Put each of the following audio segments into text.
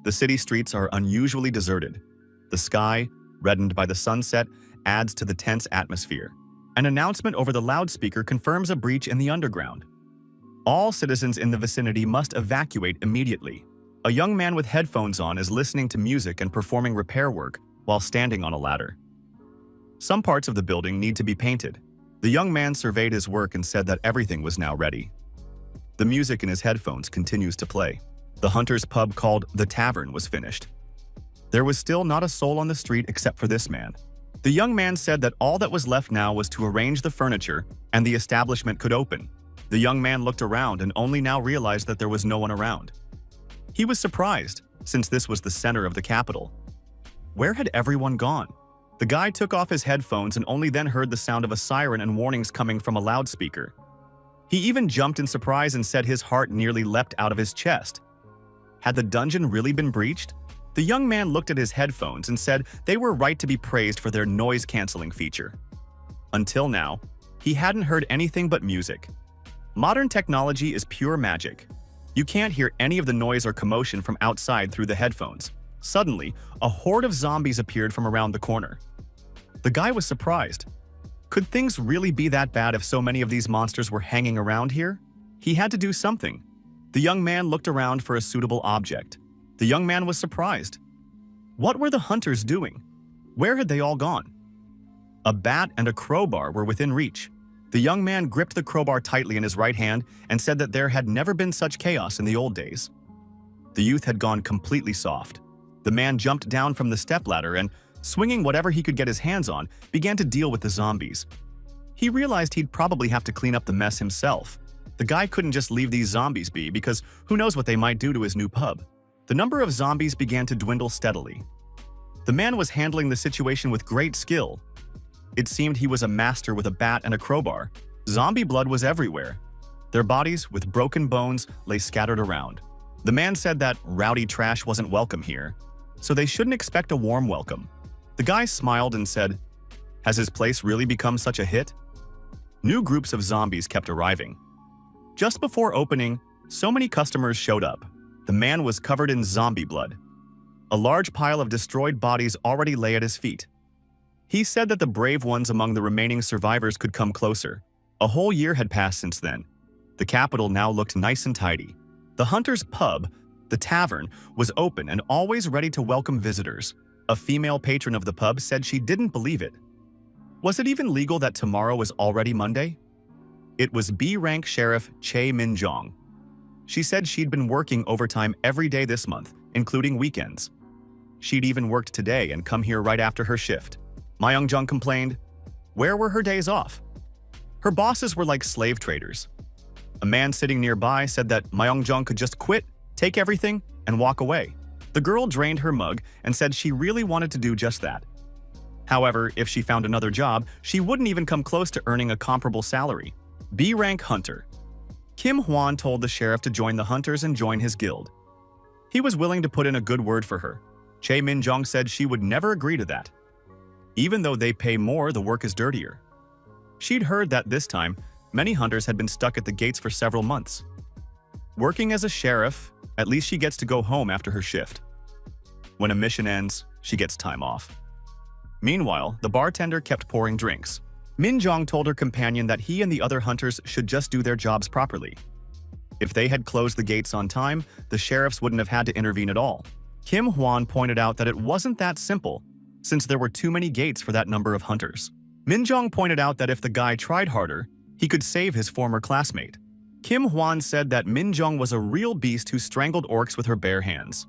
The city streets are unusually deserted. The sky, reddened by the sunset, adds to the tense atmosphere. An announcement over the loudspeaker confirms a breach in the underground. All citizens in the vicinity must evacuate immediately. A young man with headphones on is listening to music and performing repair work while standing on a ladder. Some parts of the building need to be painted. The young man surveyed his work and said that everything was now ready. The music in his headphones continues to play. The hunter's pub called The Tavern was finished. There was still not a soul on the street except for this man. The young man said that all that was left now was to arrange the furniture and the establishment could open. The young man looked around and only now realized that there was no one around. He was surprised, since this was the center of the capital. Where had everyone gone? The guy took off his headphones and only then heard the sound of a siren and warnings coming from a loudspeaker. He even jumped in surprise and said his heart nearly leapt out of his chest. Had the dungeon really been breached? The young man looked at his headphones and said they were right to be praised for their noise-canceling feature. Until now, he hadn't heard anything but music. Modern technology is pure magic. You can't hear any of the noise or commotion from outside through the headphones. Suddenly, a horde of zombies appeared from around the corner. The guy was surprised. Could things really be that bad if so many of these monsters were hanging around here? He had to do something. The young man looked around for a suitable object. The young man was surprised. What were the hunters doing? Where had they all gone? A bat and a crowbar were within reach. The young man gripped the crowbar tightly in his right hand and said that there had never been such chaos in the old days. The youth had gone completely soft. The man jumped down from the stepladder and, swinging whatever he could get his hands on, began to deal with the zombies. He realized he'd probably have to clean up the mess himself. The guy couldn't just leave these zombies be because who knows what they might do to his new pub. The number of zombies began to dwindle steadily. The man was handling the situation with great skill. It seemed he was a master with a bat and a crowbar. Zombie blood was everywhere. Their bodies, with broken bones, lay scattered around. The man said that rowdy trash wasn't welcome here, so they shouldn't expect a warm welcome. The guy smiled and said, "Has his place really become such a hit?" New groups of zombies kept arriving. Just before opening, so many customers showed up. The man was covered in zombie blood. A large pile of destroyed bodies already lay at his feet. He said that the brave ones among the remaining survivors could come closer. A whole year had passed since then. The capital now looked nice and tidy. The hunter's pub, The Tavern, was open and always ready to welcome visitors. A female patron of the pub said she didn't believe it. Was it even legal that tomorrow was already Monday? It was B-rank Sheriff Chae Min-jong. She said she'd been working overtime every day this month, including weekends. She'd even worked today and come here right after her shift. Myung-jung complained. Where were her days off? Her bosses were like slave traders. A man sitting nearby said that Myung-jung could just quit, take everything, and walk away. The girl drained her mug and said she really wanted to do just that. However, if she found another job, she wouldn't even come close to earning a comparable salary. B-rank hunter. Kim Hwan told the sheriff to join the hunters and join his guild. He was willing to put in a good word for her. Chae Min-jong said she would never agree to that. Even though they pay more, the work is dirtier. She'd heard that this time, many hunters had been stuck at the gates for several months. Working as a sheriff, at least she gets to go home after her shift. When a mission ends, she gets time off. Meanwhile, the bartender kept pouring drinks. Min-jong told her companion that he and the other hunters should just do their jobs properly. If they had closed the gates on time, the sheriffs wouldn't have had to intervene at all. Kim Hwan pointed out that it wasn't that simple, since there were too many gates for that number of hunters. Min-jong pointed out that if the guy tried harder, he could save his former classmate. Kim Hwan said that Min-jong was a real beast who strangled orcs with her bare hands.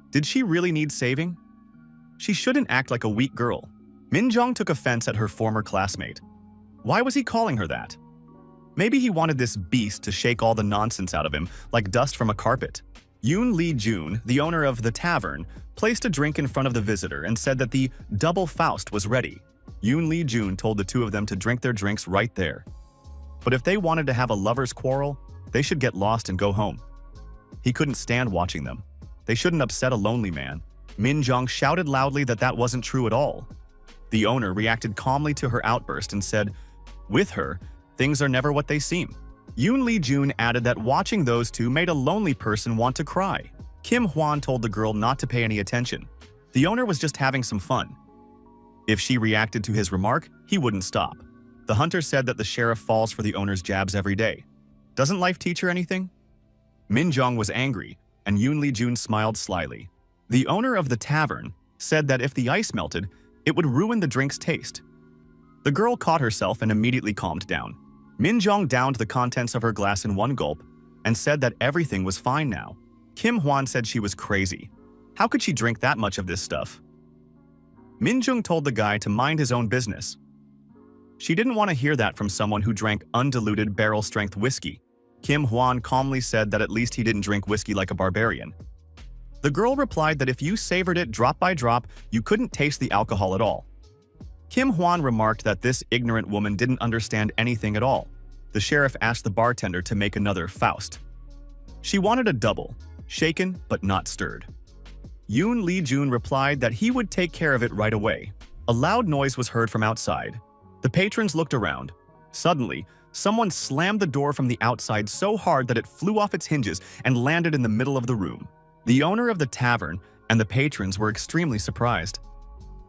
Did she really need saving? She shouldn't act like a weak girl. Min-jong took offense at her former classmate. Why was he calling her that? Maybe he wanted this beast to shake all the nonsense out of him, like dust from a carpet. Yoon Lee-jun, the owner of The Tavern, placed a drink in front of the visitor and said that the double Faust was ready. Yoon Lee-jun told the two of them to drink their drinks right there. But if they wanted to have a lover's quarrel, they should get lost and go home. He couldn't stand watching them. They shouldn't upset a lonely man. Min-jong shouted loudly that that wasn't true at all. The owner reacted calmly to her outburst and said, "With her, things are never what they seem." Yoon Lee-jun added that watching those two made a lonely person want to cry. Kim Hwan told the girl not to pay any attention. The owner was just having some fun. If she reacted to his remark, he wouldn't stop. The hunter said that the sheriff falls for the owner's jabs every day. Doesn't life teach her anything? Min Jong was angry, and Yoon Lee-jun smiled slyly. The owner of the tavern said that if the ice melted, it would ruin the drink's taste. The girl caught herself and immediately calmed down. Min Jong downed the contents of her glass in one gulp and said that everything was fine now. Kim Hwan said she was crazy. How could she drink that much of this stuff? Min Jung told the guy to mind his own business. She didn't want to hear that from someone who drank undiluted barrel-strength whiskey. Kim Hwan calmly said that at least he didn't drink whiskey like a barbarian. The girl replied that if you savored it drop by drop, you couldn't taste the alcohol at all. Kim Hwan remarked that this ignorant woman didn't understand anything at all. The sheriff asked the bartender to make another Faust. She wanted a double, shaken but not stirred. Yoon Lee-jun replied that he would take care of it right away. A loud noise was heard from outside. The patrons looked around. Suddenly, someone slammed the door from the outside so hard that it flew off its hinges and landed in the middle of the room. The owner of the tavern and the patrons were extremely surprised.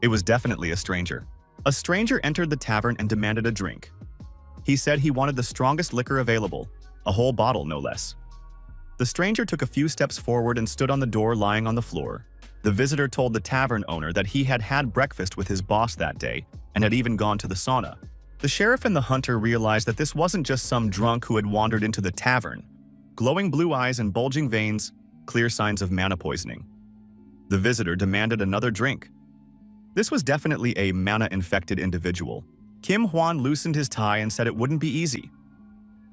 It was definitely a stranger. A stranger entered the tavern and demanded a drink. He said he wanted the strongest liquor available, a whole bottle no less. The stranger took a few steps forward and stood on the door lying on the floor. The visitor told the tavern owner that he had had breakfast with his boss that day and had even gone to the sauna. The sheriff and the hunter realized that this wasn't just some drunk who had wandered into the tavern. Glowing blue eyes and bulging veins, clear signs of mana poisoning. The visitor demanded another drink. This was definitely a mana-infected individual. Kim Hwan loosened his tie and said it wouldn't be easy.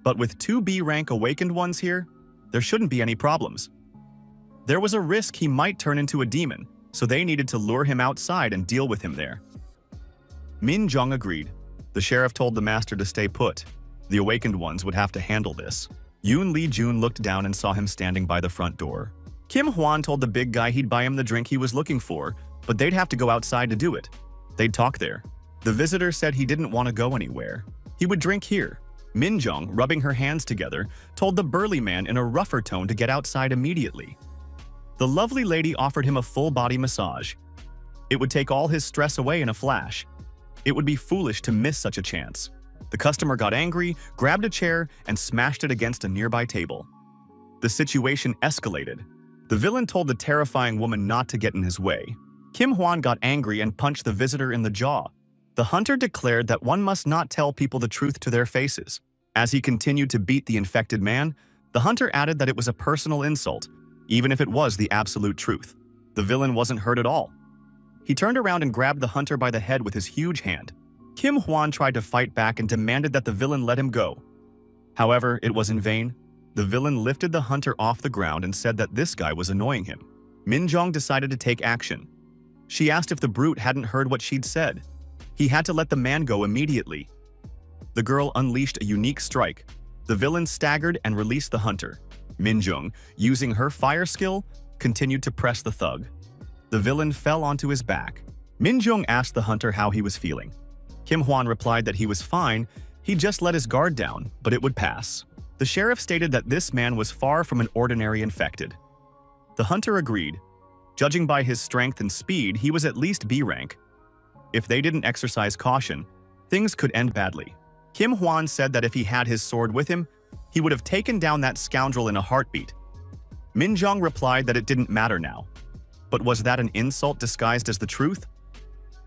But with two B-rank awakened ones here, there shouldn't be any problems. There was a risk he might turn into a demon, so they needed to lure him outside and deal with him there. Min Jong agreed. The sheriff told the master to stay put. The awakened ones would have to handle this. Yoon Lee-jun looked down and saw him standing by the front door. Kim Hwan told the big guy he'd buy him the drink he was looking for, but they'd have to go outside to do it. They'd talk there. The visitor said he didn't want to go anywhere. He would drink here. Min Jong, rubbing her hands together, told the burly man in a rougher tone to get outside immediately. The lovely lady offered him a full-body massage. It would take all his stress away in a flash. It would be foolish to miss such a chance. The customer got angry, grabbed a chair, and smashed it against a nearby table. The situation escalated. The villain told the terrifying woman not to get in his way. Kim Hwan got angry and punched the visitor in the jaw. The hunter declared that one must not tell people the truth to their faces. As he continued to beat the infected man, the hunter added that it was a personal insult, even if it was the absolute truth. The villain wasn't hurt at all. He turned around and grabbed the hunter by the head with his huge hand. Kim Hwan tried to fight back and demanded that the villain let him go. However, it was in vain. The villain lifted the hunter off the ground and said that this guy was annoying him. Min Jong decided to take action. She asked if the brute hadn't heard what she'd said. He had to let the man go immediately. The girl unleashed a unique strike. The villain staggered and released the hunter. Min Jung, using her fire skill, continued to press the thug. The villain fell onto his back. Min Jung asked the hunter how he was feeling. Kim Hwan replied that he was fine, he just let his guard down, but it would pass. The sheriff stated that this man was far from an ordinary infected. The hunter agreed. Judging by his strength and speed, he was at least B rank. If they didn't exercise caution, things could end badly. Kim Hwan said that if he had his sword with him, he would have taken down that scoundrel in a heartbeat. Min Jong replied that it didn't matter now. But was that an insult disguised as the truth?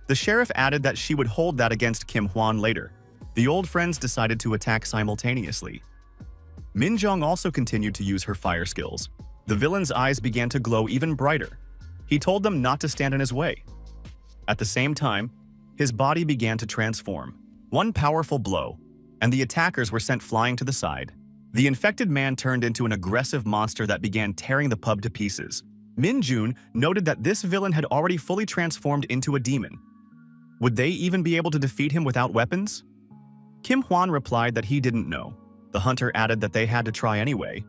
The sheriff added that she would hold that against Kim Hwan later. The old friends decided to attack simultaneously. Min Jong also continued to use her fire skills. The villain's eyes began to glow even brighter. He told them not to stand in his way. At the same time, his body began to transform. One powerful blow, and the attackers were sent flying to the side. The infected man turned into an aggressive monster that began tearing the pub to pieces. Min Jun noted that this villain had already fully transformed into a demon. Would they even be able to defeat him without weapons? Kim Hwan replied that he didn't know. The hunter added that they had to try anyway.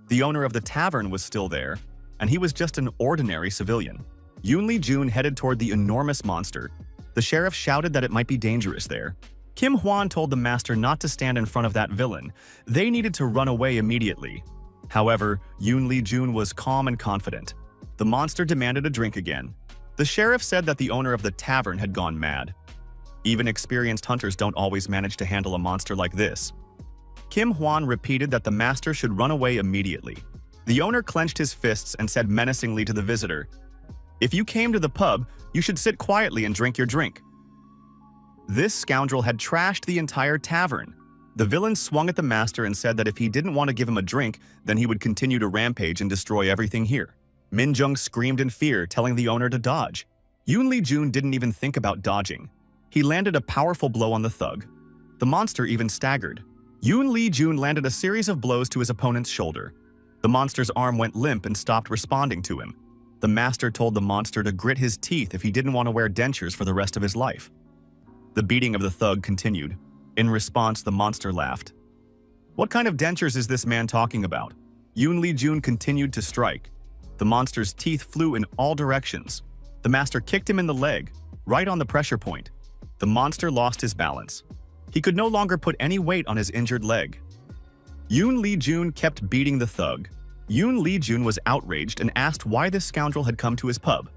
The owner of the tavern was still there, and he was just an ordinary civilian. Yoon Lee-jun headed toward the enormous monster. The sheriff shouted that it might be dangerous there. Kim Hwan told the master not to stand in front of that villain. They needed to run away immediately. However, Yoon Lee-jun was calm and confident. The monster demanded a drink again. The sheriff said that the owner of the tavern had gone mad. Even experienced hunters don't always manage to handle a monster like this. Kim Hwan repeated that the master should run away immediately. The owner clenched his fists and said menacingly to the visitor, "If you came to the pub, you should sit quietly and drink your drink." This scoundrel had trashed the entire tavern. The villain swung at the master and said that if he didn't want to give him a drink, then he would continue to rampage and destroy everything here. Min Jung screamed in fear, telling the owner to dodge. Yoon Lee-jun didn't even think about dodging. He landed a powerful blow on the thug. The monster even staggered. Yoon Lee-jun landed a series of blows to his opponent's shoulder. The monster's arm went limp and stopped responding to him. The master told the monster to grit his teeth if he didn't want to wear dentures for the rest of his life. The beating of the thug continued. In response, the monster laughed. "What kind of dentures is this man talking about?" Yoon Lee-jun continued to strike. The monster's teeth flew in all directions. The master kicked him in the leg, right on the pressure point. The monster lost his balance. He could no longer put any weight on his injured leg. Yoon Lee-jun kept beating the thug. Yoon Lee-jun was outraged and asked why this scoundrel had come to his pub.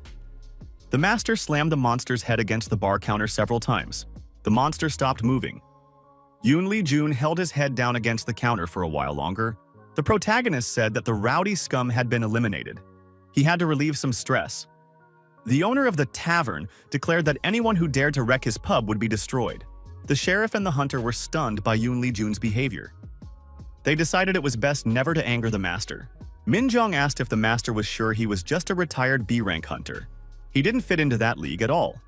The master slammed the monster's head against the bar counter several times. The monster stopped moving. Yoon Lee-jun held his head down against the counter for a while longer. The protagonist said that the rowdy scum had been eliminated. He had to relieve some stress. The owner of the tavern declared that anyone who dared to wreck his pub would be destroyed. The sheriff and the hunter were stunned by Yoon Lee-jun's behavior. They decided it was best never to anger the master. Min Jung asked if the master was sure he was just a retired B-rank hunter. He didn't fit into that league at all.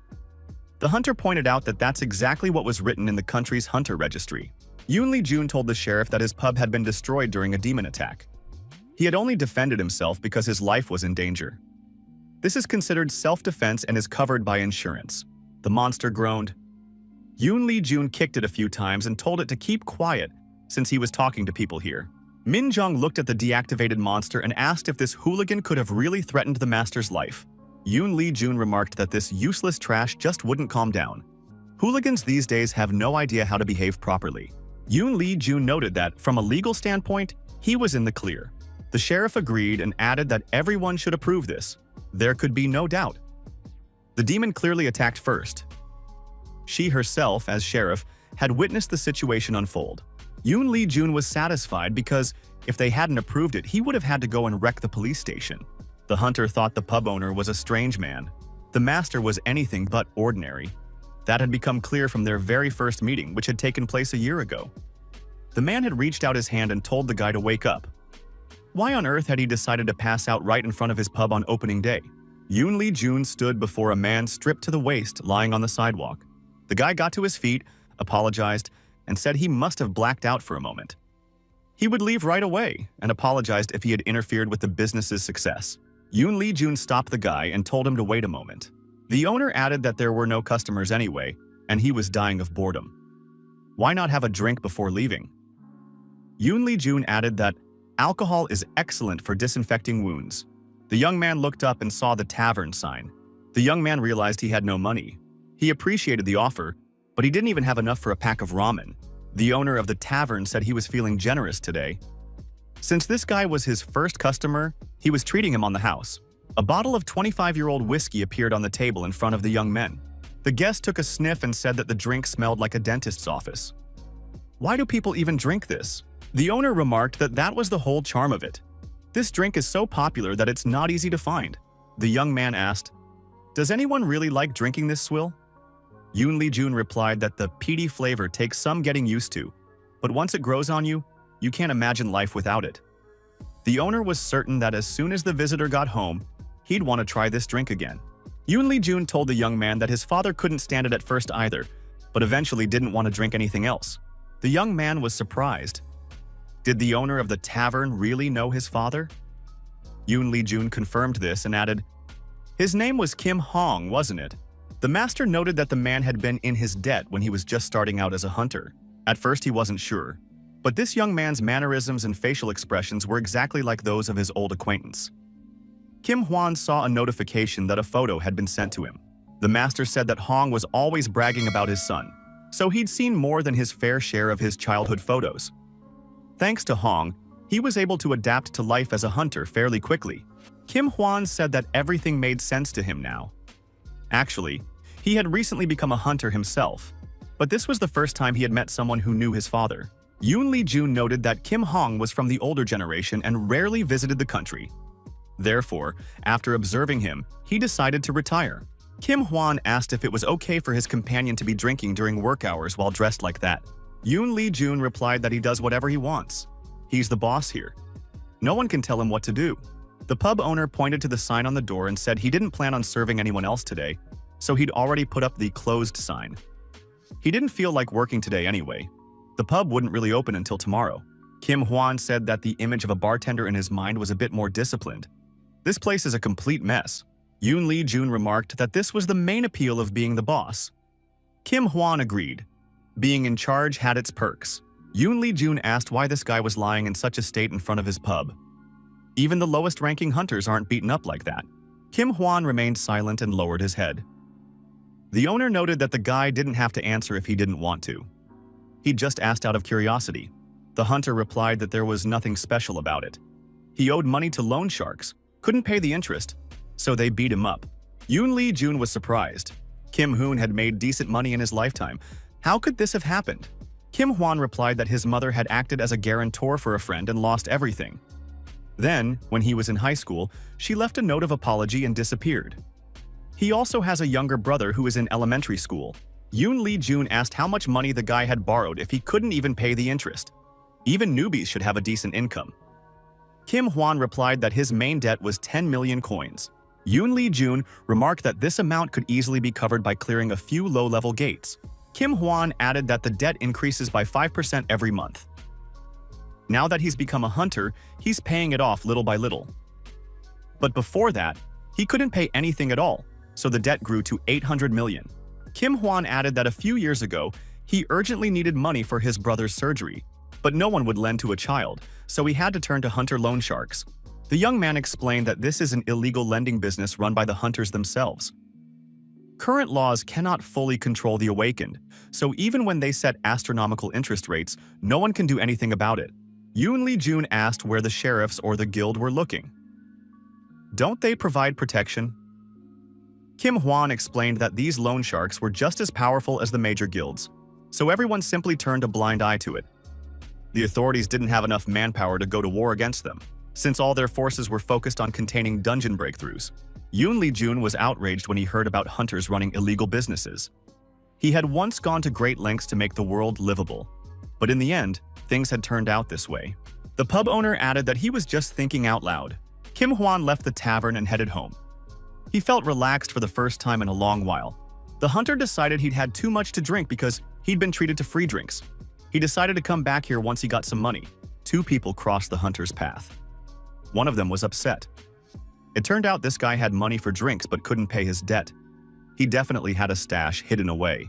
The hunter pointed out that that's exactly what was written in the country's hunter registry. Yoon Lee-jun told the sheriff that his pub had been destroyed during a demon attack. He had only defended himself because his life was in danger. This is considered self-defense and is covered by insurance. The monster groaned. Yoon Lee-jun kicked it a few times and told it to keep quiet since he was talking to people here. Min Jung looked at the deactivated monster and asked if this hooligan could have really threatened the master's life. Yoon Lee-jun remarked that this useless trash just wouldn't calm down. Hooligans these days have no idea how to behave properly. Yoon Lee-jun noted that, from a legal standpoint, he was in the clear. The sheriff agreed and added that everyone should approve this. There could be no doubt. The demon clearly attacked first. She herself, as sheriff, had witnessed the situation unfold. Yoon Lee-jun was satisfied because if they hadn't approved it, he would have had to go and wreck the police station. The hunter thought the pub owner was a strange man. The master was anything but ordinary. That had become clear from their very first meeting, which had taken place a year ago. The man had reached out his hand and told the guy to wake up. Why on earth had he decided to pass out right in front of his pub on opening day? Yoon Lee-jun stood before a man stripped to the waist lying on the sidewalk. The guy got to his feet, apologized, and said he must have blacked out for a moment. He would leave right away and apologized if he had interfered with the business's success. Yoon Lee-jun stopped the guy and told him to wait a moment. The owner added that there were no customers anyway, and he was dying of boredom. Why not have a drink before leaving? Yoon Lee-jun added that alcohol is excellent for disinfecting wounds. The young man looked up and saw the tavern sign. The young man realized he had no money. He appreciated the offer, but he didn't even have enough for a pack of ramen. The owner of the tavern said he was feeling generous today. Since this guy was his first customer, he was treating him on the house. A bottle of 25-year-old whiskey appeared on the table in front of the young men. The guest took a sniff and said that the drink smelled like a dentist's office. Why do people even drink this? The owner remarked that that was the whole charm of it. This drink is so popular that it's not easy to find. The young man asked, "Does anyone really like drinking this swill?" Yoon Lee-jun replied that the peaty flavor takes some getting used to, but once it grows on you, you can't imagine life without it. The owner was certain that as soon as the visitor got home, he'd want to try this drink again. Yoon Lee-jun told the young man that his father couldn't stand it at first either, but eventually didn't want to drink anything else. The young man was surprised. Did the owner of the tavern really know his father? Yoon Lee-jun confirmed this and added, "His name was Kim Hong, wasn't it?" The master noted that the man had been in his debt when he was just starting out as a hunter. At first he wasn't sure, but this young man's mannerisms and facial expressions were exactly like those of his old acquaintance. Kim Hwan saw a notification that a photo had been sent to him. The master said that Hong was always bragging about his son, so he'd seen more than his fair share of his childhood photos. Thanks to Hong, He was able to adapt to life as a hunter fairly quickly. Kim Hwan said that everything made sense to him now. Actually, he had recently become a hunter himself, but this was the first time he had met someone who knew his father. Yoon Lee-jun noted that Kim Hong was from the older generation and rarely visited the country. Therefore, after observing him, he decided to retire. Kim Hwan asked if it was okay for his companion to be drinking during work hours while dressed like that. Yoon Lee-jun replied that he does whatever he wants. He's the boss here. No one can tell him what to do. The pub owner pointed to the sign on the door and said he didn't plan on serving anyone else today, so he'd already put up the closed sign. He didn't feel like working today anyway. The pub wouldn't really open until tomorrow. Kim Hwan said that the image of a bartender in his mind was a bit more disciplined. This place is a complete mess. Yoon Lee-jun remarked that this was the main appeal of being the boss. Kim Hwan agreed. Being in charge had its perks. Yoon Lee-jun asked why this guy was lying in such a state in front of his pub. Even the lowest-ranking hunters aren't beaten up like that. Kim Hwan remained silent and lowered his head. The owner noted that the guy didn't have to answer if he didn't want to. He just asked out of curiosity. The hunter replied that there was nothing special about it. He owed money to loan sharks, couldn't pay the interest, so they beat him up. Yoon Lee-jun was surprised. Kim Hoon had made decent money in his lifetime. How could this have happened? Kim Hwan replied that his mother had acted as a guarantor for a friend and lost everything. Then, when he was in high school, she left a note of apology and disappeared. He also has a younger brother who is in elementary school. Yoon Lee-jun asked how much money the guy had borrowed if he couldn't even pay the interest. Even newbies should have a decent income. Kim Hwan replied that his main debt was 10 million coins. Yoon Lee-jun remarked that this amount could easily be covered by clearing a few low-level gates. Kim Hwan added that the debt increases by 5% every month. Now that he's become a hunter, he's paying it off little by little. But before that, he couldn't pay anything at all, so the debt grew to 800 million. Kim Hwan added that a few years ago, he urgently needed money for his brother's surgery, but no one would lend to a child, so he had to turn to hunter loan sharks. The young man explained that this is an illegal lending business run by the hunters themselves. Current laws cannot fully control the awakened, so even when they set astronomical interest rates, no one can do anything about it. Yoon Lee-jun asked where the sheriffs or the guild were looking. Don't they provide protection? Kim Hwan explained that these loan sharks were just as powerful as the major guilds, so everyone simply turned a blind eye to it. The authorities didn't have enough manpower to go to war against them, since all their forces were focused on containing dungeon breakthroughs. Yoon Lee-jun was outraged when he heard about hunters running illegal businesses. He had once gone to great lengths to make the world livable, but in the end, things had turned out this way. The pub owner added that he was just thinking out loud. Kim Hwan left the tavern and headed home. He felt relaxed for the first time in a long while. The hunter decided he'd had too much to drink because he'd been treated to free drinks. He decided to come back here once he got some money. Two people crossed the hunter's path. One of them was upset. It turned out this guy had money for drinks but couldn't pay his debt. He definitely had a stash hidden away.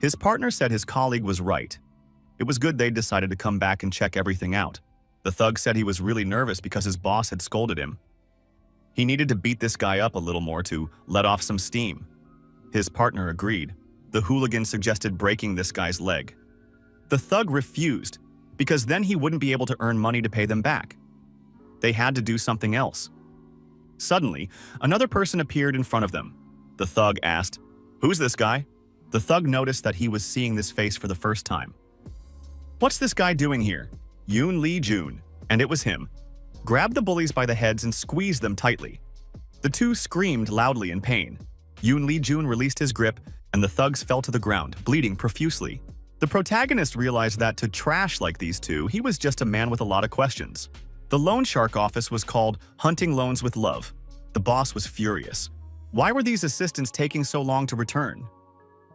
His partner said his colleague was right. It was good they'd decided to come back and check everything out. The thug said he was really nervous because his boss had scolded him. He needed to beat this guy up a little more to let off some steam. His partner agreed. The hooligan suggested breaking this guy's leg. The thug refused, because then he wouldn't be able to earn money to pay them back. They had to do something else. Suddenly, another person appeared in front of them. The thug asked, "Who's this guy?" The thug noticed that he was seeing this face for the first time. "What's this guy doing here?" Yoon Lee-jun, and it was him, grabbed the bullies by the heads and squeezed them tightly. The two screamed loudly in pain. Yoon Lee-jun released his grip, and the thugs fell to the ground, bleeding profusely. The protagonist realized that to trash like these two, he was just a man with a lot of questions. The loan shark office was called Hunting Loans with Love. The boss was furious. Why were these assistants taking so long to return?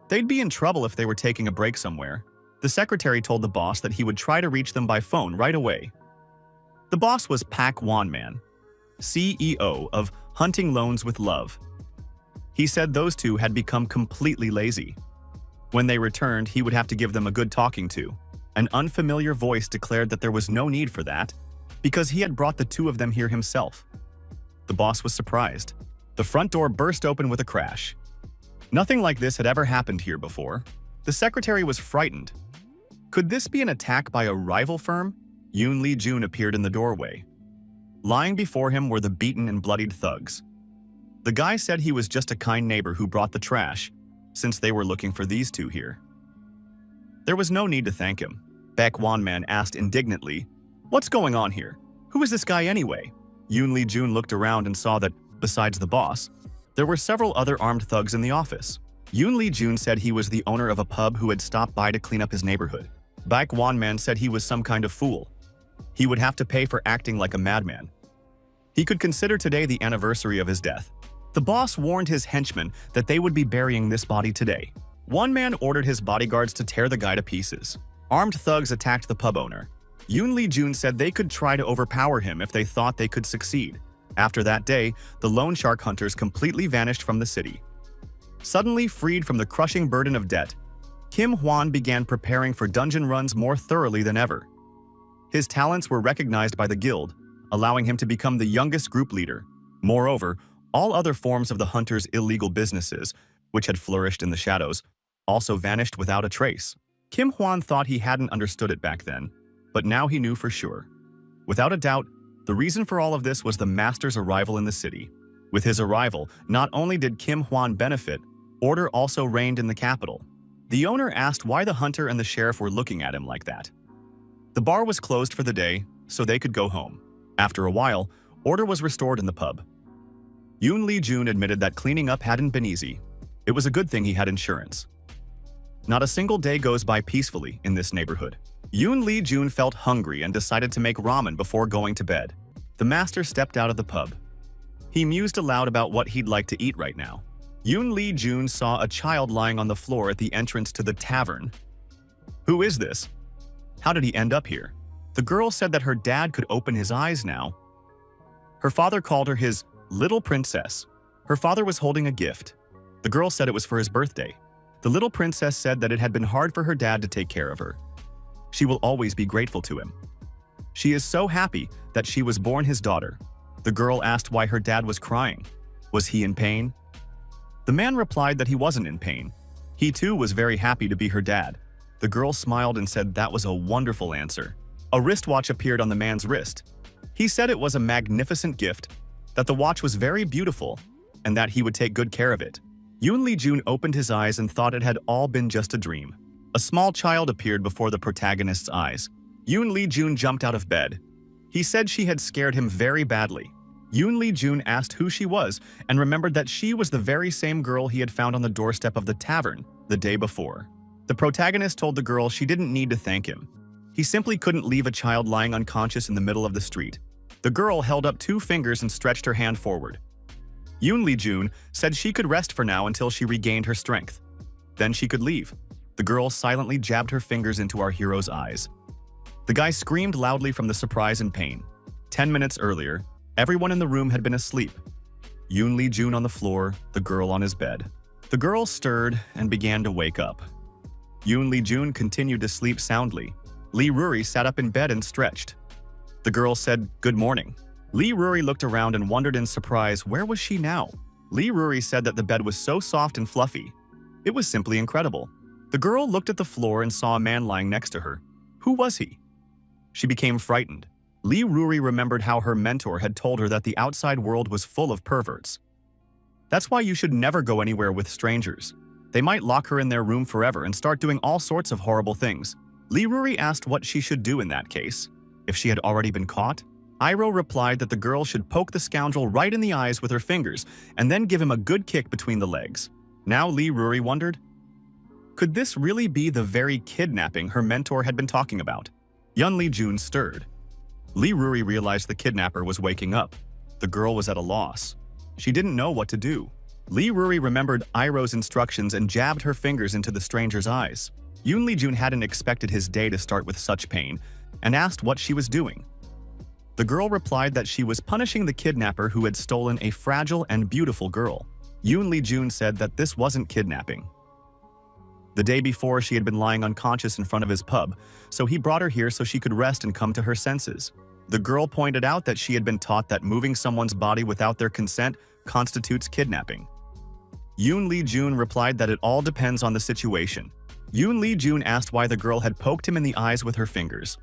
They'd be in trouble if they were taking a break somewhere. The secretary told the boss that he would try to reach them by phone right away. The boss was Pak Won-man, CEO of Hunting Loans with Love. He said those two had become completely lazy. When they returned, he would have to give them a good talking to. An unfamiliar voice declared that there was no need for that, because he had brought the two of them here himself. The boss was surprised. The front door burst open with a crash. Nothing like this had ever happened here before. The secretary was frightened. Could this be an attack by a rival firm? Yoon Lee-jun appeared in the doorway. Lying before him were the beaten and bloodied thugs. The guy said he was just a kind neighbor who brought the trash, since they were looking for these two here. There was no need to thank him. Baek Won-man asked indignantly, "What's going on here? Who is this guy anyway?" Yoon Lee-jun looked around and saw that, besides the boss, there were several other armed thugs in the office. Yoon Lee-jun said he was the owner of a pub who had stopped by to clean up his neighborhood. Baek Won-man said he was some kind of fool. He would have to pay for acting like a madman. He could consider today the anniversary of his death. The boss warned his henchmen that they would be burying this body today. One man ordered his bodyguards to tear the guy to pieces. Armed thugs attacked the pub owner. Yoon Lee-jun said they could try to overpower him if they thought they could succeed. After that day, the loan shark hunters completely vanished from the city. Suddenly freed from the crushing burden of debt, Kim Hwan began preparing for dungeon runs more thoroughly than ever. His talents were recognized by the guild, allowing him to become the youngest group leader. Moreover, all other forms of the hunters' illegal businesses, which had flourished in the shadows, also vanished without a trace. Kim Hwan thought he hadn't understood it back then, but now he knew for sure. Without a doubt, the reason for all of this was the master's arrival in the city. With his arrival, not only did Kim Hwan benefit, order also reigned in the capital. The owner asked why the hunter and the sheriff were looking at him like that. The bar was closed for the day, so they could go home. After a while, order was restored in the pub. Yoon Lee-jun admitted that cleaning up hadn't been easy. It was a good thing he had insurance. Not a single day goes by peacefully in this neighborhood. Yoon Lee-jun felt hungry and decided to make ramen before going to bed. The master stepped out of the pub. He mused aloud about what he'd like to eat right now. Yoon Lee-jun saw a child lying on the floor at the entrance to the tavern. Who is this? How did he end up here? The girl said that her dad could open his eyes now. Her father called her his little princess. Her father was holding a gift. The girl said it was for his birthday. The little princess said that it had been hard for her dad to take care of her. She will always be grateful to him. She is so happy that she was born his daughter. The girl asked why her dad was crying. Was he in pain? The man replied that he wasn't in pain. He too was very happy to be her dad. The girl smiled and said that was a wonderful answer. A wristwatch appeared on the man's wrist. He said it was a magnificent gift, that the watch was very beautiful, and that he would take good care of it. Yoon Lee-jun opened his eyes and thought it had all been just a dream. A small child appeared before the protagonist's eyes. Yoon Lee-jun jumped out of bed. He said she had scared him very badly. Yoon Lee-jun asked who she was and remembered that she was the very same girl he had found on the doorstep of the tavern the day before. The protagonist told the girl she didn't need to thank him. He simply couldn't leave a child lying unconscious in the middle of the street. The girl held up 2 fingers and stretched her hand forward. Yoon Lee-jun said she could rest for now until she regained her strength. Then she could leave. The girl silently jabbed her fingers into our hero's eyes. The guy screamed loudly from the surprise and pain. 10 minutes earlier, everyone in the room had been asleep. Yoon Lee-jun on the floor, the girl on his bed. The girl stirred and began to wake up. Yoon Lee-jun continued to sleep soundly. Lee Ruri sat up in bed and stretched. The girl said, "Good morning." Lee Ruri looked around and wondered in surprise, where was she now? Lee Ruri said that the bed was so soft and fluffy. It was simply incredible. The girl looked at the floor and saw a man lying next to her. Who was he? She became frightened. Lee Ruri remembered how her mentor had told her that the outside world was full of perverts. That's why you should never go anywhere with strangers. They might lock her in their room forever and start doing all sorts of horrible things. Lee Ruri asked what she should do in that case, if she had already been caught. Iroh replied that the girl should poke the scoundrel right in the eyes with her fingers and then give him a good kick between the legs. Now Lee Ruri wondered, could this really be the very kidnapping her mentor had been talking about? Yoon Lee-jun stirred. Lee Ruri realized the kidnapper was waking up. The girl was at a loss. She didn't know what to do. Lee Ruri remembered Iroh's instructions and jabbed her fingers into the stranger's eyes. Yoon Lee-jun hadn't expected his day to start with such pain and asked what she was doing. The girl replied that she was punishing the kidnapper who had stolen a fragile and beautiful girl. Yoon Lee-jun said that this wasn't kidnapping. The day before, she had been lying unconscious in front of his pub, so he brought her here so she could rest and come to her senses. The girl pointed out that she had been taught that moving someone's body without their consent constitutes kidnapping. Yoon Lee-jun replied that it all depends on the situation. Yoon Lee-jun asked why the girl had poked him in the eyes with her fingers.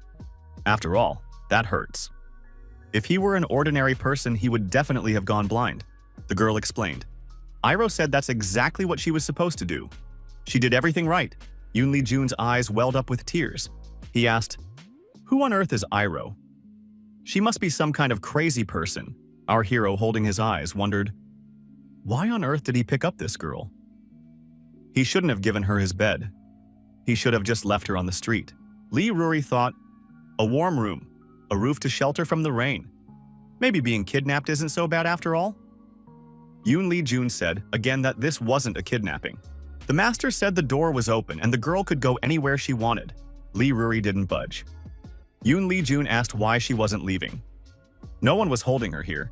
After all, that hurts. If he were an ordinary person, he would definitely have gone blind, the girl explained. Iroh said that's exactly what she was supposed to do. She did everything right. Yoon Lee-jun's eyes welled up with tears. He asked, "Who on earth is Iroh?" "She must be some kind of crazy person." Our hero, holding his eyes, wondered, why on earth did he pick up this girl? He shouldn't have given her his bed. He should have just left her on the street. Lee Ruri thought, a warm room, a roof to shelter from the rain. Maybe being kidnapped isn't so bad after all? Yoon Lee-jun said, again, that this wasn't a kidnapping. The master said the door was open and the girl could go anywhere she wanted. Lee Ruri didn't budge. Yoon Lee-jun asked why she wasn't leaving. No one was holding her here.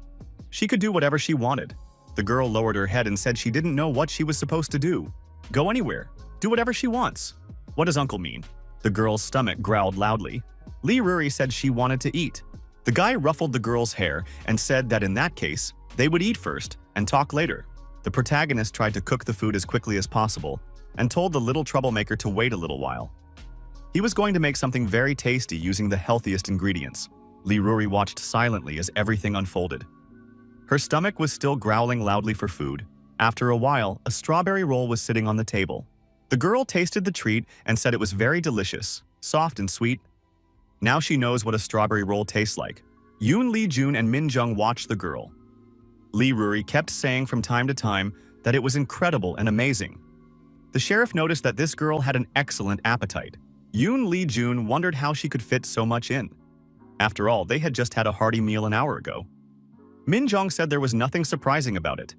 She could do whatever she wanted. The girl lowered her head and said she didn't know what she was supposed to do. Go anywhere. Do whatever she wants. What does uncle mean? The girl's stomach growled loudly. Lee Ruri said she wanted to eat. The guy ruffled the girl's hair and said that in that case, they would eat first and talk later. The protagonist tried to cook the food as quickly as possible and told the little troublemaker to wait a little while. He was going to make something very tasty using the healthiest ingredients. Lee Ruri watched silently as everything unfolded. Her stomach was still growling loudly for food. After a while, a strawberry roll was sitting on the table. The girl tasted the treat and said it was very delicious, soft and sweet. Now she knows what a strawberry roll tastes like. Yoon Lee-jun and Min Jung watched the girl. Lee Ruri kept saying from time to time that it was incredible and amazing. The sheriff noticed that this girl had an excellent appetite. Yoon Lee-jun wondered how she could fit so much in. After all, they had just had a hearty meal an hour ago. Min Jung said there was nothing surprising about it.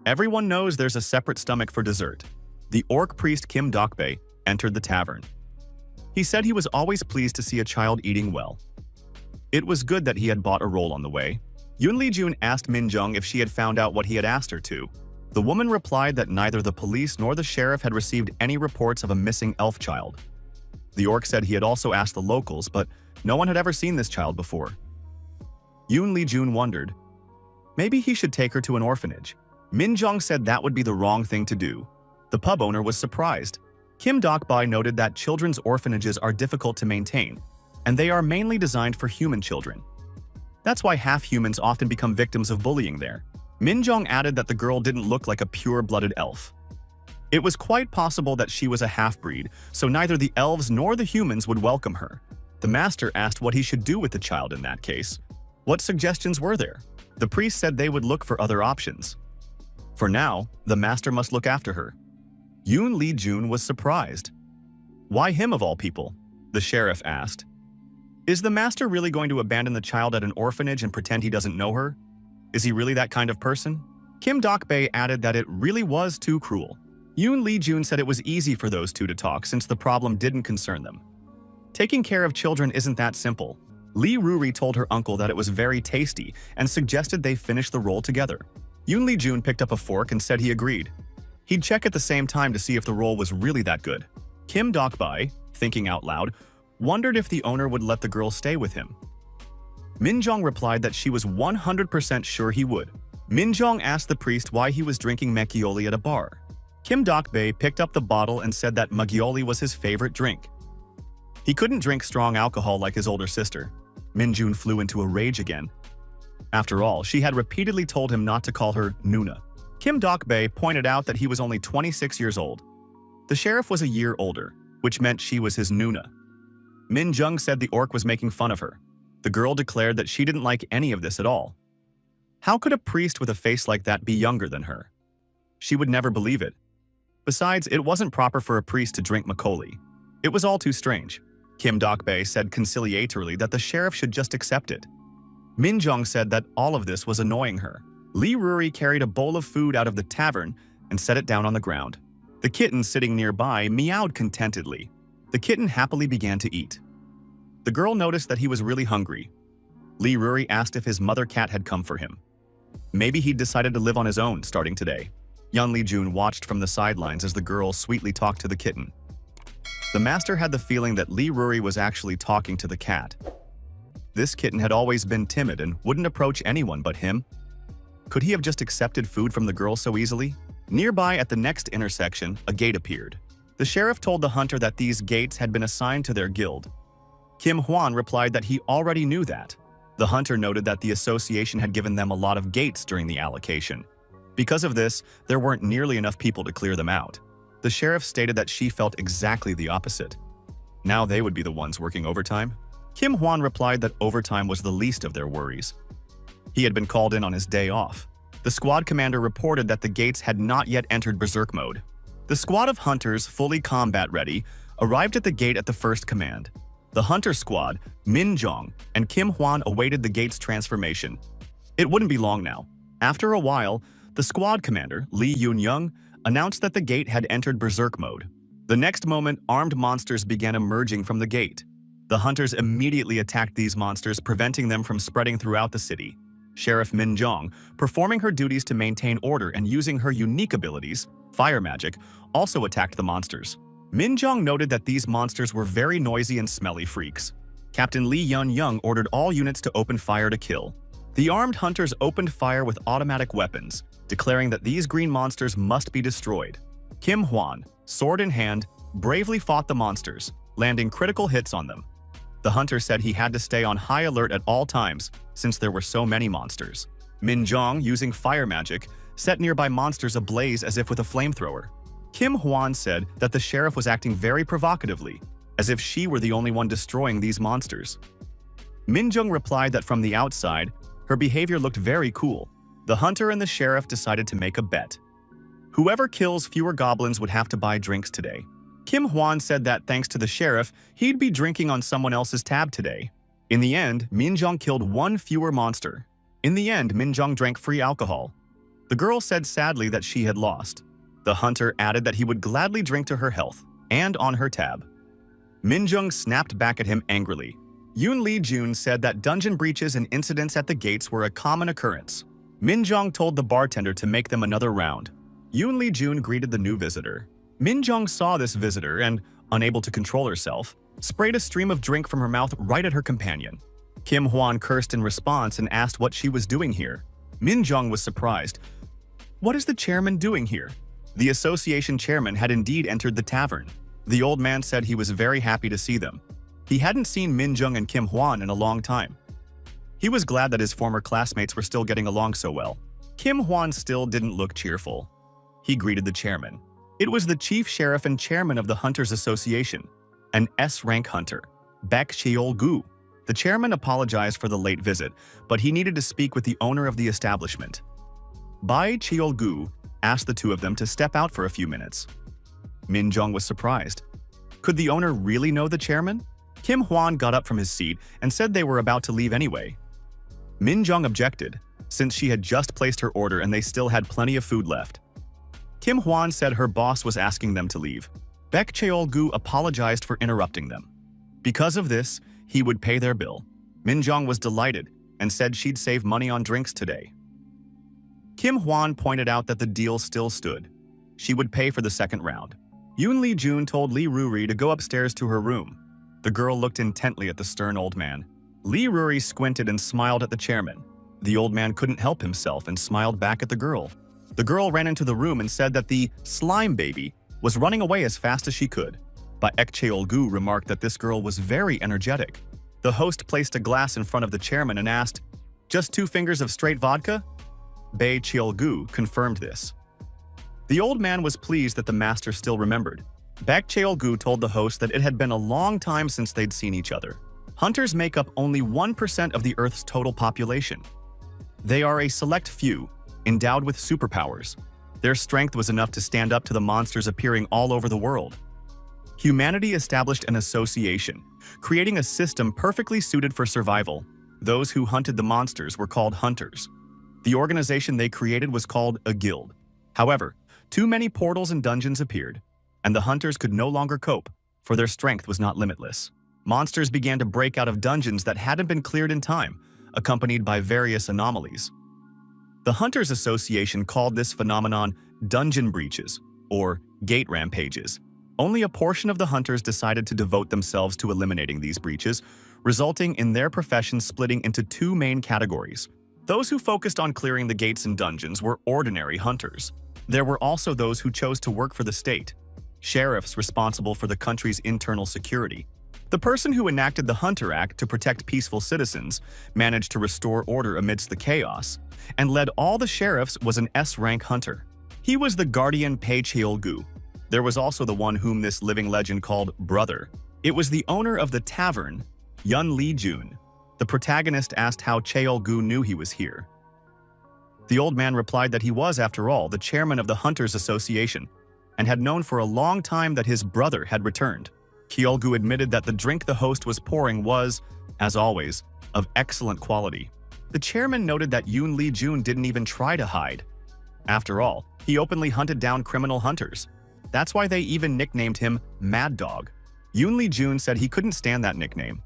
Everyone knows there's a separate stomach for dessert. The orc priest Kim Dokbae entered the tavern. He said he was always pleased to see a child eating well. It was good that he had bought a roll on the way. Yoon Lee-jun asked Min Jung if she had found out what he had asked her to. The woman replied that neither the police nor the sheriff had received any reports of a missing elf child. The orc said he had also asked the locals, but no one had ever seen this child before. Yoon Lee-jun wondered, maybe he should take her to an orphanage. Min Jung said that would be the wrong thing to do. The pub owner was surprised. Kim Dokbae noted that children's orphanages are difficult to maintain, and they are mainly designed for human children. That's why half-humans often become victims of bullying there. Min Jung added that the girl didn't look like a pure-blooded elf. It was quite possible that she was a half-breed, so neither the elves nor the humans would welcome her. The master asked what he should do with the child in that case. What suggestions were there? The priest said they would look for other options. For now, the master must look after her. Yoon Lee-jun was surprised. Why him of all people? The sheriff asked. Is the master really going to abandon the child at an orphanage and pretend he doesn't know her? Is he really that kind of person? Kim Dokbae added that it really was too cruel. Yoon Lee-jun said it was easy for those two to talk since the problem didn't concern them. Taking care of children isn't that simple. Lee Ruri told her uncle that it was very tasty and suggested they finish the roll together. Yoon Lee-jun picked up a fork and said he agreed. He'd check at the same time to see if the roll was really that good. Kim Dokbae, thinking out loud, wondered if the owner would let the girl stay with him. Min Jung replied that she was 100% sure he would. Min Jung asked the priest why he was drinking macchioli at a bar. Kim Dokbae picked up the bottle and said that macchioli was his favorite drink. He couldn't drink strong alcohol like his older sister. Min Jun flew into a rage again. After all, she had repeatedly told him not to call her Nuna. Kim Dokbae pointed out that he was only 26 years old. The sheriff was a year older, which meant she was his Nuna. Min Jung said the orc was making fun of her. The girl declared that she didn't like any of this at all. How could a priest with a face like that be younger than her? She would never believe it. Besides, it wasn't proper for a priest to drink macchioli. It was all too strange. Kim Dokbae said conciliatorily that the sheriff should just accept it. Min Jung said that all of this was annoying her. Lee Ruri carried a bowl of food out of the tavern and set it down on the ground. The kitten sitting nearby meowed contentedly. The kitten happily began to eat. The girl noticed that he was really hungry. Lee Ruri asked if his mother cat had come for him. Maybe he'd decided to live on his own starting today. Yoon Lee-jun watched from the sidelines as the girl sweetly talked to the kitten. The master had the feeling that Lee Ruri was actually talking to the cat. This kitten had always been timid and wouldn't approach anyone but him. Could he have just accepted food from the girl so easily? Nearby at the next intersection, a gate appeared. The sheriff told the hunter that these gates had been assigned to their guild. Kim Hwan replied that he already knew that. The hunter noted that the association had given them a lot of gates during the allocation. Because of this, there weren't nearly enough people to clear them out. The sheriff stated that she felt exactly the opposite. Now they would be the ones working overtime. Kim Hwan replied that overtime was the least of their worries. He had been called in on his day off. The squad commander reported that the gates had not yet entered berserk mode. The squad of hunters, fully combat-ready, arrived at the gate at the first command. The hunter squad, Min Jong, and Kim Hwan awaited the gate's transformation. It wouldn't be long now. After a while, the squad commander, Lee Yoon-young, announced that the gate had entered berserk mode. The next moment, armed monsters began emerging from the gate. The hunters immediately attacked these monsters, preventing them from spreading throughout the city. Sheriff Min Jong, performing her duties to maintain order and using her unique abilities, fire magic, also attacked the monsters. Min Jong noted that these monsters were very noisy and smelly freaks. Captain Lee Yun-young ordered all units to open fire to kill. The armed hunters opened fire with automatic weapons, declaring that these green monsters must be destroyed. Kim Hwan, sword in hand, bravely fought the monsters, landing critical hits on them. The hunter said he had to stay on high alert at all times since there were so many monsters. Min Jong, using fire magic, set nearby monsters ablaze as if with a flamethrower. Kim Hwan said that the sheriff was acting very provocatively, as if she were the only one destroying these monsters. Min Jong replied that from the outside, her behavior looked very cool. The hunter and the sheriff decided to make a bet. Whoever kills fewer goblins would have to buy drinks today. Kim Hwan said that thanks to the sheriff, he'd be drinking on someone else's tab today. In the end, Min Jong killed one fewer monster. In the end, Min Jong drank free alcohol. The girl said sadly that she had lost. The hunter added that he would gladly drink to her health, and on her tab. Min Jong snapped back at him angrily. Yoon Lee Jun said that dungeon breaches and incidents at the gates were a common occurrence. Min Jong told the bartender to make them another round. Yoon Lee Jun greeted the new visitor. Min Jong saw this visitor and, unable to control herself, sprayed a stream of drink from her mouth right at her companion. Kim Hwan cursed in response and asked what she was doing here. Min Jong was surprised. "What is the chairman doing here?" The association chairman had indeed entered the tavern. The old man said he was very happy to see them. He hadn't seen Min Jong and Kim Hwan in a long time. He was glad that his former classmates were still getting along so well. Kim Hwan still didn't look cheerful. He greeted the chairman. It was the chief sheriff and chairman of the Hunters Association, an S-rank hunter, Baek Cheol-gu. The chairman apologized for the late visit, but he needed to speak with the owner of the establishment. Baek Cheol-gu asked the two of them to step out for a few minutes. Min Jong was surprised. Could the owner really know the chairman? Kim Hwan got up from his seat and said they were about to leave anyway. Min Jong objected, since she had just placed her order and they still had plenty of food left. Kim Hwan said her boss was asking them to leave. Baek Cheol-gu apologized for interrupting them. Because of this, he would pay their bill. Min Jong was delighted and said she'd save money on drinks today. Kim Hwan pointed out that the deal still stood. She would pay for the second round. Yoon Lee Jun told Lee Ruri to go upstairs to her room. The girl looked intently at the stern old man. Lee Ruri squinted and smiled at the chairman. The old man couldn't help himself and smiled back at the girl. The girl ran into the room and said that the slime baby was running away as fast as she could. Baek Cheol-gu remarked that this girl was very energetic. The host placed a glass in front of the chairman and asked, "Just 2 fingers of straight vodka?" Baek Cheol-gu confirmed this. The old man was pleased that the master still remembered. Baek Cheol-gu told the host that it had been a long time since they'd seen each other. Hunters make up only 1% of the Earth's total population. They are a select few, endowed with superpowers. Their strength was enough to stand up to the monsters appearing all over the world. Humanity established an association, creating a system perfectly suited for survival. Those who hunted the monsters were called hunters. The organization they created was called a guild. However, too many portals and dungeons appeared, and the hunters could no longer cope, for their strength was not limitless. Monsters began to break out of dungeons that hadn't been cleared in time, accompanied by various anomalies. The Hunters Association called this phenomenon dungeon breaches, or gate rampages. Only a portion of the hunters decided to devote themselves to eliminating these breaches, resulting in their profession splitting into 2 main categories. Those who focused on clearing the gates and dungeons were ordinary hunters. There were also those who chose to work for the state, sheriffs responsible for the country's internal security, The person who enacted the Hunter Act to protect peaceful citizens managed to restore order amidst the chaos, and led all the sheriffs was an S-rank hunter. He was the guardian Pei Cheolgu. There was also the one whom this living legend called Brother. It was the owner of the tavern, Yun Lee Jun. The protagonist asked how Cheolgu knew he was here. The old man replied that he was, after all, the chairman of the Hunters Association, and had known for a long time that his brother had returned. Cheolgu admitted that the drink the host was pouring was, as always, of excellent quality. The chairman noted that Yun Lee Jun didn't even try to hide. After all, he openly hunted down criminal hunters. That's why they even nicknamed him Mad Dog. Yun Lee Jun said he couldn't stand that nickname.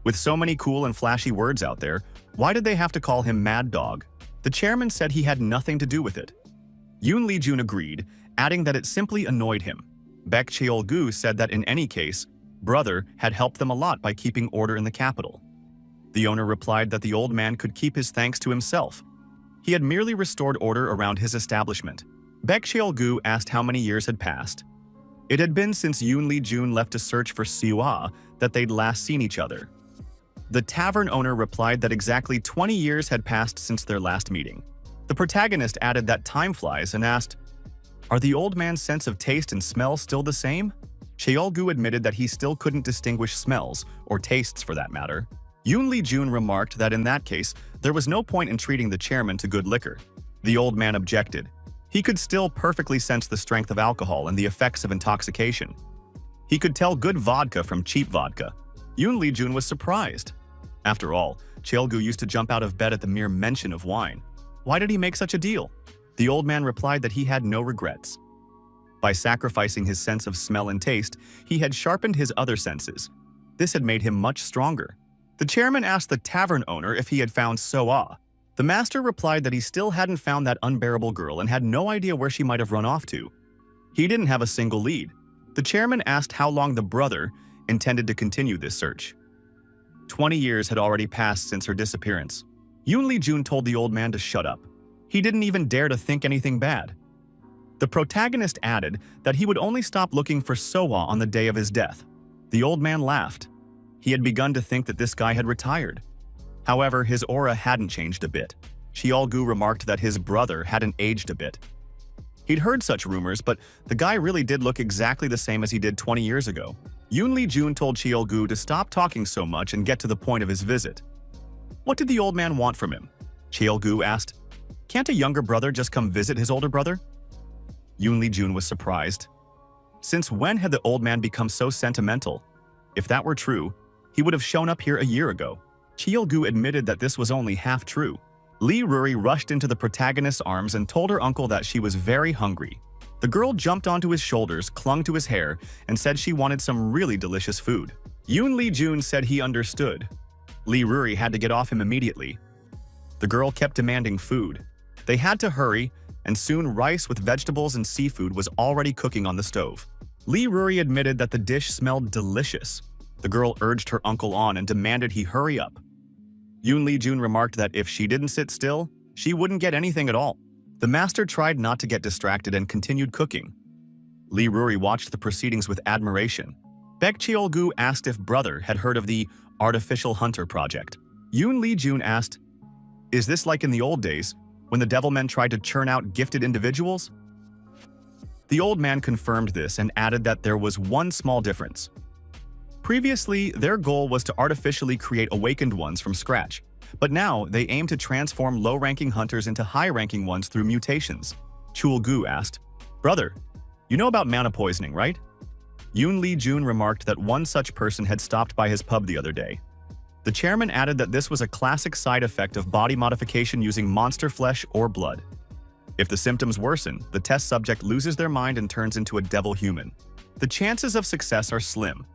With so many cool and flashy words out there, why did they have to call him Mad Dog? The chairman said he had nothing to do with it. Yun Lee Jun agreed, adding that it simply annoyed him. Baek Cheol-gu said that in any case, Brother had helped them a lot by keeping order in the capital. The owner replied that the old man could keep his thanks to himself. He had merely restored order around his establishment. Baek Cheol-gu asked how many years had passed. It had been since Yun Lee Jun left to search for Siwa that they'd last seen each other. The tavern owner replied that exactly 20 years had passed since their last meeting. The protagonist added that time flies and asked, "Are the old man's sense of taste and smell still the same?" Cheol-gu admitted that he still couldn't distinguish smells, or tastes for that matter. Yun Lee Jun remarked that in that case, there was no point in treating the chairman to good liquor. The old man objected. He could still perfectly sense the strength of alcohol and the effects of intoxication. He could tell good vodka from cheap vodka. Yun Lee Jun was surprised. After all, Cheol-gu used to jump out of bed at the mere mention of wine. Why did he make such a deal? The old man replied that he had no regrets. By sacrificing his sense of smell and taste, he had sharpened his other senses. This had made him much stronger. The chairman asked the tavern owner if he had found Soa. The master replied that he still hadn't found that unbearable girl and had no idea where she might have run off to. He didn't have a single lead. The chairman asked how long the brother intended to continue this search. 20 years had already passed since her disappearance. Yun Lee Jun told the old man to shut up. He didn't even dare to think anything bad. The protagonist added that he would only stop looking for Soa on the day of his death. The old man laughed. He had begun to think that this guy had retired. However, his aura hadn't changed a bit. Cheol-gu remarked that his brother hadn't aged a bit. He'd heard such rumors, but the guy really did look exactly the same as he did 20 years ago. Yun Lee Jun told Cheol-gu to stop talking so much and get to the point of his visit. What did the old man want from him? Cheol-gu asked. Can't a younger brother just come visit his older brother? Yun Lee Jun was surprised. Since when had the old man become so sentimental? If that were true, he would have shown up here a year ago. Cheol-gu admitted that this was only half true. Lee Ruri rushed into the protagonist's arms and told her uncle that she was very hungry. The girl jumped onto his shoulders, clung to his hair, and said she wanted some really delicious food. Yun Lee Jun said he understood. Lee Ruri had to get off him immediately. The girl kept demanding food. They had to hurry, and soon rice with vegetables and seafood was already cooking on the stove. Lee Ruri admitted that the dish smelled delicious. The girl urged her uncle on and demanded he hurry up. Yun Lee Jun remarked that if she didn't sit still, she wouldn't get anything at all. The master tried not to get distracted and continued cooking. Lee Ruri watched the proceedings with admiration. Baek Cheol-gu asked if brother had heard of the Artificial Hunter Project. Yun Lee Jun asked, "Is this like in the old days, when the Devilmen tried to churn out gifted individuals?" The old man confirmed this and added that there was one small difference. Previously, their goal was to artificially create awakened ones from scratch, but now they aim to transform low-ranking hunters into high-ranking ones through mutations. Cheol-gu asked, "Brother, you know about mana poisoning, right?" Yun Lee Jun remarked that one such person had stopped by his pub the other day. The chairman added that this was a classic side effect of body modification using monster flesh or blood. If the symptoms worsen, the test subject loses their mind and turns into a devil human. The chances of success are slim,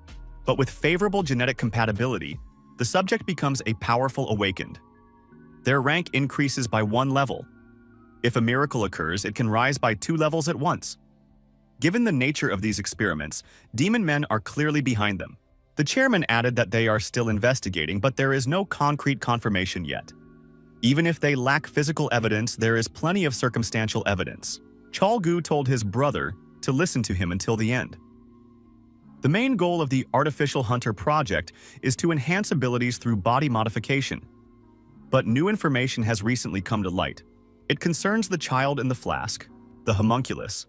but with favorable genetic compatibility, the subject becomes a powerful awakened. Their rank increases by 1 level. If a miracle occurs, it can rise by 2 levels at once. Given the nature of these experiments, demon men are clearly behind them. The chairman added that they are still investigating, but there is no concrete confirmation yet. Even if they lack physical evidence, there is plenty of circumstantial evidence. Cheol-gu told his brother to listen to him until the end. The main goal of the Artificial Hunter project is to enhance abilities through body modification. But new information has recently come to light. It concerns the child in the flask, the homunculus.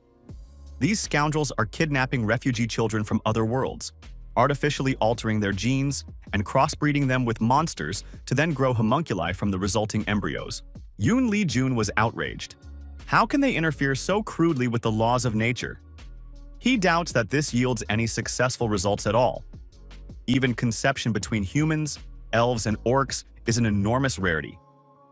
These scoundrels are kidnapping refugee children from other worlds, artificially altering their genes and crossbreeding them with monsters to then grow homunculi from the resulting embryos. Yoon Lee Jun was outraged. How can they interfere so crudely with the laws of nature? He doubts that this yields any successful results at all. Even conception between humans, elves, and orcs is an enormous rarity.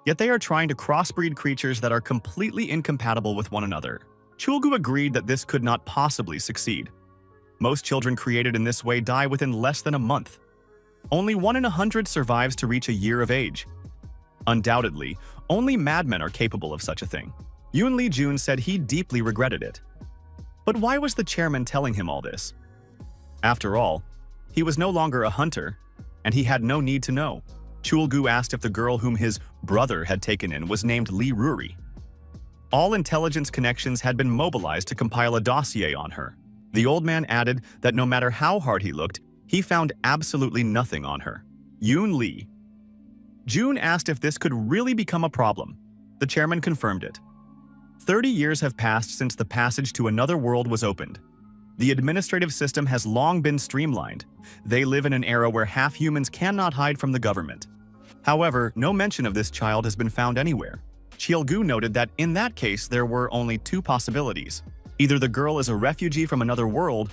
Yet they are trying to crossbreed creatures that are completely incompatible with one another. Chulgu agreed that this could not possibly succeed. Most children created in this way die within less than a month. Only 1 in 100 survives to reach a year of age. Undoubtedly, only madmen are capable of such a thing. Yoon Lee Jun said he deeply regretted it. But why was the chairman telling him all this? After all, he was no longer a hunter, and he had no need to know. Chulgu asked if the girl whom his brother had taken in was named Lee Ruri. All intelligence connections had been mobilized to compile a dossier on her. The old man added that no matter how hard he looked, he found absolutely nothing on her. Yoon Lee Jun asked if this could really become a problem. The chairman confirmed it. 30 years have passed since the passage to another world was opened. The administrative system has long been streamlined. They live in an era where half humans cannot hide from the government. However, no mention of this child has been found anywhere. Chulgu noted that in that case there were only 2 possibilities. Either the girl is a refugee from another world,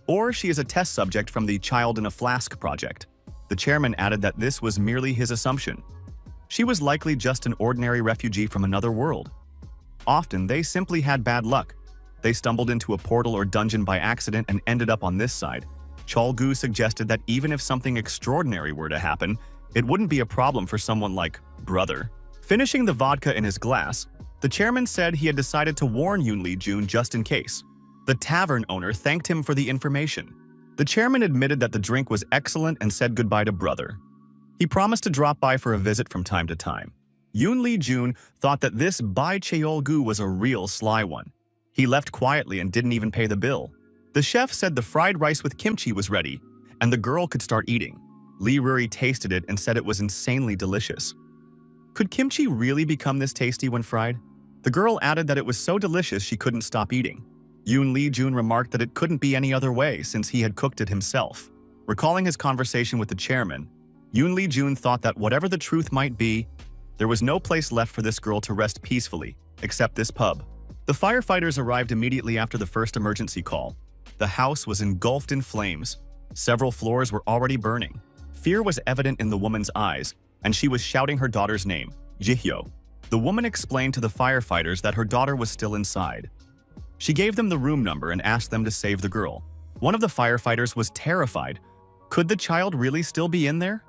or she is a test subject from the Child in a Flask project. The chairman added that this was merely his assumption. She was likely just an ordinary refugee from another world. Often, they simply had bad luck. They stumbled into a portal or dungeon by accident and ended up on this side. Chulgu suggested that even if something extraordinary were to happen, it wouldn't be a problem for someone like brother. Finishing the vodka in his glass, the chairman said he had decided to warn Yoon Lee Jun just in case. The tavern owner thanked him for the information. The chairman admitted that the drink was excellent and said goodbye to brother. He promised to drop by for a visit from time to time. Yoon Lee Jun thought that this Bai Cheol-gu was a real sly one. He left quietly and didn't even pay the bill. The chef said the fried rice with kimchi was ready, and the girl could start eating. Lee Ruri tasted it and said it was insanely delicious. Could kimchi really become this tasty when fried? The girl added that it was so delicious she couldn't stop eating. Yoon Lee Jun remarked that it couldn't be any other way since he had cooked it himself. Recalling his conversation with the chairman, Yoon Lee Jun thought that whatever the truth might be, there was no place left for this girl to rest peacefully, except this pub. The firefighters arrived immediately after the first emergency call. The house was engulfed in flames. Several floors were already burning. Fear was evident in the woman's eyes, and she was shouting her daughter's name, Jihyo. The woman explained to the firefighters that her daughter was still inside. She gave them the room number and asked them to save the girl. One of the firefighters was terrified. Could the child really still be in there?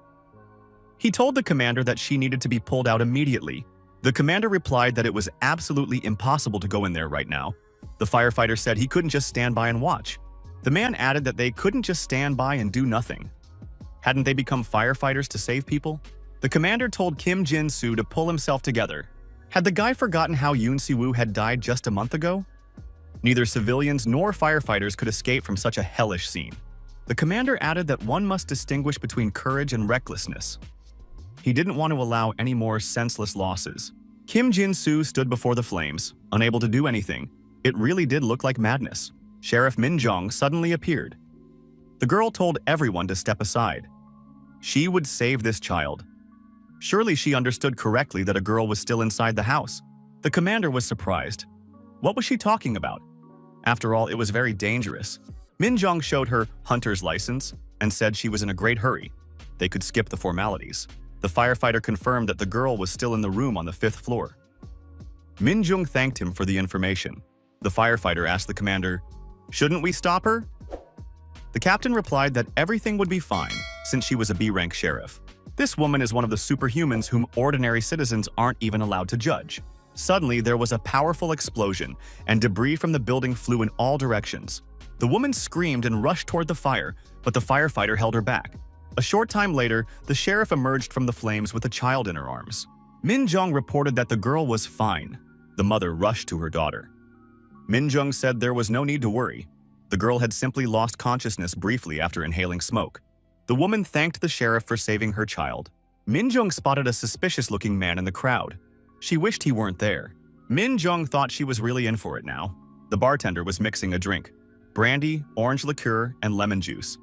He told the commander that she needed to be pulled out immediately. The commander replied that it was absolutely impossible to go in there right now. The firefighter said he couldn't just stand by and watch. The man added that they couldn't just stand by and do nothing. Hadn't they become firefighters to save people? The commander told Kim Jin-soo to pull himself together. Had the guy forgotten how Yoon Si-woo had died just a month ago? Neither civilians nor firefighters could escape from such a hellish scene. The commander added that one must distinguish between courage and recklessness. He didn't want to allow any more senseless losses. Kim Jin-soo stood before the flames, unable to do anything. It really did look like madness. Sheriff Min Jong suddenly appeared. The girl told everyone to step aside. She would save this child. Surely she understood correctly that a girl was still inside the house. The commander was surprised. What was she talking about? After all, it was very dangerous. Min Jong showed her hunter's license and said she was in a great hurry. They could skip the formalities. The firefighter confirmed that the girl was still in the room on the 5th floor. Min Jung thanked him for the information. The firefighter asked the commander, "Shouldn't we stop her?" The captain replied that everything would be fine, since she was a B-rank sheriff. This woman is one of the superhumans whom ordinary citizens aren't even allowed to judge. Suddenly, there was a powerful explosion, and debris from the building flew in all directions. The woman screamed and rushed toward the fire, but the firefighter held her back. A short time later, the sheriff emerged from the flames with a child in her arms. Min Jong reported that the girl was fine. The mother rushed to her daughter. Min Jong said there was no need to worry. The girl had simply lost consciousness briefly after inhaling smoke. The woman thanked the sheriff for saving her child. Min-jung spotted a suspicious-looking man in the crowd. She wished he weren't there. Min-jung thought she was really in for it now. The bartender was mixing a drink: brandy, orange liqueur, and lemon juice.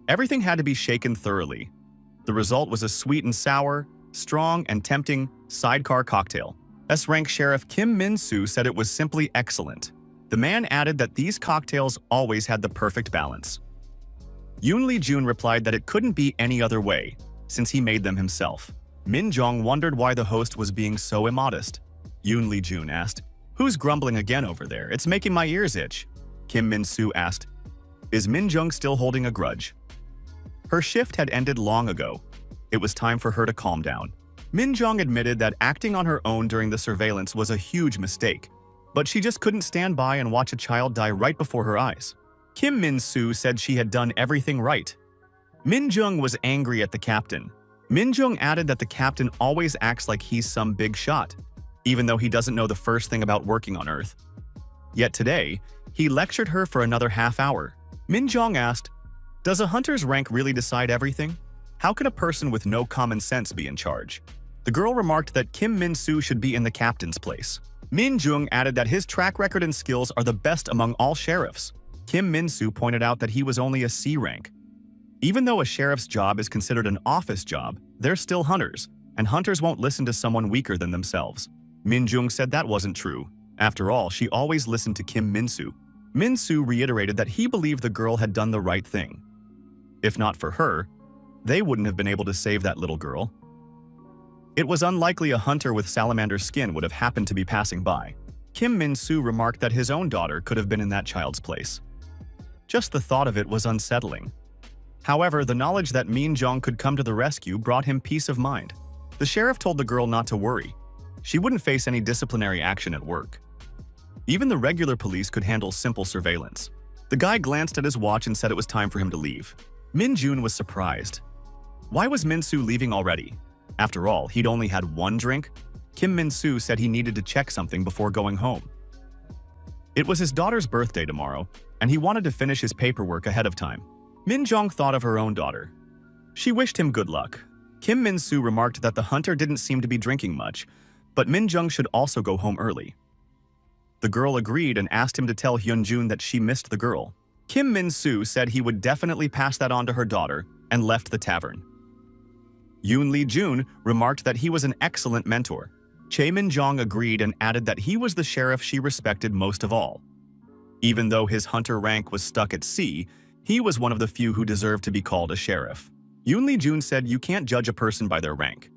Everything had to be shaken thoroughly. The result was a sweet and sour, strong and tempting sidecar cocktail. S-rank Sheriff Kim Min-soo said it was simply excellent. The man added that these cocktails always had the perfect balance. Yoon Lee-jun replied that it couldn't be any other way, since he made them himself. Min-jung wondered why the host was being so immodest. Yoon Lee-jun asked, "Who's grumbling again over there? It's making my ears itch." Kim Min-soo asked, "Is Min-jung still holding a grudge?" Her shift had ended long ago. It was time for her to calm down. Min-jung admitted that acting on her own during the surveillance was a huge mistake, but she just couldn't stand by and watch a child die right before her eyes. Kim Min-soo said she had done everything right. Min-jung was angry at the captain. Min-jung added that the captain always acts like he's some big shot, even though he doesn't know the first thing about working on Earth. Yet today, he lectured her for another half hour. Min-jung asked, "Does a hunter's rank really decide everything? How can a person with no common sense be in charge?" The girl remarked that Kim Min-soo should be in the captain's place. Min-jung added that his track record and skills are the best among all sheriffs. Kim Min-soo pointed out that he was only a C rank. Even though a sheriff's job is considered an office job, they're still hunters, and hunters won't listen to someone weaker than themselves. Min-jung said that wasn't true. After all, she always listened to Kim Min-soo. Min-soo reiterated that he believed the girl had done the right thing. If not for her, they wouldn't have been able to save that little girl. It was unlikely a hunter with salamander skin would have happened to be passing by. Kim Min-soo remarked that his own daughter could have been in that child's place. Just the thought of it was unsettling. However, the knowledge that Min-jung could come to the rescue brought him peace of mind. The sheriff told the girl not to worry. She wouldn't face any disciplinary action at work. Even the regular police could handle simple surveillance. The guy glanced at his watch and said it was time for him to leave. Min-jun was surprised. Why was Min-soo leaving already? After all, he'd only had one drink. Kim Min-soo said he needed to check something before going home. It was his daughter's birthday tomorrow, and he wanted to finish his paperwork ahead of time. Min-jung thought of her own daughter. She wished him good luck. Kim Min-soo remarked that the hunter didn't seem to be drinking much, but Min-jung should also go home early. The girl agreed and asked him to tell Hyun-jun that she missed the girl. Kim Min-soo said he would definitely pass that on to her daughter and left the tavern. Yoon Lee-jun remarked that he was an excellent mentor. Chae Min-jong agreed and added that he was the sheriff she respected most of all. Even though his hunter rank was stuck at C, he was one of the few who deserved to be called a sheriff. Yoon Lee-jun said you can't judge a person by their rank.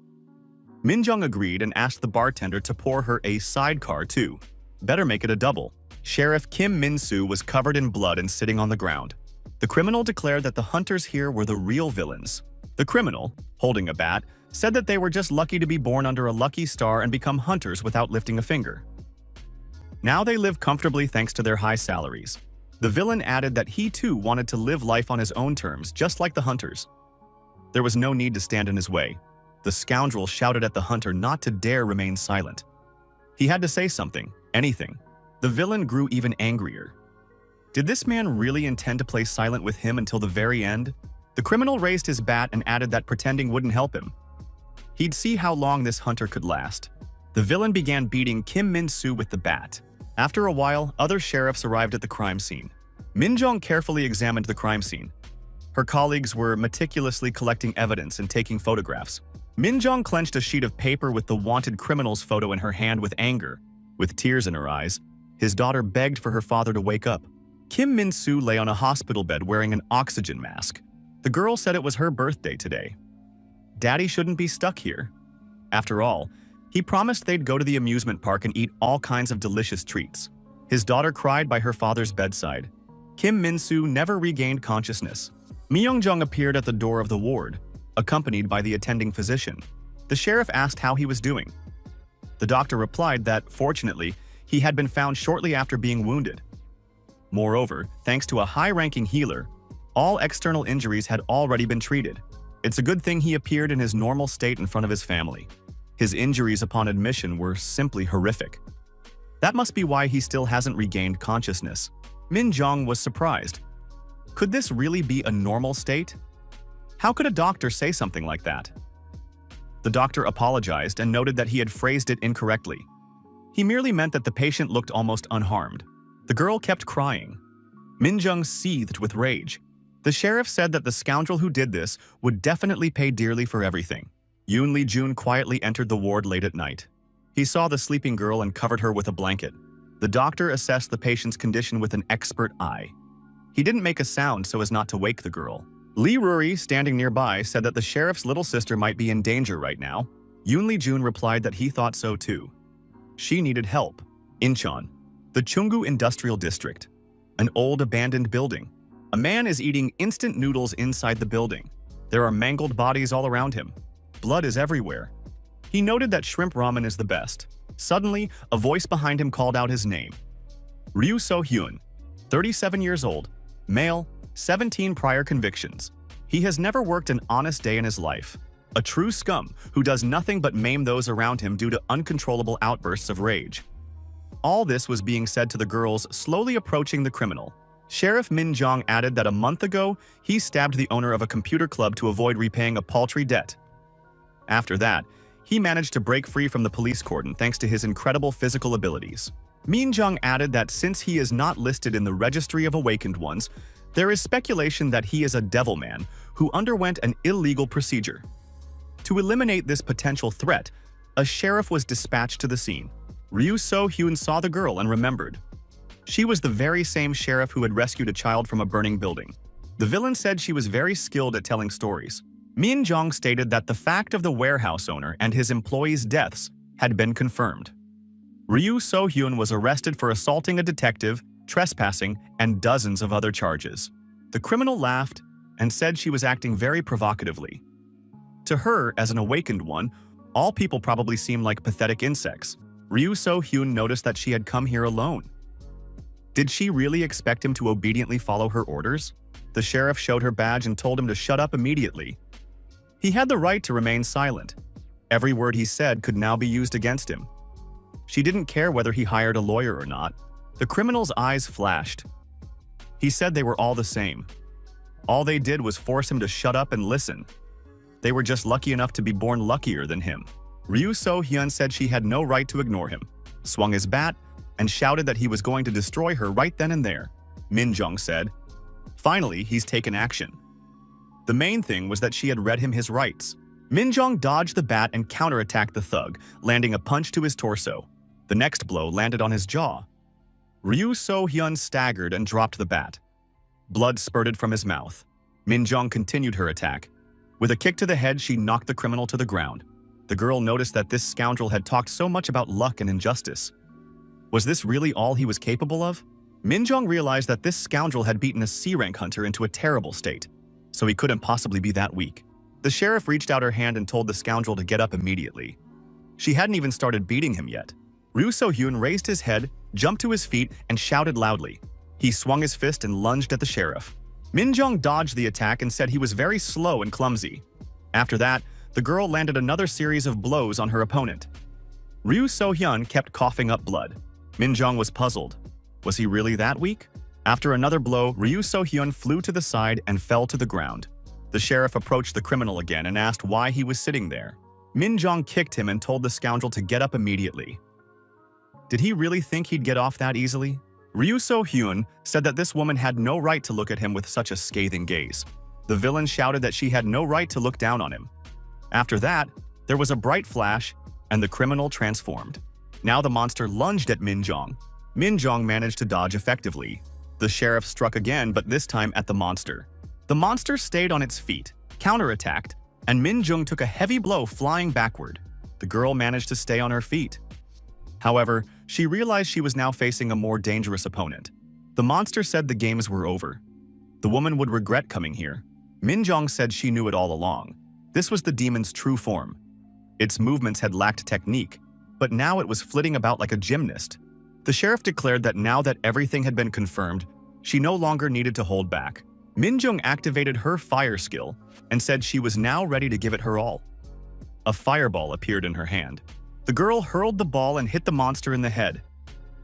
Min-jung agreed and asked the bartender to pour her a sidecar too. Better make it a double. Sheriff Kim Min-soo was covered in blood and sitting on the ground. The criminal declared that the hunters here were the real villains. The criminal, holding a bat, said that they were just lucky to be born under a lucky star and become hunters without lifting a finger. Now they live comfortably thanks to their high salaries. The villain added that he too wanted to live life on his own terms, just like the hunters. There was no need to stand in his way. The scoundrel shouted at the hunter not to dare remain silent. He had to say something, anything. The villain grew even angrier. Did this man really intend to play silent with him until the very end? The criminal raised his bat and added that pretending wouldn't help him. He'd see how long this hunter could last. The villain began beating Kim Min-soo with the bat. After a while, other sheriffs arrived at the crime scene. Min-jung carefully examined the crime scene. Her colleagues were meticulously collecting evidence and taking photographs. Min-jung clenched a sheet of paper with the wanted criminal's photo in her hand with anger. With tears in her eyes, his daughter begged for her father to wake up. Kim Min-soo lay on a hospital bed wearing an oxygen mask. The girl said it was her birthday today. Daddy shouldn't be stuck here. After all, he promised they'd go to the amusement park and eat all kinds of delicious treats. His daughter cried by her father's bedside. Kim Min-soo never regained consciousness. Mi-young-jung appeared at the door of the ward, accompanied by the attending physician. The sheriff asked how he was doing. The doctor replied that, fortunately, he had been found shortly after being wounded. Moreover, thanks to a high-ranking healer, all external injuries had already been treated. It's a good thing he appeared in his normal state in front of his family. His injuries upon admission were simply horrific. That must be why he still hasn't regained consciousness. Min Jong was surprised. Could this really be a normal state? How could a doctor say something like that? The doctor apologized and noted that he had phrased it incorrectly. He merely meant that the patient looked almost unharmed. The girl kept crying. Min Jung seethed with rage. The sheriff said that the scoundrel who did this would definitely pay dearly for everything. Yoon Lee Jun quietly entered the ward late at night. He saw the sleeping girl and covered her with a blanket. The doctor assessed the patient's condition with an expert eye. He didn't make a sound so as not to wake the girl. Lee Ruri, standing nearby, said that the sheriff's little sister might be in danger right now. Yoon Lee Jun replied that he thought so too. She needed help. Incheon, the Chunggu Industrial District. An old abandoned building. A man is eating instant noodles inside the building. There are mangled bodies all around him. Blood is everywhere. He noted that shrimp ramen is the best. Suddenly, a voice behind him called out his name. Ryu So-hyun, 37 years old, male, 17 prior convictions. He has never worked an honest day in his life. A true scum who does nothing but maim those around him due to uncontrollable outbursts of rage. All this was being said to the girls slowly approaching the criminal. Sheriff Min Jong added that a month ago, he stabbed the owner of a computer club to avoid repaying a paltry debt. After that, he managed to break free from the police cordon thanks to his incredible physical abilities. Min Jong added that since he is not listed in the Registry of Awakened Ones, there is speculation that he is a devil man who underwent an illegal procedure. To eliminate this potential threat, a sheriff was dispatched to the scene. Ryu So-hyun saw the girl and remembered. She was the very same sheriff who had rescued a child from a burning building. The villain said she was very skilled at telling stories. Min Jong stated that the fact of the warehouse owner and his employees' deaths had been confirmed. Ryu So-hyun was arrested for assaulting a detective, trespassing, and dozens of other charges. The criminal laughed and said she was acting very provocatively. To her, as an awakened one, all people probably seem like pathetic insects. Ryu So-hyun noticed that she had come here alone. Did she really expect him to obediently follow her orders? The sheriff showed her badge and told him to shut up immediately. He had the right to remain silent. Every word he said could now be used against him. She didn't care whether he hired a lawyer or not. The criminal's eyes flashed. He said they were all the same. All they did was force him to shut up and listen. They were just lucky enough to be born luckier than him. Ryu So-hyun said she had no right to ignore him, swung his bat, and shouted that he was going to destroy her right then and there. Min Jong said, "Finally, he's taken action." The main thing was that she had read him his rights. Min Jong dodged the bat and counterattacked the thug, landing a punch to his torso. The next blow landed on his jaw. Ryu So-hyun staggered and dropped the bat. Blood spurted from his mouth. Min Jong continued her attack. With a kick to the head, she knocked the criminal to the ground. The girl noticed that this scoundrel had talked so much about luck and injustice. Was this really all he was capable of? Min Jong realized that this scoundrel had beaten a C-rank hunter into a terrible state, so he couldn't possibly be that weak. The sheriff reached out her hand and told the scoundrel to get up immediately. She hadn't even started beating him yet. Ryu So-hyun raised his head, jumped to his feet, and shouted loudly. He swung his fist and lunged at the sheriff. Min Jong dodged the attack and said he was very slow and clumsy. After that, the girl landed another series of blows on her opponent. Ryu So-hyun kept coughing up blood. Min Jong was puzzled. Was he really that weak? After another blow, Ryu So-hyun flew to the side and fell to the ground. The sheriff approached the criminal again and asked why he was sitting there. Min Jong kicked him and told the scoundrel to get up immediately. Did he really think he'd get off that easily? Ryu So-hyun said that this woman had no right to look at him with such a scathing gaze. The villain shouted that she had no right to look down on him. After that, there was a bright flash, and the criminal transformed. Now the monster lunged at Min Jong. Min Jong managed to dodge effectively. The sheriff struck again, but this time at the monster. The monster stayed on its feet, counterattacked, and Min Jong took a heavy blow flying backward. The girl managed to stay on her feet. However, she realized she was now facing a more dangerous opponent. The monster said the games were over. The woman would regret coming here. Min Jong said she knew it all along. This was the demon's true form. Its movements had lacked technique, but now it was flitting about like a gymnast. The sheriff declared that now that everything had been confirmed, she no longer needed to hold back. Min Jong activated her fire skill and said she was now ready to give it her all. A fireball appeared in her hand. The girl hurled the ball and hit the monster in the head.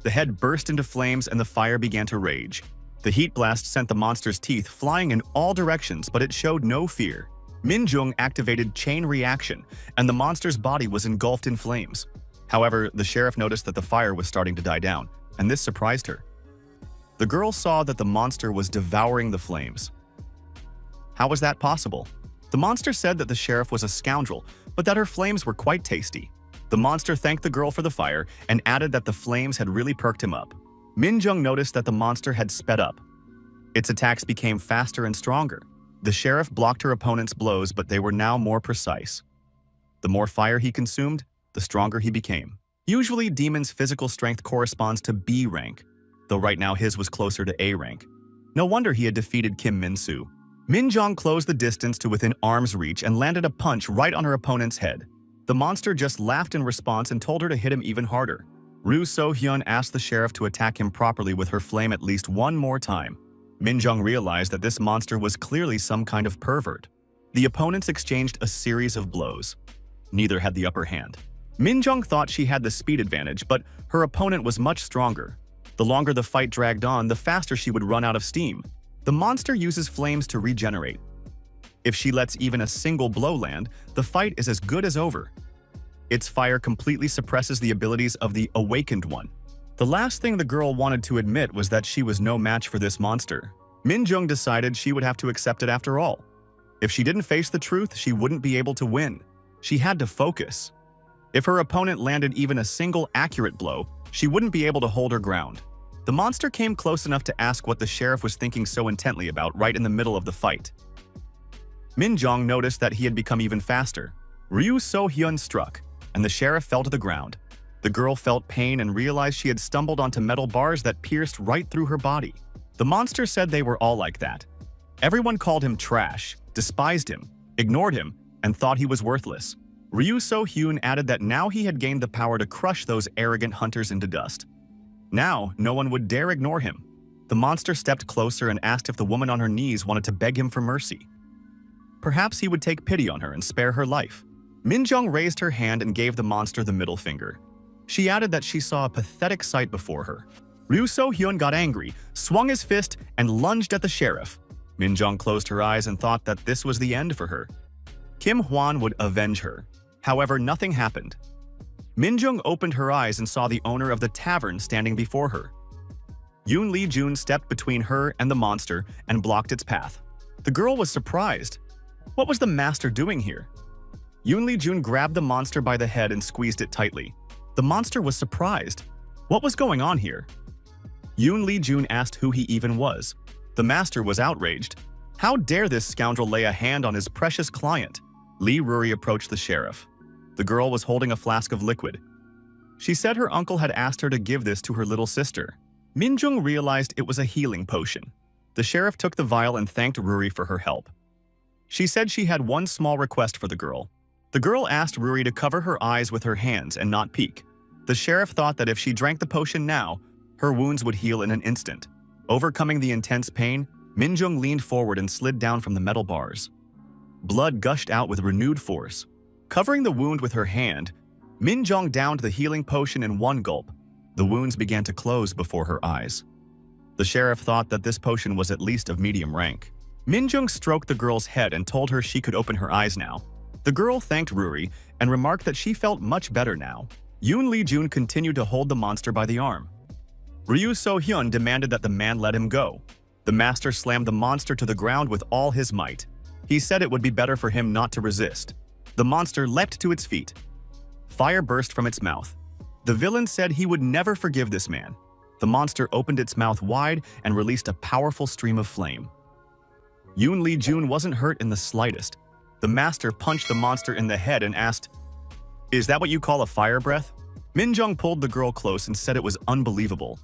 The head burst into flames and the fire began to rage. The heat blast sent the monster's teeth flying in all directions, but it showed no fear. Minjung activated chain reaction, and the monster's body was engulfed in flames. However, the sheriff noticed that the fire was starting to die down, and this surprised her. The girl saw that the monster was devouring the flames. How was that possible? The monster said that the sheriff was a scoundrel, but that her flames were quite tasty. The monster thanked the girl for the fire and added that the flames had really perked him up. Minjung noticed that the monster had sped up. Its attacks became faster and stronger. The sheriff blocked her opponent's blows, but they were now more precise. The more fire he consumed, the stronger he became. Usually, Demon's physical strength corresponds to B rank, though right now his was closer to A rank. No wonder he had defeated Kim Min-soo. Minjung closed the distance to within arm's reach and landed a punch right on her opponent's head. The monster just laughed in response and told her to hit him even harder. Ryu So-hyun asked the sheriff to attack him properly with her flame at least one more time. Minjung realized that this monster was clearly some kind of pervert. The opponents exchanged a series of blows. Neither had the upper hand. Minjung thought she had the speed advantage, but her opponent was much stronger. The longer the fight dragged on, the faster she would run out of steam. The monster uses flames to regenerate. If she lets even a single blow land, the fight is as good as over. Its fire completely suppresses the abilities of the awakened one. The last thing the girl wanted to admit was that she was no match for this monster. Minjung decided she would have to accept it after all. If she didn't face the truth, she wouldn't be able to win. She had to focus. If her opponent landed even a single accurate blow, she wouldn't be able to hold her ground. The monster came close enough to ask what the sheriff was thinking so intently about right in the middle of the fight. Minjung noticed that he had become even faster. Ryu So-hyun struck, and the sheriff fell to the ground. The girl felt pain and realized she had stumbled onto metal bars that pierced right through her body. The monster said they were all like that. Everyone called him trash, despised him, ignored him, and thought he was worthless. Ryu So-hyun added that now he had gained the power to crush those arrogant hunters into dust. Now, no one would dare ignore him. The monster stepped closer and asked if the woman on her knees wanted to beg him for mercy. Perhaps he would take pity on her and spare her life. Minjung raised her hand and gave the monster the middle finger. She added that she saw a pathetic sight before her. Ryu So-hyun got angry, swung his fist, and lunged at the sheriff. Minjung closed her eyes and thought that this was the end for her. Kim Hwan would avenge her. However, nothing happened. Minjung opened her eyes and saw the owner of the tavern standing before her. Yoon Lee-jun stepped between her and the monster and blocked its path. The girl was surprised. What was the master doing here? Yoon Lee-jun grabbed the monster by the head and squeezed it tightly. The monster was surprised. What was going on here? Yoon Lee-jun asked who he even was. The master was outraged. How dare this scoundrel lay a hand on his precious client? Lee Ruri approached the sheriff. The girl was holding a flask of liquid. She said her uncle had asked her to give this to her little sister. Minjung realized it was a healing potion. The sheriff took the vial and thanked Ruri for her help. She said she had one small request for the girl. The girl asked Ruri to cover her eyes with her hands and not peek. The sheriff thought that if she drank the potion now, her wounds would heal in an instant. Overcoming the intense pain, Minjung leaned forward and slid down from the metal bars. Blood gushed out with renewed force. Covering the wound with her hand, Minjung downed the healing potion in one gulp. The wounds began to close before her eyes. The sheriff thought that this potion was at least of medium rank. Minjung stroked the girl's head and told her she could open her eyes now. The girl thanked Ruri and remarked that she felt much better now. Yoon Lee-jun continued to hold the monster by the arm. Ryu So-hyun demanded that the man let him go. The master slammed the monster to the ground with all his might. He said it would be better for him not to resist. The monster leapt to its feet. Fire burst from its mouth. The villain said he would never forgive this man. The monster opened its mouth wide and released a powerful stream of flame. Yoon Lee-jun wasn't hurt in the slightest. The master punched the monster in the head and asked, "Is that what you call a fire breath?" Minjung pulled the girl close and said it was unbelievable.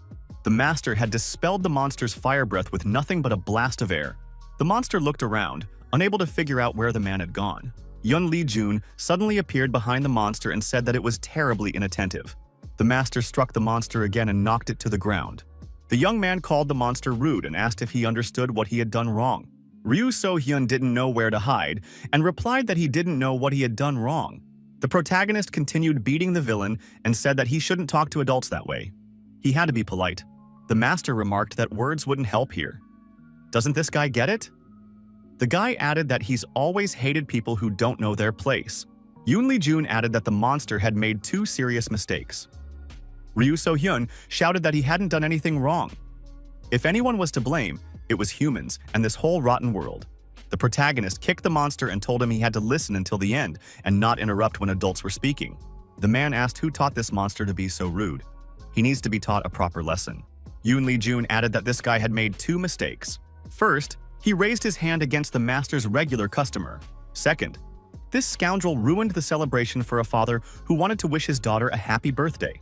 The master had dispelled the monster's fire breath with nothing but a blast of air. The monster looked around, unable to figure out where the man had gone. Yoon Lee-jun suddenly appeared behind the monster and said that it was terribly inattentive. The master struck the monster again and knocked it to the ground. The young man called the monster rude and asked if he understood what he had done wrong. Ryu So-hyun didn't know where to hide and replied that he didn't know what he had done wrong. The protagonist continued beating the villain and said that he shouldn't talk to adults that way. He had to be polite. The master remarked that words wouldn't help here. Doesn't this guy get it? The guy added that he's always hated people who don't know their place. Yoon Lee-jun added that the monster had made 2 serious mistakes. Ryu So-hyun shouted that he hadn't done anything wrong. If anyone was to blame, it was humans and this whole rotten world. The protagonist kicked the monster and told him he had to listen until the end and not interrupt when adults were speaking. The man asked who taught this monster to be so rude. He needs to be taught a proper lesson. Yoon Lee-jun added that this guy had made 2 mistakes. First, he raised his hand against the master's regular customer. Second, this scoundrel ruined the celebration for a father who wanted to wish his daughter a happy birthday.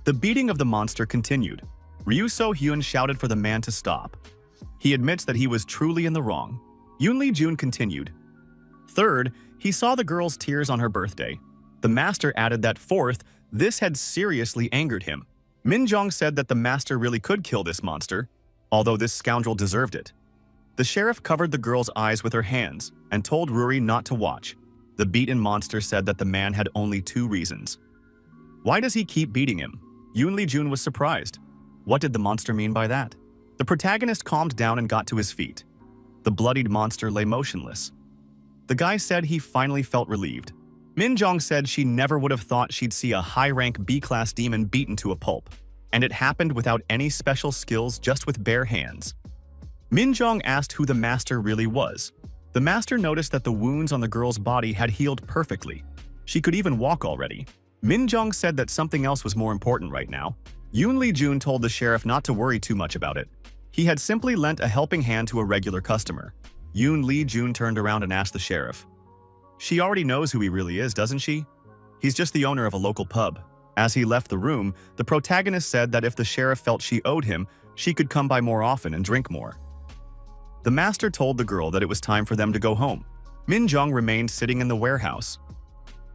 The beating of the monster continued. Ryu So-hyun shouted for the man to stop. He admits that he was truly in the wrong. Yoon Lee-jun continued. Third, he saw the girl's tears on her birthday. The master added that fourth, this had seriously angered him. Min Jong said that the master really could kill this monster, although this scoundrel deserved it. The sheriff covered the girl's eyes with her hands and told Ruri not to watch. The beaten monster said that the man had only 2 reasons. Why does he keep beating him? Yoon Lee-jun was surprised. What did the monster mean by that? The protagonist calmed down and got to his feet. The bloodied monster lay motionless. The guy said he finally felt relieved. Min Jong said she never would have thought she'd see a high-rank B-class demon beaten to a pulp. And it happened without any special skills, just with bare hands. Min Jong asked who the master really was. The master noticed that the wounds on the girl's body had healed perfectly. She could even walk already. Min Jong said that something else was more important right now. Yoon Lee-jun told the sheriff not to worry too much about it. He had simply lent a helping hand to a regular customer. Yoon Lee-jun turned around and asked the sheriff. She already knows who he really is, doesn't she? He's just the owner of a local pub. As he left the room, the protagonist said that if the sheriff felt she owed him, she could come by more often and drink more. The master told the girl that it was time for them to go home. Min Jong remained sitting in the warehouse.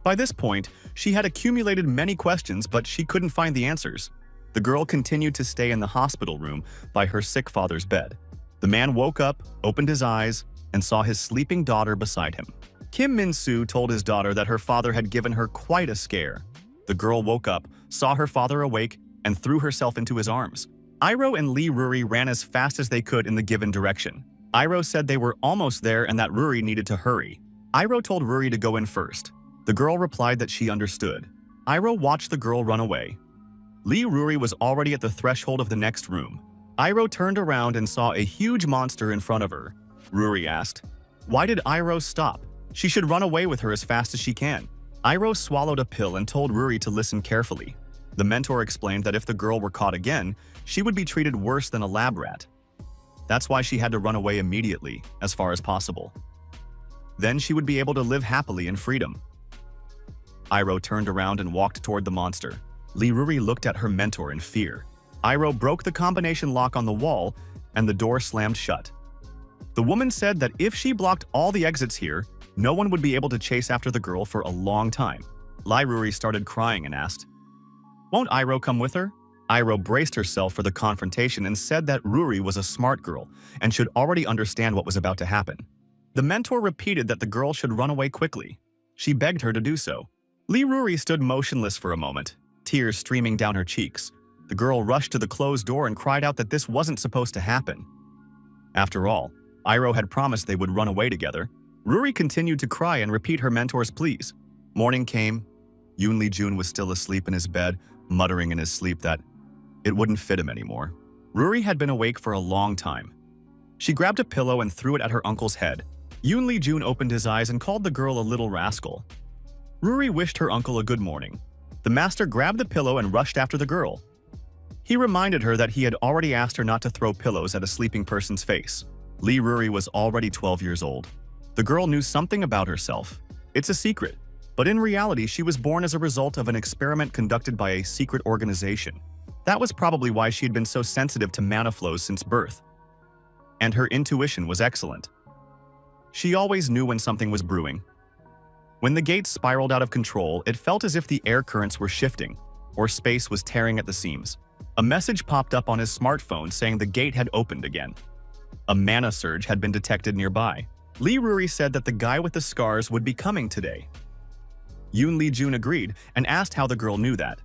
By this point, she had accumulated many questions, but she couldn't find the answers. The girl continued to stay in the hospital room by her sick father's bed. The man woke up, opened his eyes, and saw his sleeping daughter beside him. Kim Min-soo told his daughter that her father had given her quite a scare. The girl woke up, saw her father awake, and threw herself into his arms. Iroh and Lee Ruri ran as fast as they could in the given direction. Iroh said they were almost there and that Ruri needed to hurry. Iroh told Ruri to go in first. The girl replied that she understood. Iroh watched the girl run away. Lee Ruri was already at the threshold of the next room. Iroh turned around and saw a huge monster in front of her. Ruri asked, "Why did Iroh stop? She should run away with her as fast as she can." Iroh swallowed a pill and told Ruri to listen carefully. The mentor explained that if the girl were caught again, she would be treated worse than a lab rat. That's why she had to run away immediately, as far as possible. Then she would be able to live happily in freedom. Iroh turned around and walked toward the monster. Lee Ruri looked at her mentor in fear. Iroh broke the combination lock on the wall, and the door slammed shut. The woman said that if she blocked all the exits here, no one would be able to chase after the girl for a long time. Lee Ruri started crying and asked, "Won't Iroh come with her?" Iroh braced herself for the confrontation and said that Ruri was a smart girl and should already understand what was about to happen. The mentor repeated that the girl should run away quickly. She begged her to do so. Lee Ruri stood motionless for a moment, tears streaming down her cheeks. The girl rushed to the closed door and cried out that this wasn't supposed to happen. After all, Iroh had promised they would run away together. Ruri continued to cry and repeat her mentor's pleas. Morning came. Yoon Lee-jun was still asleep in his bed, muttering in his sleep that it wouldn't fit him anymore. Ruri had been awake for a long time. She grabbed a pillow and threw it at her uncle's head. Yoon Lee-jun opened his eyes and called the girl a little rascal. Ruri wished her uncle a good morning. The master grabbed the pillow and rushed after the girl. He reminded her that he had already asked her not to throw pillows at a sleeping person's face. Lee Ruri was already 12 years old. The girl knew something about herself. It's a secret, but in reality she was born as a result of an experiment conducted by a secret organization. That was probably why she had been so sensitive to mana flows since birth. And her intuition was excellent. She always knew when something was brewing. When the gate spiraled out of control, it felt as if the air currents were shifting, or space was tearing at the seams. A message popped up on his smartphone saying the gate had opened again. A mana surge had been detected nearby. Lee Ruri said that the guy with the scars would be coming today. Yoon Lee-jun agreed and asked how the girl knew that.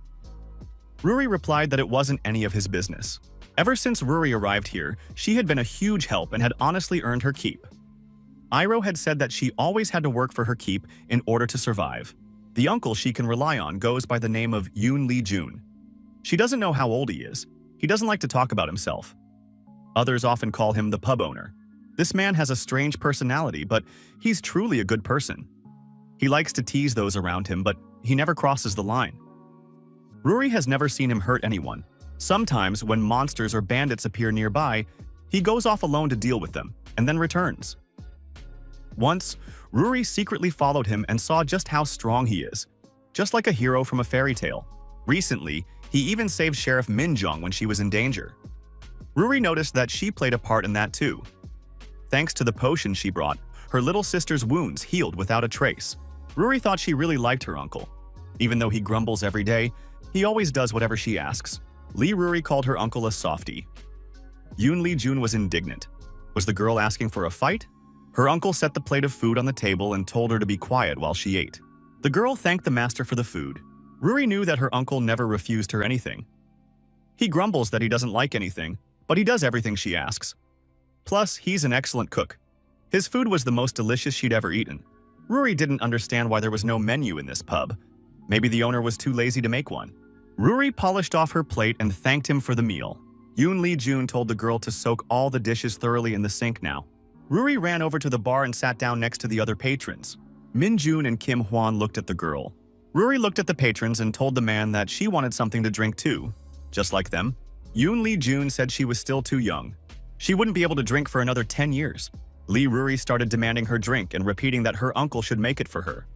Ruri replied that it wasn't any of his business. Ever since Ruri arrived here, she had been a huge help and had honestly earned her keep. Iroh had said that she always had to work for her keep in order to survive. The uncle she can rely on goes by the name of Yoon Lee-jun. She doesn't know how old he is. He doesn't like to talk about himself. Others often call him the pub owner. This man has a strange personality, but he's truly a good person. He likes to tease those around him, but he never crosses the line. Ruri has never seen him hurt anyone. Sometimes, when monsters or bandits appear nearby, he goes off alone to deal with them, and then returns. Once, Ruri secretly followed him and saw just how strong he is, just like a hero from a fairy tale. Recently, he even saved Sheriff Minjung when she was in danger. Ruri noticed that she played a part in that too. Thanks to the potion she brought, her little sister's wounds healed without a trace. Ruri thought she really liked her uncle. Even though he grumbles every day, he always does whatever she asks. Lee Ruri called her uncle a softie. Yoon Lee-jun was indignant. Was the girl asking for a fight? Her uncle set the plate of food on the table and told her to be quiet while she ate. The girl thanked the master for the food. Ruri knew that her uncle never refused her anything. He grumbles that he doesn't like anything, but he does everything she asks. Plus, he's an excellent cook. His food was the most delicious she'd ever eaten. Ruri didn't understand why there was no menu in this pub. Maybe the owner was too lazy to make one. Ruri polished off her plate and thanked him for the meal. Yoon Lee-jun told the girl to soak all the dishes thoroughly in the sink now. Ruri ran over to the bar and sat down next to the other patrons. Min-jun and Kim Hwan looked at the girl. Ruri looked at the patrons and told the man that she wanted something to drink too, just like them. Yoon Lee-jun said she was still too young. She wouldn't be able to drink for another 10 years. Lee Ruri started demanding her drink and repeating that her uncle should make it for her.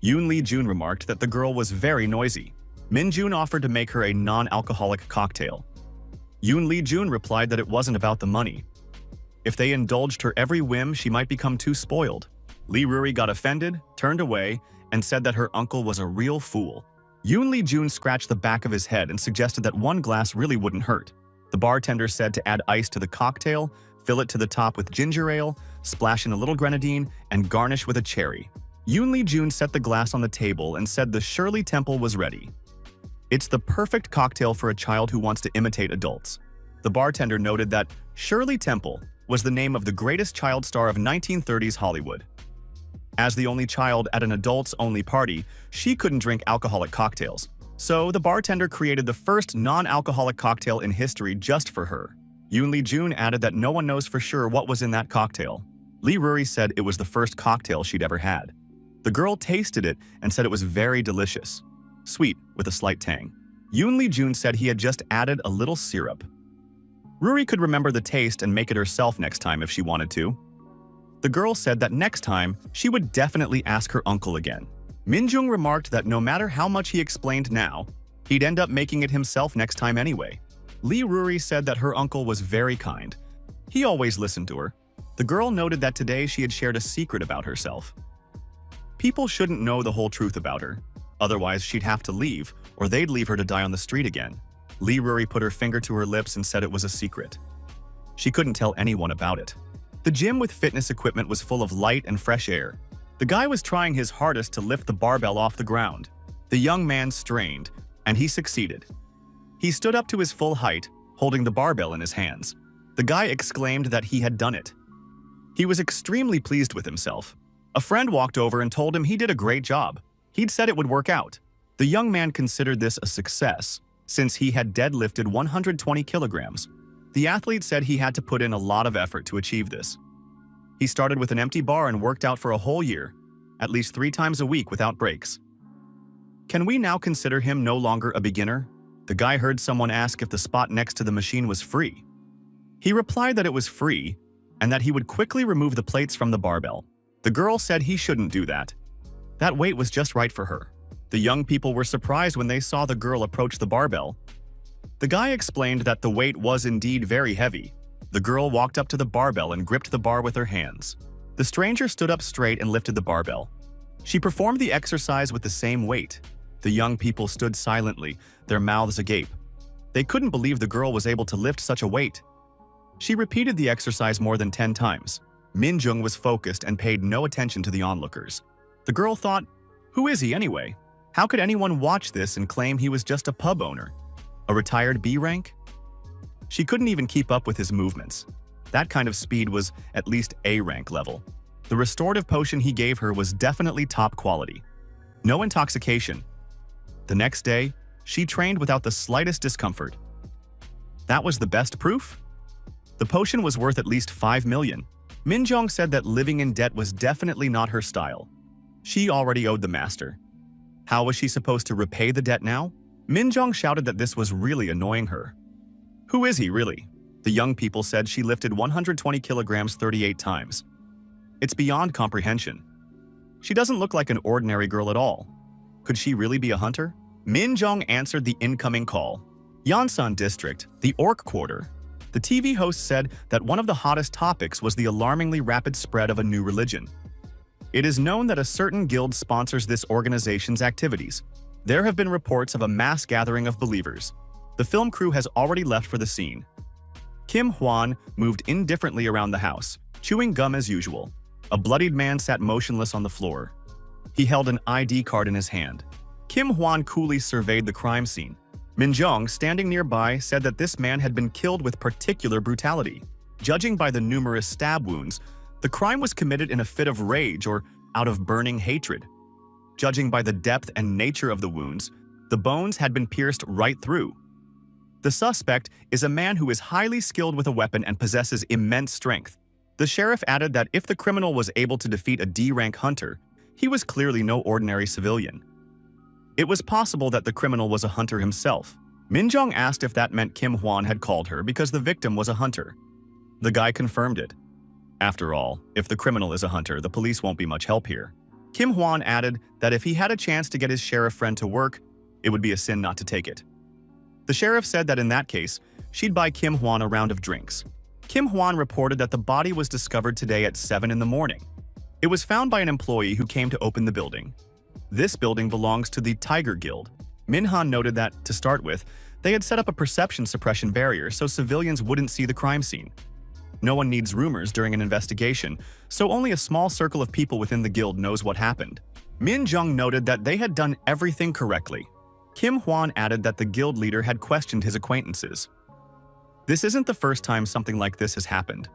Yoon Lee-jun remarked that the girl was very noisy. Min-jun offered to make her a non-alcoholic cocktail. Yoon Lee-jun replied that it wasn't about the money. If they indulged her every whim, she might become too spoiled. Lee Ruri got offended, turned away, and said that her uncle was a real fool. Yoon Lee-jun scratched the back of his head and suggested that one glass really wouldn't hurt. The bartender said to add ice to the cocktail, fill it to the top with ginger ale, splash in a little grenadine, and garnish with a cherry. Yoon Lee-jun set the glass on the table and said the Shirley Temple was ready. It's the perfect cocktail for a child who wants to imitate adults. The bartender noted that Shirley Temple was the name of the greatest child star of 1930s Hollywood. As the only child at an adults-only party, she couldn't drink alcoholic cocktails. So the bartender created the first non-alcoholic cocktail in history just for her. Yoon Lee-jun added that no one knows for sure what was in that cocktail. Lee Ruri said it was the first cocktail she'd ever had. The girl tasted it and said it was very delicious. Sweet, with a slight tang. Yoon Lee-jun said he had just added a little syrup. Ruri could remember the taste and make it herself next time if she wanted to. The girl said that next time, she would definitely ask her uncle again. Minjung remarked that no matter how much he explained now, he'd end up making it himself next time anyway. Lee Ruri said that her uncle was very kind. He always listened to her. The girl noted that today she had shared a secret about herself. People shouldn't know the whole truth about her. Otherwise, she'd have to leave, or they'd leave her to die on the street again. Lee Ruri put her finger to her lips and said it was a secret. She couldn't tell anyone about it. The gym with fitness equipment was full of light and fresh air. The guy was trying his hardest to lift the barbell off the ground. The young man strained, and he succeeded. He stood up to his full height, holding the barbell in his hands. The guy exclaimed that he had done it. He was extremely pleased with himself. A friend walked over and told him he did a great job. He'd said it would work out. The young man considered this a success, since he had deadlifted 120 kilograms. The athlete said he had to put in a lot of effort to achieve this. He started with an empty bar and worked out for a whole year, at least 3 times a week without breaks. Can we now consider him no longer a beginner? The guy heard someone ask if the spot next to the machine was free. He replied that it was free and that he would quickly remove the plates from the barbell. The girl said he shouldn't do that. That weight was just right for her. The young people were surprised when they saw the girl approach the barbell. The guy explained that the weight was indeed very heavy. The girl walked up to the barbell and gripped the bar with her hands. The stranger stood up straight and lifted the barbell. She performed the exercise with the same weight. The young people stood silently, their mouths agape. They couldn't believe the girl was able to lift such a weight. She repeated the exercise more than 10 times. Minjung was focused and paid no attention to the onlookers. The girl thought, who is he anyway? How could anyone watch this and claim he was just a pub owner? A retired B rank? She couldn't even keep up with his movements. That kind of speed was at least A rank level. The restorative potion he gave her was definitely top quality. No intoxication. The next day, she trained without the slightest discomfort. That was the best proof? The potion was worth at least 5 million. Minjong said that living in debt was definitely not her style. She already owed the master. How was she supposed to repay the debt now? Minjong shouted that this was really annoying her. Who is he, really? The young people said she lifted 120 kilograms 38 times. It's beyond comprehension. She doesn't look like an ordinary girl at all. Could she really be a hunter? Minjong answered the incoming call. Yonsan District, the Orc Quarter. The TV host said that one of the hottest topics was the alarmingly rapid spread of a new religion. It is known that a certain guild sponsors this organization's activities. There have been reports of a mass gathering of believers. The film crew has already left for the scene. Kim Hwan moved indifferently around the house, chewing gum as usual. A bloodied man sat motionless on the floor. He held an ID card in his hand. Kim Hwan coolly surveyed the crime scene. Minjong, standing nearby, said that this man had been killed with particular brutality. Judging by the numerous stab wounds, the crime was committed in a fit of rage or out of burning hatred. Judging by the depth and nature of the wounds, the bones had been pierced right through. The suspect is a man who is highly skilled with a weapon and possesses immense strength. The sheriff added that if the criminal was able to defeat a D-rank hunter, he was clearly no ordinary civilian. It was possible that the criminal was a hunter himself. Minjong asked if that meant Kim Hwan had called her because the victim was a hunter. The guy confirmed it. After all, if the criminal is a hunter, the police won't be much help here. Kim Hwan added that if he had a chance to get his sheriff friend to work, it would be a sin not to take it. The sheriff said that in that case, she'd buy Kim Hwan a round of drinks. Kim Hwan reported that the body was discovered today at 7 in the morning. It was found by an employee who came to open the building. This building belongs to the Tiger Guild. Minhan noted that, to start with, they had set up a perception suppression barrier so civilians wouldn't see the crime scene. No one needs rumors during an investigation, so only a small circle of people within the guild knows what happened. Minjong noted that they had done everything correctly. Kim Hwan added that the guild leader had questioned his acquaintances. This isn't the first time something like this has happened.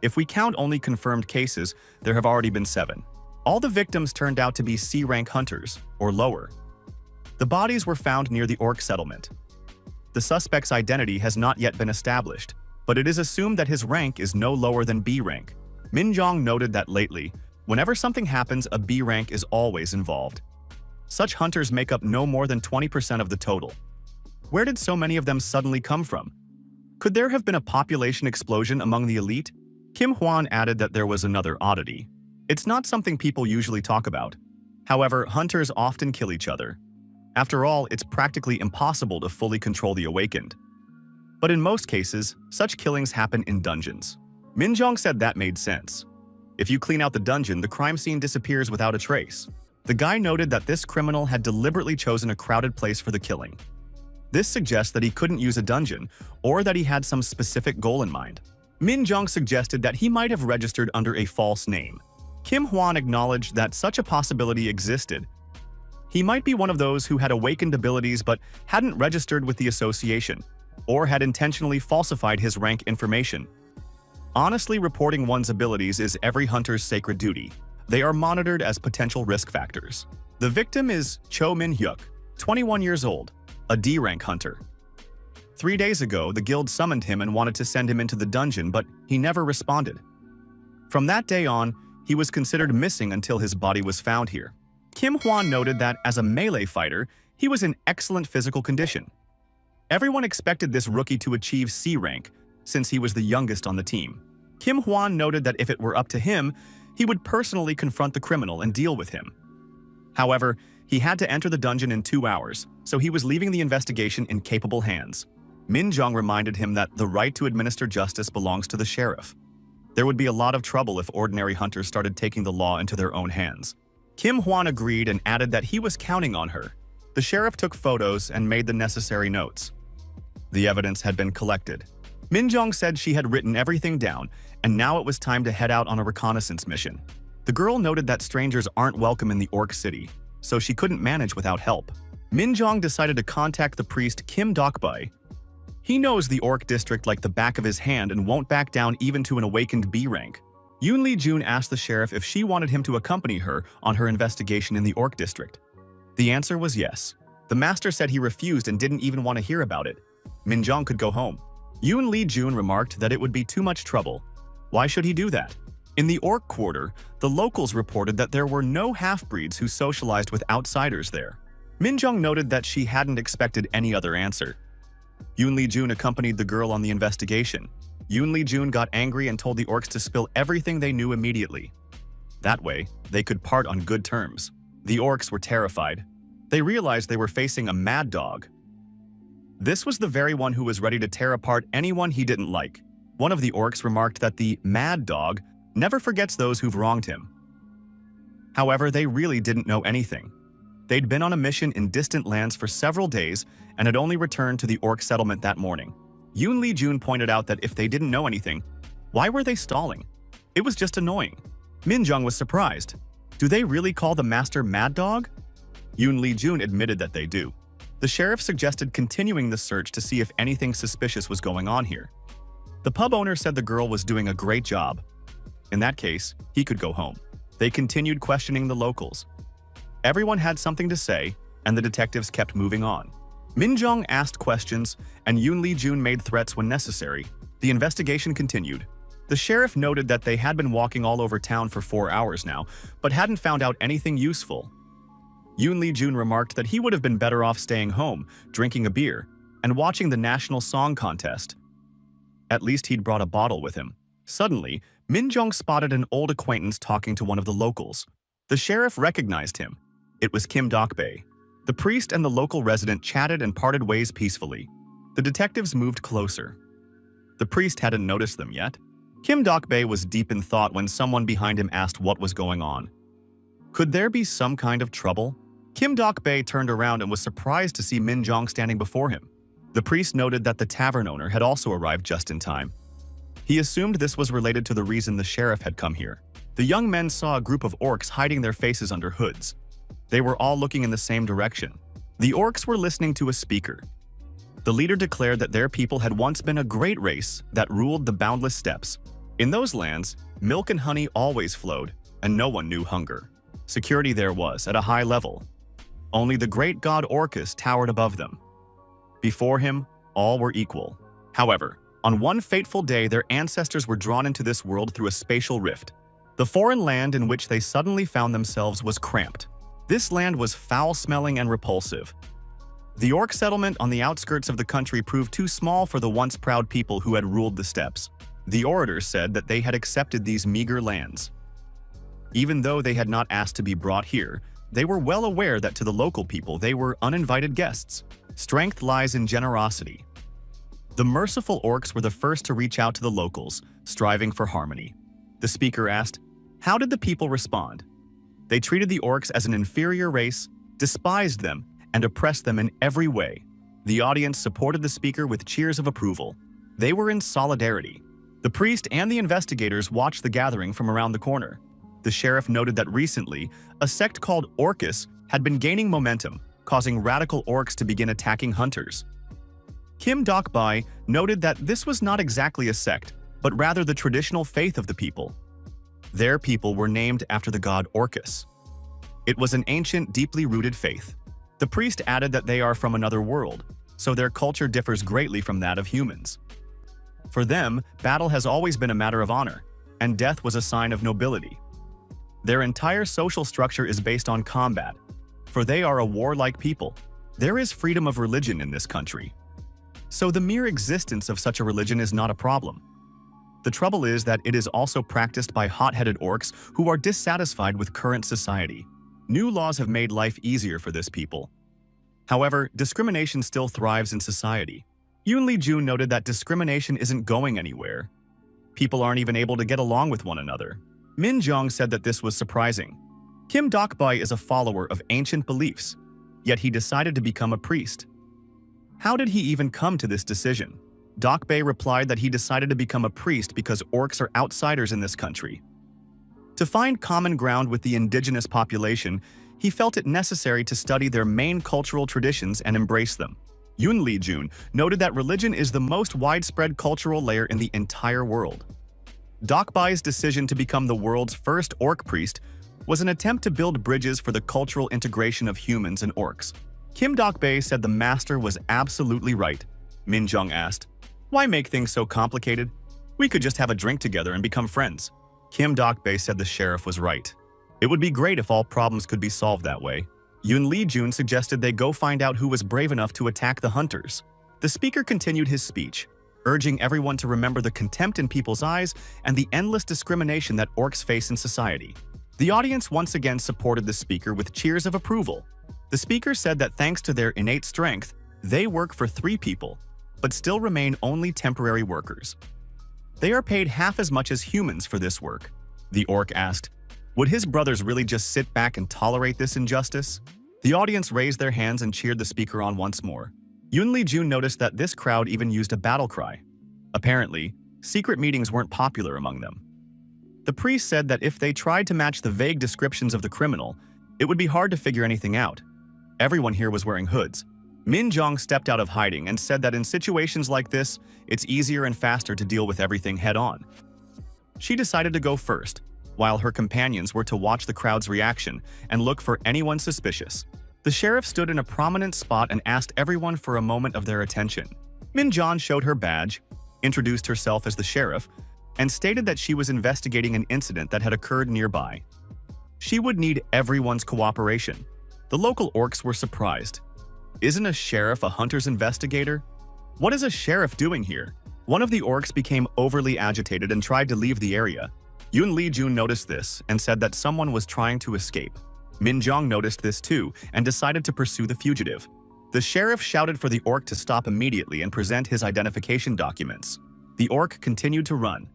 If we count only confirmed cases, there have already been 7. All the victims turned out to be C-rank hunters, or lower. The bodies were found near the Orc settlement. The suspect's identity has not yet been established, but it is assumed that his rank is no lower than B rank. Minjong noted that lately, whenever something happens, a B rank is always involved. Such hunters make up no more than 20% of the total. Where did so many of them suddenly come from? Could there have been a population explosion among the elite? Kim Hwan added that there was another oddity. It's not something people usually talk about. However, hunters often kill each other. After all, it's practically impossible to fully control the awakened. But in most cases, such killings happen in dungeons. Minjong said that made sense. If you clean out the dungeon, the crime scene disappears without a trace. The guy noted that this criminal had deliberately chosen a crowded place for the killing. This suggests that he couldn't use a dungeon, or that he had some specific goal in mind. Minjong suggested that he might have registered under a false name. Kim Hwan acknowledged that such a possibility existed. He might be one of those who had awakened abilities but hadn't registered with the association, or had intentionally falsified his rank information. Honestly, reporting one's abilities is every hunter's sacred duty. They are monitored as potential risk factors. The victim is Cho Min-hyuk, 21 years old, a D-rank hunter. 3 days ago, the guild summoned him and wanted to send him into the dungeon, but he never responded. From that day on, he was considered missing until his body was found here. Kim Hwan noted that as a melee fighter, he was in excellent physical condition. Everyone expected this rookie to achieve C rank, since he was the youngest on the team. Kim Hwan noted that if it were up to him, he would personally confront the criminal and deal with him. However, he had to enter the dungeon in 2 hours, so he was leaving the investigation in capable hands. Minjong reminded him that the right to administer justice belongs to the sheriff. There would be a lot of trouble if ordinary hunters started taking the law into their own hands. Kim Hwan agreed and added that he was counting on her. The sheriff took photos and made the necessary notes. The evidence had been collected. Minjong said she had written everything down, and now it was time to head out on a reconnaissance mission. The girl noted that strangers aren't welcome in the Orc City, so she couldn't manage without help. Minjong decided to contact the priest Kim Dokbai. He knows the Orc district like the back of his hand and won't back down even to an awakened B rank. Yoon Lee-jun asked the sheriff if she wanted him to accompany her on her investigation in the Orc district. The answer was yes. The master said he refused and didn't even want to hear about it. Minjong could go home. Yoon Lee-jun remarked that it would be too much trouble. Why should he do that? In the Orc quarter, the locals reported that there were no half-breeds who socialized with outsiders there. Minjong noted that she hadn't expected any other answer. Yoon Lee-jun accompanied the girl on the investigation. Yoon Lee-jun got angry and told the Orcs to spill everything they knew immediately. That way, they could part on good terms. The Orcs were terrified. They realized they were facing a mad dog. This was the very one who was ready to tear apart anyone he didn't like. One of the Orcs remarked that the mad dog never forgets those who've wronged him. However, they really didn't know anything. They'd been on a mission in distant lands for several days and had only returned to the Orc settlement that morning. Yoon Lee-jun pointed out that if they didn't know anything, why were they stalling? It was just annoying. Minjong was surprised. Do they really call the master Mad Dog? Yoon Lee-jun admitted that they do. The sheriff suggested continuing the search to see if anything suspicious was going on here. The pub owner said the girl was doing a great job. In that case, he could go home. They continued questioning the locals. Everyone had something to say, and the detectives kept moving on. Minjong asked questions, and Yoon Lee-jun made threats when necessary. The investigation continued. The sheriff noted that they had been walking all over town for 4 hours now, but hadn't found out anything useful. Yoon Lee-jun remarked that he would have been better off staying home, drinking a beer, and watching the national song contest. At least he'd brought a bottle with him. Suddenly, Minjong spotted an old acquaintance talking to one of the locals. The sheriff recognized him. It was Kim Dokbai. The priest and the local resident chatted and parted ways peacefully. The detectives moved closer. The priest hadn't noticed them yet. Kim Dokbai was deep in thought when someone behind him asked what was going on. Could there be some kind of trouble? Kim Dokbai turned around and was surprised to see Minjong standing before him. The priest noted that the tavern owner had also arrived just in time. He assumed this was related to the reason the sheriff had come here. The young men saw a group of Orcs hiding their faces under hoods. They were all looking in the same direction. The Orcs were listening to a speaker. The leader declared that their people had once been a great race that ruled the boundless steppes. In those lands, milk and honey always flowed, and no one knew hunger. Security there was at a high level. Only the great god Orcus towered above them. Before him, all were equal. However, on one fateful day, their ancestors were drawn into this world through a spatial rift. The foreign land in which they suddenly found themselves was cramped. This land was foul-smelling and repulsive. The Orc settlement on the outskirts of the country proved too small for the once proud people who had ruled the steppes. The orators said that they had accepted these meager lands. Even though they had not asked to be brought here, they were well aware that to the local people they were uninvited guests. Strength lies in generosity. The merciful Orcs were the first to reach out to the locals, striving for harmony. The speaker asked, how did the people respond? They treated the Orcs as an inferior race, despised them, and oppressed them in every way. The audience supported the speaker with cheers of approval. They were in solidarity. The priest and the investigators watched the gathering from around the corner. The sheriff noted that recently, a sect called Orcus had been gaining momentum, causing radical Orcs to begin attacking hunters. Kim Dokbai noted that this was not exactly a sect, but rather the traditional faith of the people. Their people were named after the god Orcus. It was an ancient, deeply rooted faith. The priest added that they are from another world, so their culture differs greatly from that of humans. For them, battle has always been a matter of honor, and death was a sign of nobility. Their entire social structure is based on combat, for they are a warlike people. There is freedom of religion in this country. So the mere existence of such a religion is not a problem. The trouble is that it is also practiced by hot-headed Orcs who are dissatisfied with current society. New laws have made life easier for this people. However, discrimination still thrives in society. Yoon Lee-jun noted that discrimination isn't going anywhere. People aren't even able to get along with one another. Minjong said that this was surprising. Kim Dokbai is a follower of ancient beliefs, yet he decided to become a priest. How did he even come to this decision? Dokbai replied that he decided to become a priest because Orcs are outsiders in this country. To find common ground with the indigenous population, He felt it necessary to study their main cultural traditions and embrace them. Yoon Lee-jun noted that religion is the most widespread cultural layer in the entire world. Dokbai's decision to become the world's first orc priest was an attempt to build bridges for the cultural integration of humans and orcs. Kim Dokbae said the master was absolutely right. Min Jung asked, "Why make things so complicated? We could just have a drink together and become friends." Kim Dokbae said the sheriff was right. It would be great if all problems could be solved that way. Yoon Lee-jun suggested they go find out who was brave enough to attack the hunters. The speaker continued his speech, urging everyone to remember the contempt in people's eyes and the endless discrimination that orcs face in society. The audience once again supported the speaker with cheers of approval. The speaker said that thanks to their innate strength, they work for 3 people, but still remain only temporary workers. They are paid half as much as humans for this work. The orc asked, would his brothers really just sit back and tolerate this injustice? The audience raised their hands and cheered the speaker on once more. Yoon Lee-jun noticed that this crowd even used a battle cry. Apparently, secret meetings weren't popular among them. The priest said that if they tried to match the vague descriptions of the criminal, it would be hard to figure anything out. Everyone here was wearing hoods. Min Jong stepped out of hiding and said that in situations like this, it's easier and faster to deal with everything head-on. She decided to go first, while her companions were to watch the crowd's reaction and look for anyone suspicious. The sheriff stood in a prominent spot and asked everyone for a moment of their attention. Min Jong showed her badge, introduced herself as the sheriff, and stated that she was investigating an incident that had occurred nearby. She would need everyone's cooperation. The local orcs were surprised. Isn't a sheriff a hunter's investigator? What is a sheriff doing here? One of the orcs became overly agitated and tried to leave the area. Yoon Lee-jun noticed this and said that someone was trying to escape. Min Jong noticed this too and decided to pursue the fugitive. The sheriff shouted for the orc to stop immediately and present his identification documents. The orc continued to run.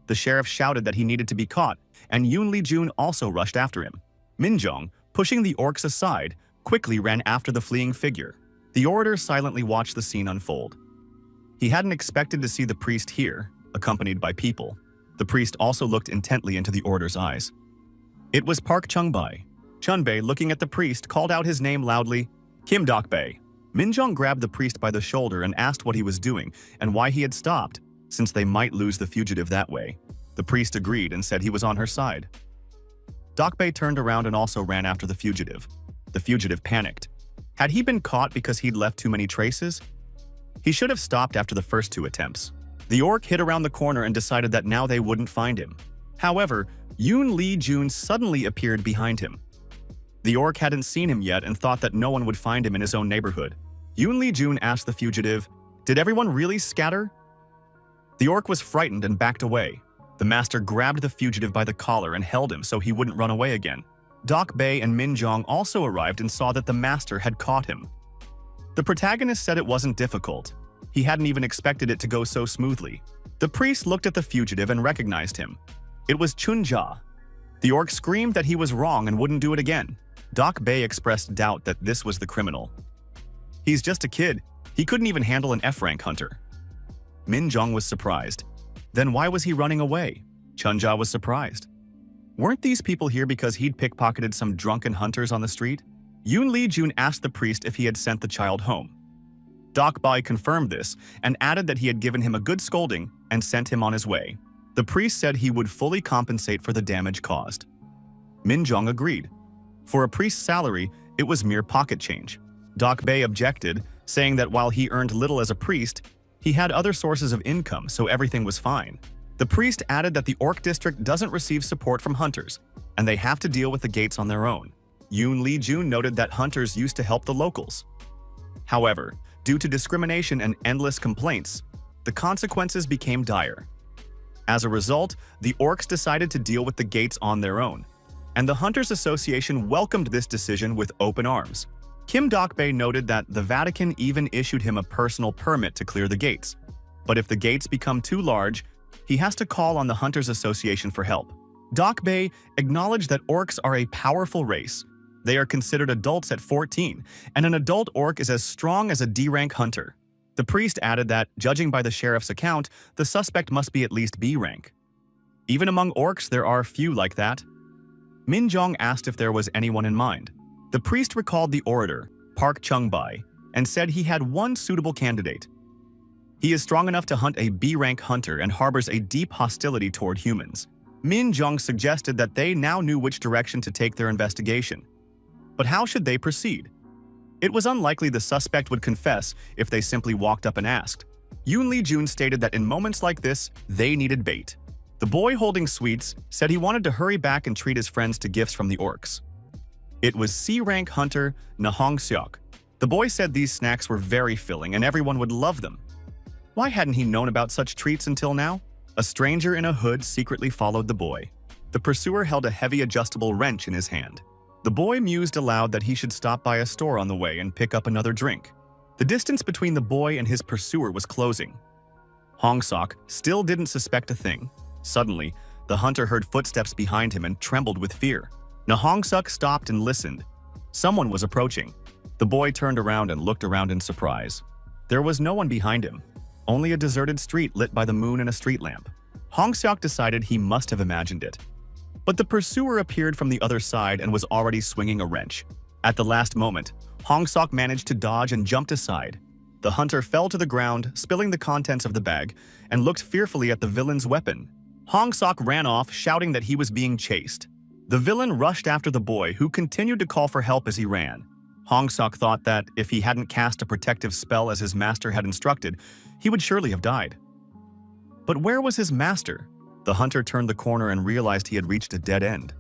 The sheriff shouted that he needed to be caught, and Yoon Lee-jun also rushed after him. Min Jong, pushing the orcs aside, quickly ran after the fleeing figure. The orator silently watched the scene unfold. He hadn't expected to see the priest here, accompanied by people. The priest also looked intently into the orator's eyes. It was Park Chung-bae. Chun-bae, looking at the priest, called out his name loudly, Kim Dok-bae. Min Jong grabbed the priest by the shoulder and asked what he was doing and why he had stopped, since they might lose the fugitive that way. The priest agreed and said he was on her side. Dok-bae turned around and also ran after the fugitive. The fugitive panicked. Had he been caught because he'd left too many traces? He should have stopped after the first 2 attempts. The orc hid around the corner and decided that now they wouldn't find him. However, Yoon Lee-jun suddenly appeared behind him. The orc hadn't seen him yet and thought that no one would find him in his own neighborhood. Yoon Lee-jun asked the fugitive, "Did everyone really scatter?" The orc was frightened and backed away. The master grabbed the fugitive by the collar and held him so he wouldn't run away again. Dok-bae and Min Jong also arrived and saw that the master had caught him. The protagonist said it wasn't difficult. He hadn't even expected it to go so smoothly. The priest looked at the fugitive and recognized him. It was Chun-ja. The orc screamed that he was wrong and wouldn't do it again. Dok-bae expressed doubt that this was the criminal. He's just a kid. He couldn't even handle an F-rank hunter. Min Jong was surprised. Then why was he running away? Chun-ja was surprised. Weren't these people here because he'd pickpocketed some drunken hunters on the street? Yoon Lee-jun asked the priest if he had sent the child home. Dok-bae confirmed this and added that he had given him a good scolding and sent him on his way. The priest said he would fully compensate for the damage caused. Min Jong agreed. For a priest's salary, it was mere pocket change. Dok-bae objected, saying that while he earned little as a priest, he had other sources of income, so everything was fine. The priest added that the Orc district doesn't receive support from hunters, and they have to deal with the gates on their own. Yoon Lee-jun noted that hunters used to help the locals. However, due to discrimination and endless complaints, the consequences became dire. As a result, the Orcs decided to deal with the gates on their own, and the Hunters Association welcomed this decision with open arms. Kim Dok-bae noted that the Vatican even issued him a personal permit to clear the gates. But if the gates become too large, he has to call on the Hunters Association for help. Dok-bae acknowledged that orcs are a powerful race. They are considered adults at 14, and an adult orc is as strong as a D-rank hunter. The priest added that, judging by the sheriff's account, the suspect must be at least B rank. Even among orcs, there are few like that. Min Jong asked if there was anyone in mind. The priest recalled the orator, Park Chung-bai, and said he had one suitable candidate. He is strong enough to hunt a B-rank hunter and harbors a deep hostility toward humans. Min Jong suggested that they now knew which direction to take their investigation. But how should they proceed? It was unlikely the suspect would confess if they simply walked up and asked. Yoon Lee-jun stated that in moments like this, they needed bait. The boy holding sweets said he wanted to hurry back and treat his friends to gifts from the orcs. It was C-rank hunter Na Hong-seok. The boy said these snacks were very filling and everyone would love them. Why hadn't he known about such treats until now? A stranger in a hood secretly followed the boy. The pursuer held a heavy adjustable wrench in his hand. The boy mused aloud that he should stop by a store on the way and pick up another drink. The distance between the boy and his pursuer was closing. Hong-seok still didn't suspect a thing. Suddenly, the hunter heard footsteps behind him and trembled with fear. Na Hong-seok stopped and listened. Someone was approaching. The boy turned around and looked around in surprise. There was no one behind him. Only a deserted street lit by the moon and a street lamp. Hong-seok decided he must have imagined it. But the pursuer appeared from the other side and was already swinging a wrench. At the last moment, Hong-seok managed to dodge and jumped aside. The hunter fell to the ground, spilling the contents of the bag, and looked fearfully at the villain's weapon. Hong-seok ran off, shouting that he was being chased. The villain rushed after the boy, who continued to call for help as he ran. Hong-seok thought that if he hadn't cast a protective spell as his master had instructed, he would surely have died. But where was his master? The hunter turned the corner and realized he had reached a dead end.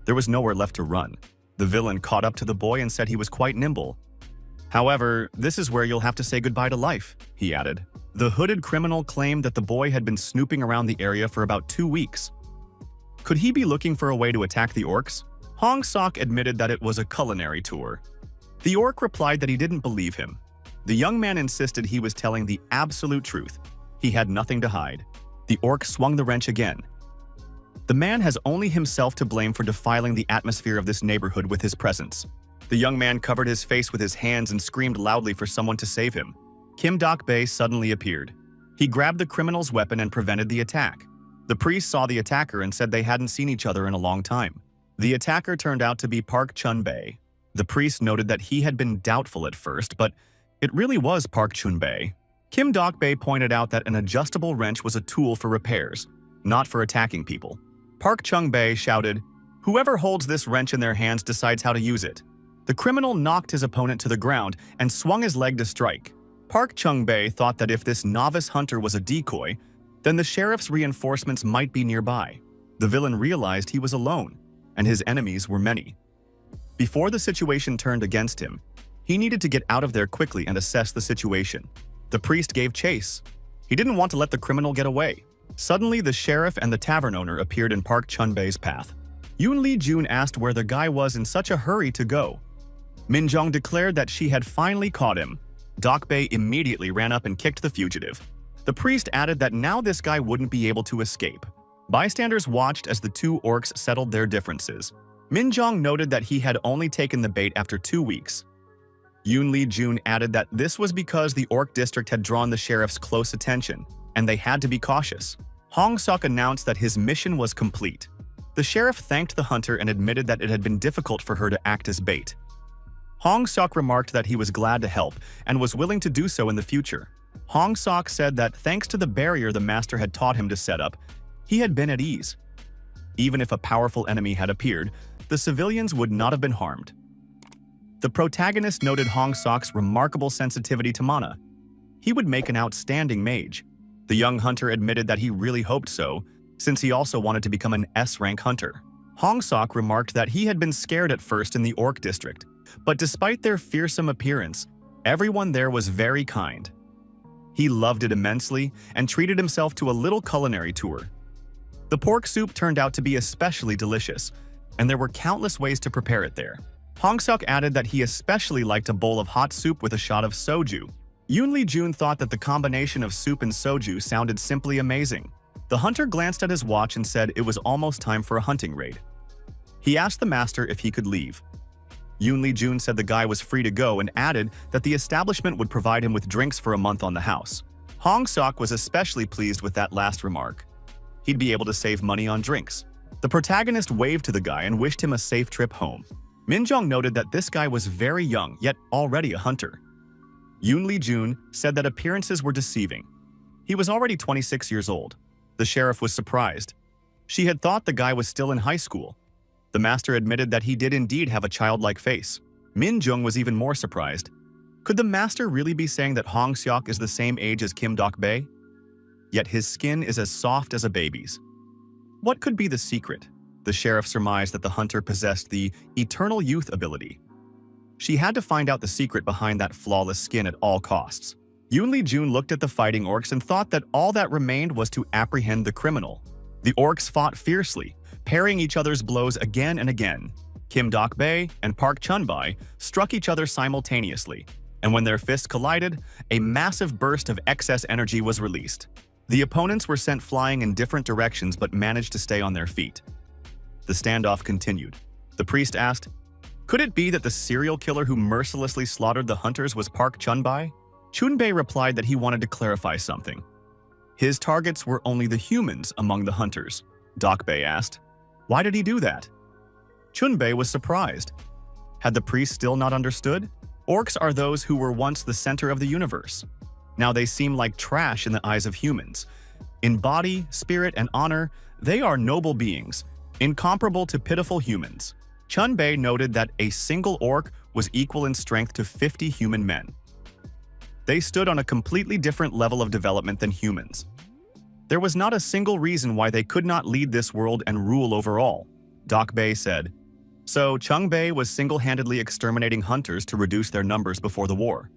There was nowhere left to run. The villain caught up to the boy and said he was quite nimble. However, this is where you'll have to say goodbye to life, he added. The hooded criminal claimed that the boy had been snooping around the area for about 2 weeks. Could he be looking for a way to attack the orcs? Hong-seok admitted that it was a culinary tour. The orc replied that he didn't believe him. The young man insisted he was telling the absolute truth. He had nothing to hide. The orc swung the wrench again. The man has only himself to blame for defiling the atmosphere of this neighborhood with his presence. The young man covered his face with his hands and screamed loudly for someone to save him. Kim Dok-bae suddenly appeared. He grabbed the criminal's weapon and prevented the attack. The priest saw the attacker and said they hadn't seen each other in a long time. The attacker turned out to be Park Chun-bae. The priest noted that he had been doubtful at first, but it really was Park Chun-bae. Kim Dok-bae pointed out that an adjustable wrench was a tool for repairs, not for attacking people. Park Chung-bae shouted, "Whoever holds this wrench in their hands decides how to use it." The criminal knocked his opponent to the ground and swung his leg to strike. Park Chung-bae thought that if this novice hunter was a decoy, then the sheriff's reinforcements might be nearby. The villain realized he was alone, and his enemies were many. Before the situation turned against him, he needed to get out of there quickly and assess the situation. The priest gave chase. He didn't want to let the criminal get away. Suddenly, the sheriff and the tavern owner appeared in Park Chun-bae's path. Yoon Lee-jun asked where the guy was in such a hurry to go. Min Jong declared that she had finally caught him. Dok-bae immediately ran up and kicked the fugitive. The priest added that now this guy wouldn't be able to escape. Bystanders watched as the two orcs settled their differences. Min Jong noted that he had only taken the bait after 2 weeks. Yoon Lee-jun added that this was because the orc district had drawn the sheriff's close attention, and they had to be cautious. Hong-seok announced that his mission was complete. The sheriff thanked the hunter and admitted that it had been difficult for her to act as bait. Hong-seok remarked that he was glad to help and was willing to do so in the future. Hong-seok said that thanks to the barrier the master had taught him to set up, he had been at ease. Even if a powerful enemy had appeared, the civilians would not have been harmed. The protagonist noted Hong-seok's remarkable sensitivity to mana. He would make an outstanding mage. The young hunter admitted that he really hoped so, since he also wanted to become an S-rank hunter. Hong-seok remarked that he had been scared at first in the orc district, but despite their fearsome appearance, everyone there was very kind. He loved it immensely and treated himself to a little culinary tour. The pork soup turned out to be especially delicious, and there were countless ways to prepare it there. Hong-seok added that he especially liked a bowl of hot soup with a shot of soju. Yoon Lee-jun thought that the combination of soup and soju sounded simply amazing. The hunter glanced at his watch and said it was almost time for a hunting raid. He asked the master if he could leave. Yoon Lee-jun said the guy was free to go and added that the establishment would provide him with drinks for a month on the house. Hong-seok was especially pleased with that last remark. He'd be able to save money on drinks. The protagonist waved to the guy and wished him a safe trip home. Minjong noted that this guy was very young, yet already a hunter. Yoon Jun said that appearances were deceiving. He was already 26 years old. The sheriff was surprised. She had thought the guy was still in high school. The master admitted that he did indeed have a childlike face. Min Jung was even more surprised. Could the master really be saying that Hong Seok is the same age as Kim Dok-bae? Yet his skin is as soft as a baby's. What could be the secret? The sheriff surmised that the hunter possessed the eternal youth ability. She had to find out the secret behind that flawless skin at all costs. Yoon Jun looked at the fighting orcs and thought that all that remained was to apprehend the criminal. The orcs fought fiercely, parrying each other's blows again and again. Kim Dok-bae and Park Chun-bae struck each other simultaneously, and when their fists collided, a massive burst of excess energy was released. The opponents were sent flying in different directions but managed to stay on their feet. The standoff continued. The priest asked, "Could it be that the serial killer who mercilessly slaughtered the hunters was Park Chun-bae?" Chun-bae replied that he wanted to clarify something. His targets were only the humans among the hunters. Dok-bae asked, "Why did he do that?" Chun-bae was surprised. Had the priest still not understood? Orcs are those who were once the center of the universe. Now they seem like trash in the eyes of humans. In body, spirit, and honor, they are noble beings, incomparable to pitiful humans. Chun-bae noted that a single orc was equal in strength to 50 human men. They stood on a completely different level of development than humans. There was not a single reason why they could not lead this world and rule over all. Dok-bae said, "So Chung-bae was single-handedly exterminating hunters to reduce their numbers before the war.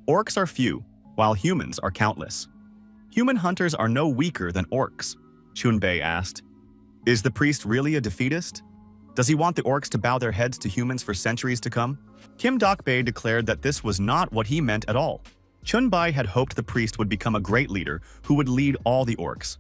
Orcs are few, while humans are countless. Human hunters are no weaker than orcs." Chun-bae asked, "Is the priest really a defeatist? Does he want the orcs to bow their heads to humans for centuries to come?" Kim Dok-bae declared that this was not what he meant at all. Chun-bae had hoped the priest would become a great leader who would lead all the orcs.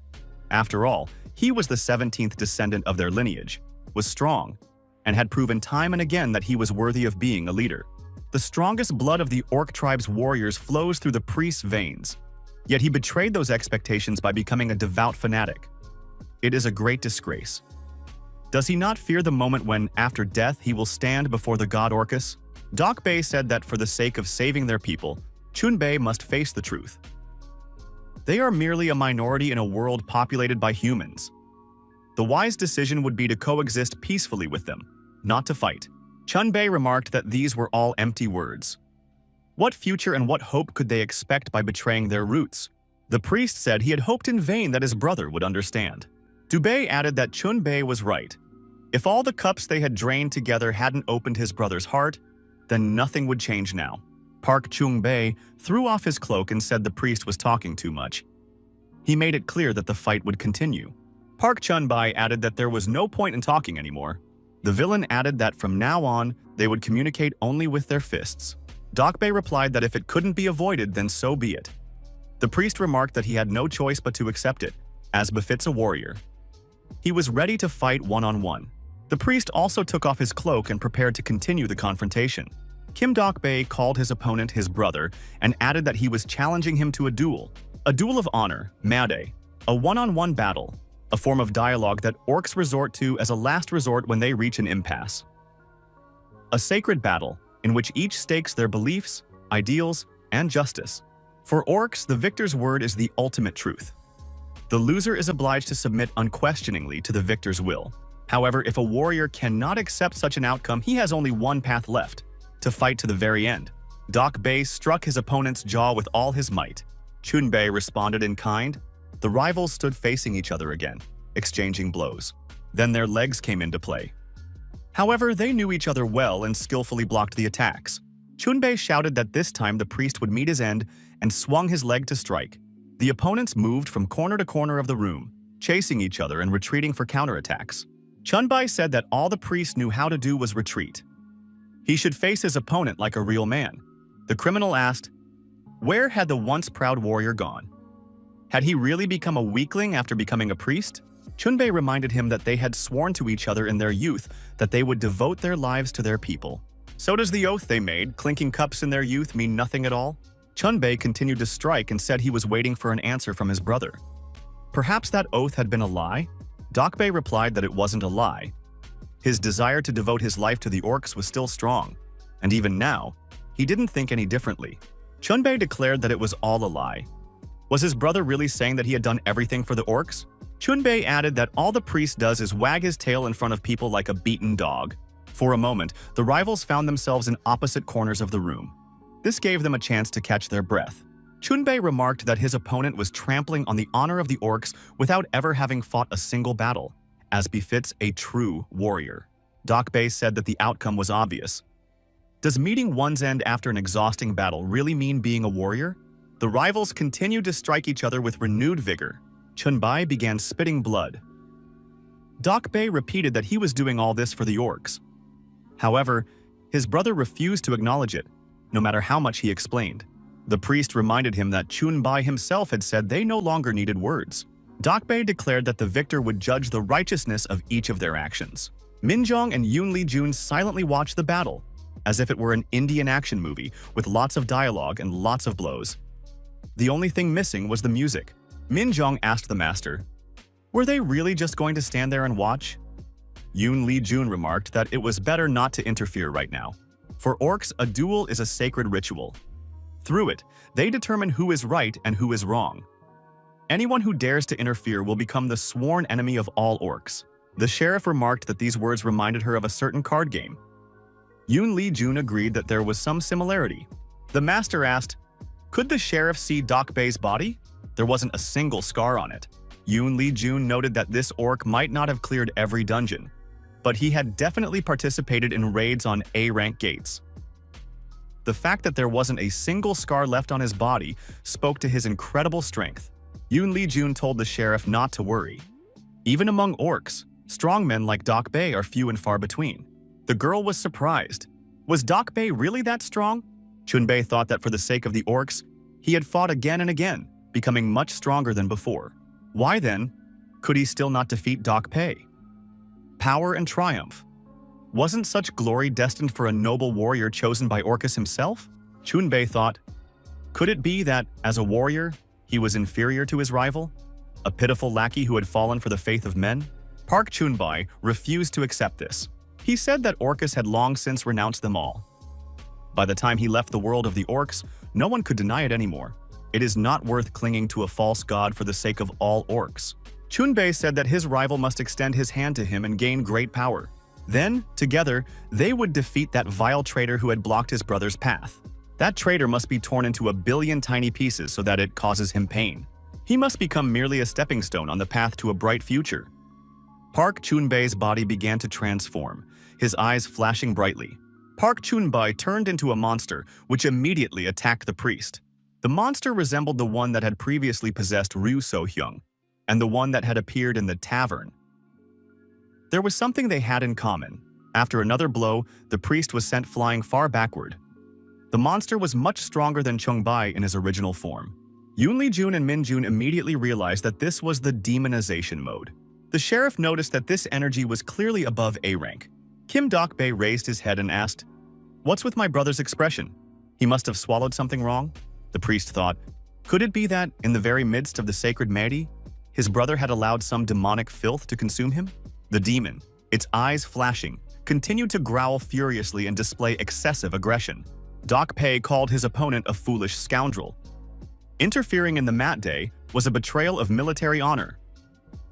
After all, he was the 17th descendant of their lineage, was strong, and had proven time and again that he was worthy of being a leader. The strongest blood of the orc tribe's warriors flows through the priest's veins. Yet he betrayed those expectations by becoming a devout fanatic. It is a great disgrace. Does he not fear the moment when, after death, he will stand before the god Orcus? Dok-bae said that for the sake of saving their people, Chun-bae must face the truth. They are merely a minority in a world populated by humans. The wise decision would be to coexist peacefully with them, not to fight. Chun-bae remarked that these were all empty words. What future and what hope could they expect by betraying their roots? The priest said he had hoped in vain that his brother would understand. Dubei added that Chun-bae was right. If all the cups they had drained together hadn't opened his brother's heart, then nothing would change now. Park Chung-bae threw off his cloak and said the priest was talking too much. He made it clear that the fight would continue. Park Chun-bae added that there was no point in talking anymore. The villain added that from now on, they would communicate only with their fists. Dok-bae replied that if it couldn't be avoided, then so be it. The priest remarked that he had no choice but to accept it, as befits a warrior. He was ready to fight one-on-one. The priest also took off his cloak and prepared to continue the confrontation. Kim Dok-bae called his opponent his brother and added that he was challenging him to a duel of honor, made, a one-on-one battle, a form of dialogue that orcs resort to as a last resort when they reach an impasse. A sacred battle in which each stakes their beliefs, ideals, and justice. For orcs, the victor's word is the ultimate truth. The loser is obliged to submit unquestioningly to the victor's will. However, if a warrior cannot accept such an outcome, he has only one path left: to fight to the very end. Dok-bae struck his opponent's jaw with all his might. Chun-bae responded in kind. The rivals stood facing each other again, exchanging blows. Then their legs came into play. However, they knew each other well and skillfully blocked the attacks. Chun-bae shouted that this time the priest would meet his end and swung his leg to strike. The opponents moved from corner to corner of the room, chasing each other and retreating for counterattacks. Chun-bae said that all the priest knew how to do was retreat. He should face his opponent like a real man. The criminal asked, where had the once proud warrior gone? Had he really become a weakling after becoming a priest? Chun-bae reminded him that they had sworn to each other in their youth that they would devote their lives to their people. So does the oath they made, clinking cups in their youth, mean nothing at all? Chun-bae continued to strike and said he was waiting for an answer from his brother. Perhaps that oath had been a lie? Dok-bae replied that it wasn't a lie. His desire to devote his life to the orcs was still strong, and even now, he didn't think any differently. Chunbei declared that it was all a lie. Was his brother really saying that he had done everything for the orcs? Chunbei added that all the priest does is wag his tail in front of people like a beaten dog. For a moment, the rivals found themselves in opposite corners of the room. This gave them a chance to catch their breath. Chunbei remarked that his opponent was trampling on the honor of the orcs without ever having fought a single battle, as befits a true warrior. Dokbei said that the outcome was obvious. Does meeting one's end after an exhausting battle really mean being a warrior? The rivals continued to strike each other with renewed vigor. Chunbei began spitting blood. Dokbei repeated that he was doing all this for the orcs. However, his brother refused to acknowledge it, no matter how much he explained. The priest reminded him that Chunbei himself had said they no longer needed words. Dokbei declared that the victor would judge the righteousness of each of their actions. Minjong and Yoon Lee-jun silently watched the battle, as if it were an Indian action movie with lots of dialogue and lots of blows. The only thing missing was the music. Minjong asked the master, "Were they really just going to stand there and watch?" Yoon Lee-jun remarked that it was better not to interfere right now. For orcs, a duel is a sacred ritual. Through it, they determine who is right and who is wrong. Anyone who dares to interfere will become the sworn enemy of all orcs. The sheriff remarked that these words reminded her of a certain card game. Yoon Lee-jun agreed that there was some similarity. The master asked, "Could the sheriff see Dokbei's body?" There wasn't a single scar on it. Yoon Lee-jun noted that this orc might not have cleared every dungeon, but he had definitely participated in raids on A-rank gates. The fact that there wasn't a single scar left on his body spoke to his incredible strength. Yoon Lee-jun told the sheriff not to worry. Even among orcs, strong men like Dokbei are few and far between. The girl was surprised. Was Dokbei really that strong? Chunbei thought that for the sake of the orcs, he had fought again and again, becoming much stronger than before. Why then could he still not defeat Dokbei? Power and triumph. Wasn't such glory destined for a noble warrior chosen by Orcus himself? Chunbei thought, could it be that, as a warrior, he was inferior to his rival? A pitiful lackey who had fallen for the faith of men? Park Chunbei refused to accept this. He said that Orcus had long since renounced them all. By the time he left the world of the orcs, no one could deny it anymore. It is not worth clinging to a false god for the sake of all orcs. Chunbei said that his rival must extend his hand to him and gain great power. Then, together, they would defeat that vile traitor who had blocked his brother's path. That traitor must be torn into a billion tiny pieces so that it causes him pain. He must become merely a stepping stone on the path to a bright future. Park Chunbei's body began to transform, his eyes flashing brightly. Park Chunbei turned into a monster, which immediately attacked the priest. The monster resembled the one that had previously possessed Ryu So-hyung, and the one that had appeared in the tavern. There was something they had in common. After another blow, the priest was sent flying far backward. The monster was much stronger than Chunbei in his original form. Yoon Lee-jun and Min-jun immediately realized that this was the demonization mode. The sheriff noticed that this energy was clearly above A rank. Kim Dokbei raised his head and asked, "What's with my brother's expression? He must have swallowed something wrong?" The priest thought, could it be that, in the very midst of the sacred Meri, his brother had allowed some demonic filth to consume him? The demon, its eyes flashing, continued to growl furiously and display excessive aggression. Dokbei called his opponent a foolish scoundrel. Interfering in the mat day was a betrayal of military honor.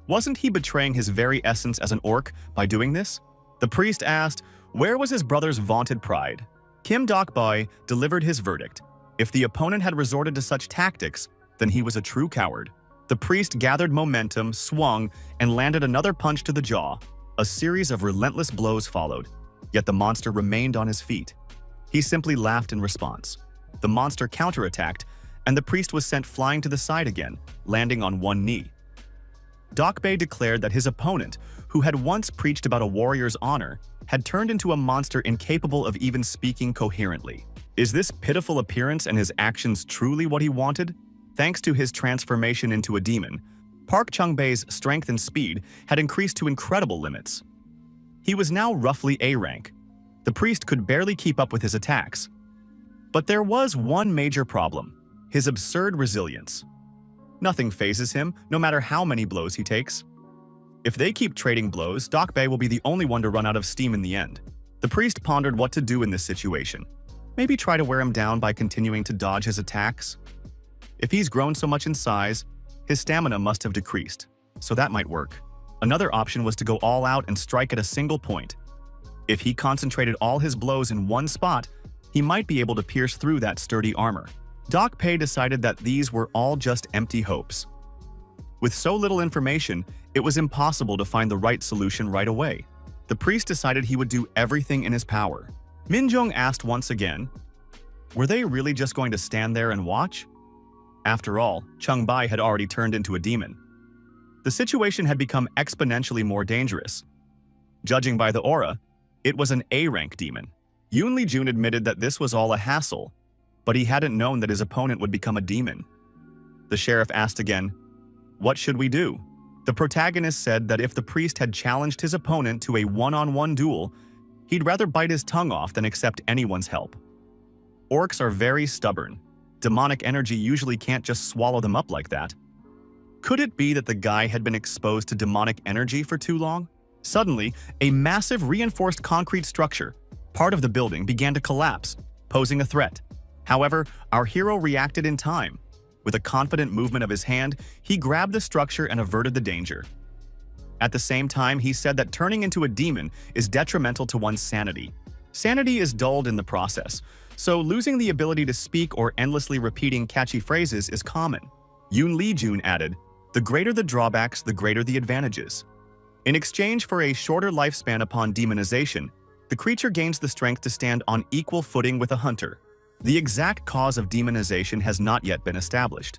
Wasn't he betraying his very essence as an orc by doing this? The priest asked, where was his brother's vaunted pride? Kim Dokbei delivered his verdict. If the opponent had resorted to such tactics, then he was a true coward. The priest gathered momentum, swung, and landed another punch to the jaw. A series of relentless blows followed, yet the monster remained on his feet. He simply laughed in response. The monster counterattacked, and the priest was sent flying to the side again, landing on one knee. Dokbei declared that his opponent, who had once preached about a warrior's honor, had turned into a monster incapable of even speaking coherently. Is this pitiful appearance and his actions truly what he wanted? Thanks to his transformation into a demon, Park Chunbei's strength and speed had increased to incredible limits. He was now roughly A rank. The priest could barely keep up with his attacks. But there was one major problem: his absurd resilience. Nothing phases him, no matter how many blows he takes. If they keep trading blows, Doc Bay will be the only one to run out of steam in the end. The priest pondered what to do in this situation. Maybe try to wear him down by continuing to dodge his attacks? If he's grown so much in size, his stamina must have decreased, so that might work. Another option was to go all out and strike at a single point. If he concentrated all his blows in one spot, he might be able to pierce through that sturdy armor. Doc Bay decided that these were all just empty hopes. With so little information, it was impossible to find the right solution right away. The priest decided he would do everything in his power. Minjung asked once again, were they really just going to stand there and watch? After all, Chungbai had already turned into a demon. The situation had become exponentially more dangerous. Judging by the aura, it was an A-rank demon. Yoon Lee-jun admitted that this was all a hassle, but he hadn't known that his opponent would become a demon. The sheriff asked again, what should we do? The protagonist said that if the priest had challenged his opponent to a one-on-one duel, he'd rather bite his tongue off than accept anyone's help. Orcs are very stubborn. Demonic energy usually can't just swallow them up like that. Could it be that the guy had been exposed to demonic energy for too long? Suddenly, a massive reinforced concrete structure, part of the building, began to collapse, posing a threat. However, our hero reacted in time. With a confident movement of his hand, he grabbed the structure and averted the danger. At the same time, he said that turning into a demon is detrimental to one's sanity. Sanity is dulled in the process, so losing the ability to speak or endlessly repeating catchy phrases is common. Yoon Lee-jun added, the greater the drawbacks, the greater the advantages. In exchange for a shorter lifespan upon demonization, the creature gains the strength to stand on equal footing with a hunter. The exact cause of demonization has not yet been established.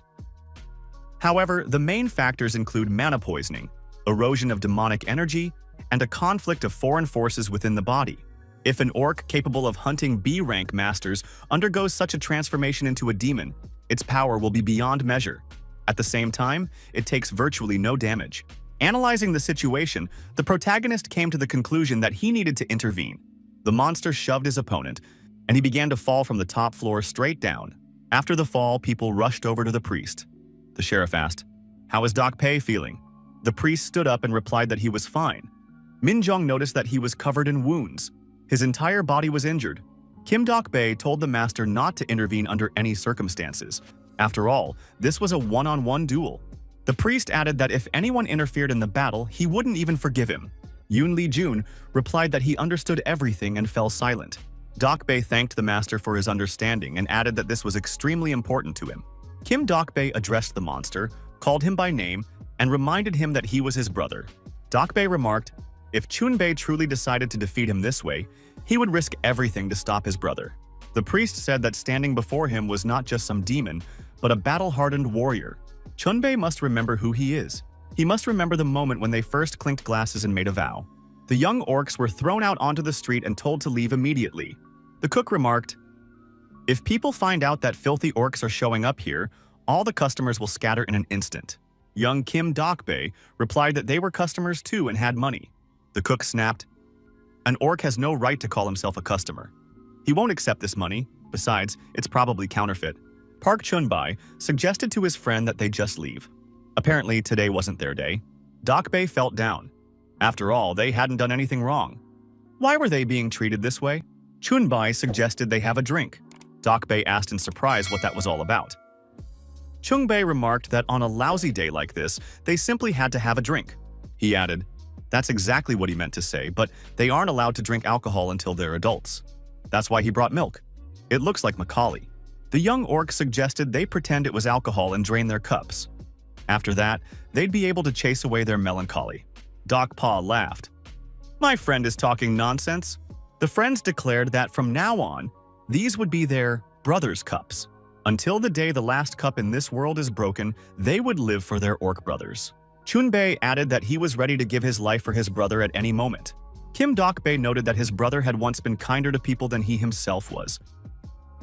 However, the main factors include mana poisoning, erosion of demonic energy, and a conflict of foreign forces within the body. If an orc capable of hunting B-rank masters undergoes such a transformation into a demon, its power will be beyond measure. At the same time, it takes virtually no damage. Analyzing the situation, the protagonist came to the conclusion that he needed to intervene. The monster shoved his opponent, and he began to fall from the top floor straight down. After the fall, people rushed over to the priest. The sheriff asked, how is Doc Pei feeling? The priest stood up and replied that he was fine. Minjung noticed that he was covered in wounds. His entire body was injured. Kim Dok-bae told the master not to intervene under any circumstances. After all, this was a one-on-one duel. The priest added that if anyone interfered in the battle, he wouldn't even forgive him. Yoon Lee-jun replied that he understood everything and fell silent. Dok-bae thanked the master for his understanding and added that this was extremely important to him. Kim Dok-bae addressed the monster, called him by name, and reminded him that he was his brother. Dok-bae remarked, if Chunbae truly decided to defeat him this way, he would risk everything to stop his brother. The priest said that standing before him was not just some demon, but a battle-hardened warrior. Chunbae must remember who he is. He must remember the moment when they first clinked glasses and made a vow. The young orcs were thrown out onto the street and told to leave immediately. The cook remarked, if people find out that filthy orcs are showing up here, all the customers will scatter in an instant. Young Kim Dok-bae replied that they were customers too and had money. The cook snapped, an orc has no right to call himself a customer. He won't accept this money. Besides, it's probably counterfeit. Park Chunbae suggested to his friend that they just leave. Apparently, today wasn't their day. Dok-bae felt down. After all, they hadn't done anything wrong. Why were they being treated this way? Chunbae suggested they have a drink. Dok-bae asked in surprise what that was all about. Chunbae remarked that on a lousy day like this, they simply had to have a drink. He added, that's exactly what he meant to say, but they aren't allowed to drink alcohol until they're adults. That's why he brought milk. It looks like Macaulay. The young orc suggested they pretend it was alcohol and drain their cups. After that, they'd be able to chase away their melancholy. Doc Pa laughed. My friend is talking nonsense. The friends declared that from now on, these would be their brothers' cups. Until the day the last cup in this world is broken, they would live for their orc brothers. Chunbae added that he was ready to give his life for his brother at any moment. Kim Dok-bae noted that his brother had once been kinder to people than he himself was.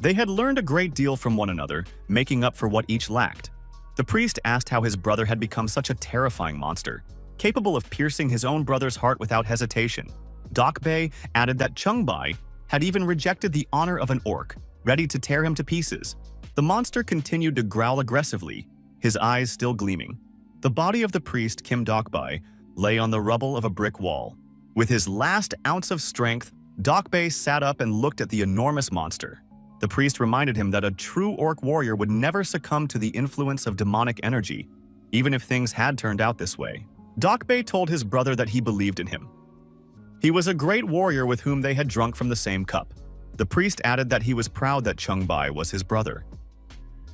They had learned a great deal from one another, making up for what each lacked. The priest asked how his brother had become such a terrifying monster, capable of piercing his own brother's heart without hesitation. Dok-bae added that Chunbae had even rejected the honor of an orc, ready to tear him to pieces. The monster continued to growl aggressively, his eyes still gleaming. The body of the priest, Kim Dok-bae, lay on the rubble of a brick wall. With his last ounce of strength, Dokbae sat up and looked at the enormous monster. The priest reminded him that a true orc warrior would never succumb to the influence of demonic energy, even if things had turned out this way. Dokbae told his brother that he believed in him. He was a great warrior with whom they had drunk from the same cup. The priest added that he was proud that Chungbai was his brother.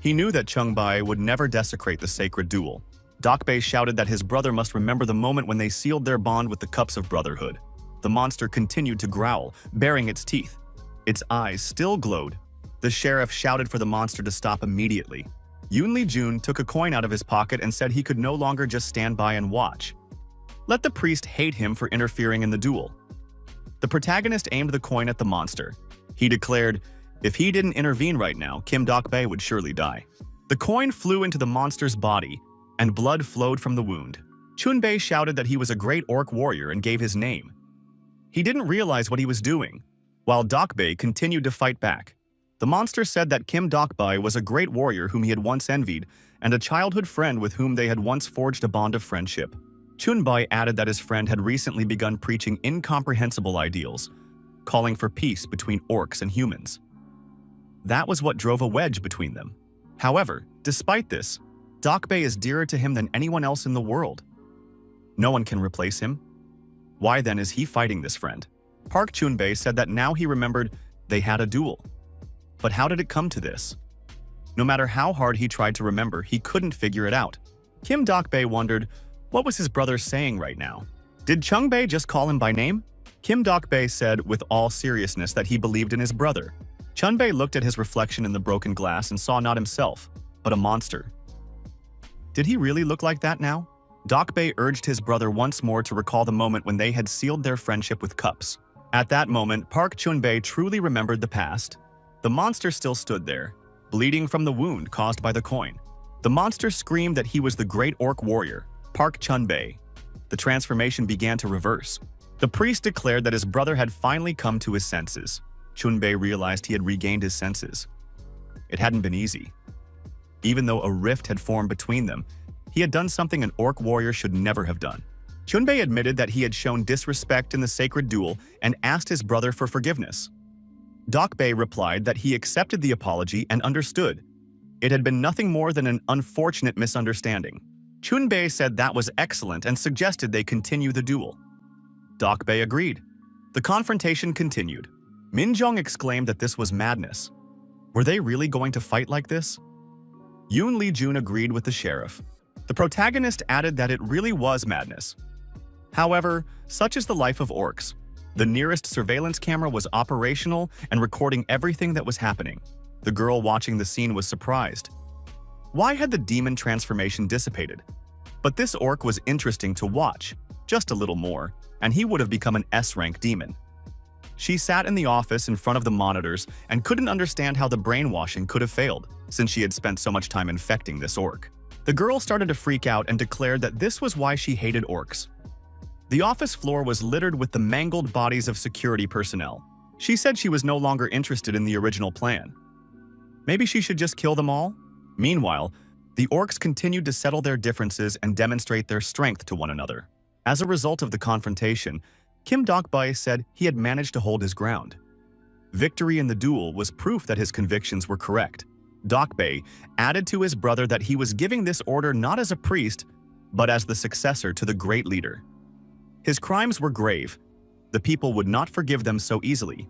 He knew that Chungbai would never desecrate the sacred duel. Dokbae shouted that his brother must remember the moment when they sealed their bond with the cups of brotherhood. The monster continued to growl, baring its teeth. Its eyes still glowed. The sheriff shouted for the monster to stop immediately. Yoonli Jun took a coin out of his pocket and said he could no longer just stand by and watch. Let the priest hate him for interfering in the duel. The protagonist aimed the coin at the monster. He declared, if he didn't intervene right now, Kim Dokbae would surely die. The coin flew into the monster's body, and blood flowed from the wound. Chunbei shouted that he was a great orc warrior and gave his name. He didn't realize what he was doing, while Dokbae continued to fight back. The monster said that Kim Dokbae was a great warrior whom he had once envied, and a childhood friend with whom they had once forged a bond of friendship. Chunbei added that his friend had recently begun preaching incomprehensible ideals, calling for peace between orcs and humans. That was what drove a wedge between them. However, despite this, Dokbae is dearer to him than anyone else in the world. No one can replace him. Why then is he fighting this friend? Park Chunbei said that now he remembered they had a duel. But how did it come to this? No matter how hard he tried to remember, he couldn't figure it out. Kim Dokbae wondered, what was his brother saying right now? Did Chunbei just call him by name? Kim Dokbae said with all seriousness that he believed in his brother. Chunbei looked at his reflection in the broken glass and saw not himself, but a monster. Did he really look like that now? Dokbae urged his brother once more to recall the moment when they had sealed their friendship with cups. At that moment, Park Chunbei truly remembered the past. The monster still stood there, bleeding from the wound caused by the coin. The monster screamed that he was the great orc warrior, Park Chunbei. The transformation began to reverse. The priest declared that his brother had finally come to his senses. Chunbei realized he had regained his senses. It hadn't been easy. Even though a rift had formed between them, he had done something an orc warrior should never have done. Chunbei admitted that he had shown disrespect in the sacred duel and asked his brother for forgiveness. Dokbae replied that he accepted the apology and understood. It had been nothing more than an unfortunate misunderstanding. Chunbei said that was excellent and suggested they continue the duel. Dokbae agreed. The confrontation continued. Minjong exclaimed that this was madness. Were they really going to fight like this? Yoonli Jun agreed with the sheriff. The protagonist added that it really was madness. However, such is the life of orcs. The nearest surveillance camera was operational and recording everything that was happening. The girl watching the scene was surprised. Why had the demon transformation dissipated? But this orc was interesting to watch, just a little more, and he would have become an S-rank demon. She sat in the office in front of the monitors and couldn't understand how the brainwashing could have failed, since she had spent so much time infecting this orc. The girl started to freak out and declared that this was why she hated orcs. The office floor was littered with the mangled bodies of security personnel. She said she was no longer interested in the original plan. Maybe she should just kill them all? Meanwhile, the orcs continued to settle their differences and demonstrate their strength to one another. As a result of the confrontation, Kim Dokbae said he had managed to hold his ground. Victory in the duel was proof that his convictions were correct. Dokbae added to his brother that he was giving this order not as a priest, but as the successor to the great leader. His crimes were grave. The people would not forgive them so easily.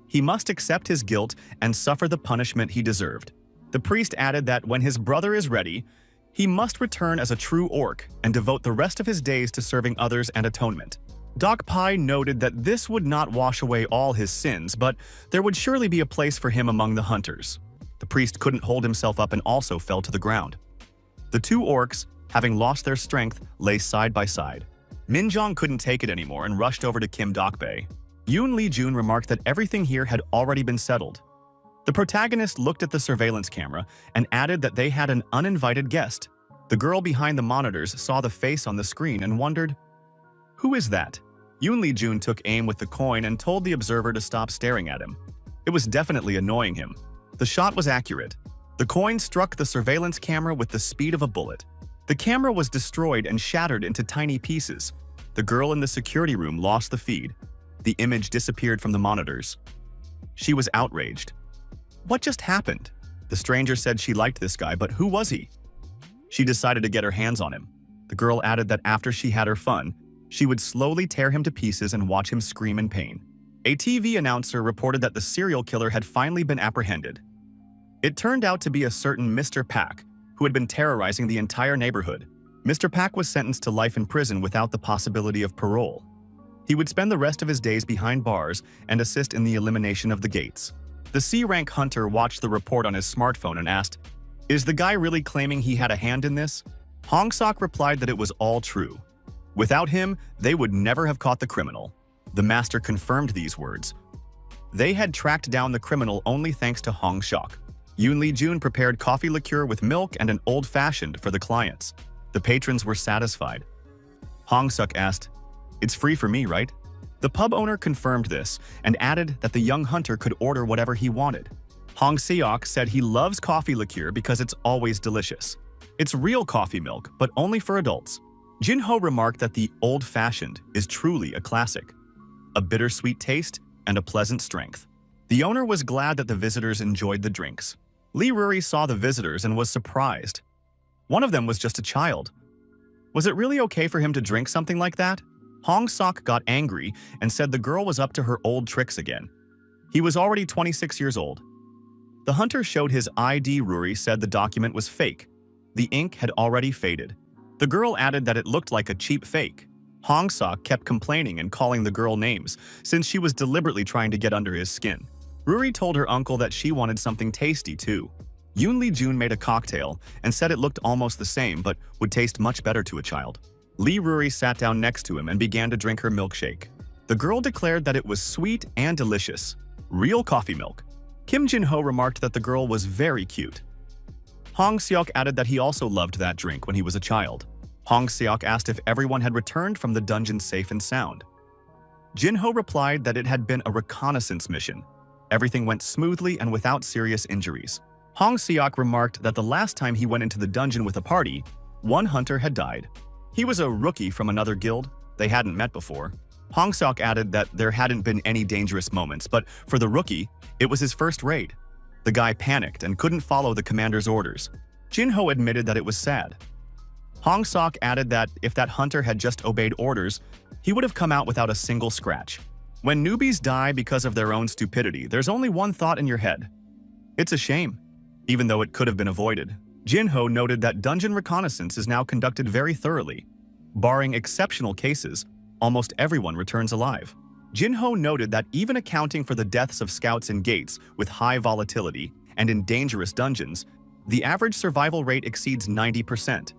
He must accept his guilt and suffer the punishment he deserved. The priest added that when his brother is ready, he must return as a true orc and devote the rest of his days to serving others and atonement. Dokbae noted that this would not wash away all his sins, but there would surely be a place for him among the hunters. The priest couldn't hold himself up and also fell to the ground. The two orcs, having lost their strength, lay side by side. Minjong couldn't take it anymore and rushed over to Kim Dokbae. Yoonli Jun remarked that everything here had already been settled. The protagonist looked at the surveillance camera and added that they had an uninvited guest. The girl behind the monitors saw the face on the screen and wondered, "Who is that?" Yoonli Jun took aim with the coin and told the observer to stop staring at him. It was definitely annoying him. The shot was accurate. The coin struck the surveillance camera with the speed of a bullet. The camera was destroyed and shattered into tiny pieces. the girl in the security room lost the feed. The image disappeared from the monitors. She was outraged. What just happened? The stranger said she liked this guy, but who was he? She decided to get her hands on him. The girl added that after she had her fun, she would slowly tear him to pieces and watch him scream in pain. A TV announcer reported that the serial killer had finally been apprehended. It turned out to be a certain Mr. Pak, who had been terrorizing the entire neighborhood. Mr. Pak was sentenced to life in prison without the possibility of parole. He would spend the rest of his days behind bars and assist in the elimination of the gates. The C-rank hunter watched the report on his smartphone and asked, "Is the guy really claiming he had a hand in this?" Hong Sok replied that it was all true. Without him, they would never have caught the criminal. The master confirmed these words. They had tracked down the criminal only thanks to Hong Sok. Yoon Lee-jun prepared coffee liqueur with milk and an old-fashioned for the clients. The patrons were satisfied. Hong Sok asked, "It's free for me, right?" The pub owner confirmed this and added that the young hunter could order whatever he wanted. Hong Seok said he loves coffee liqueur because it's always delicious. It's real coffee milk, but only for adults. Jin Ho remarked that the old-fashioned is truly a classic. A bittersweet taste and a pleasant strength. The owner was glad that the visitors enjoyed the drinks. Lee Ruri saw the visitors and was surprised. One of them was just a child. Was it really okay for him to drink something like that? Hong Sok got angry and said the girl was up to her old tricks again. He was already 26 years old. The hunter showed his ID. Ruri said the document was fake. The ink had already faded. The girl added that it looked like a cheap fake. Hong Sok kept complaining and calling the girl names, since she was deliberately trying to get under his skin. Ruri told her uncle that she wanted something tasty too. Yoon Lee-jun made a cocktail and said it looked almost the same but would taste much better to a child. Lee Ruri sat down next to him and began to drink her milkshake. The girl declared that it was sweet and delicious. Real coffee milk. Kim Jin-ho remarked that the girl was very cute. Hong Seok added that he also loved that drink when he was a child. Hong Seok asked if everyone had returned from the dungeon safe and sound. Jin-ho replied that it had been a reconnaissance mission. Everything went smoothly and without serious injuries. Hong Seok remarked that the last time he went into the dungeon with a party, one hunter had died. He was a rookie from another guild. They hadn't met before. Hong Seok added that there hadn't been any dangerous moments, but for the rookie, it was his first raid. The guy panicked and couldn't follow the commander's orders. Jin-ho admitted that it was sad. Hong Seok added that if that hunter had just obeyed orders, he would have come out without a single scratch. When newbies die because of their own stupidity, there's only one thought in your head. It's a shame, even though it could have been avoided. Jin-ho noted that dungeon reconnaissance is now conducted very thoroughly. Barring exceptional cases, almost everyone returns alive. Jin-ho noted that even accounting for the deaths of scouts in gates with high volatility and in dangerous dungeons, the average survival rate exceeds 90%.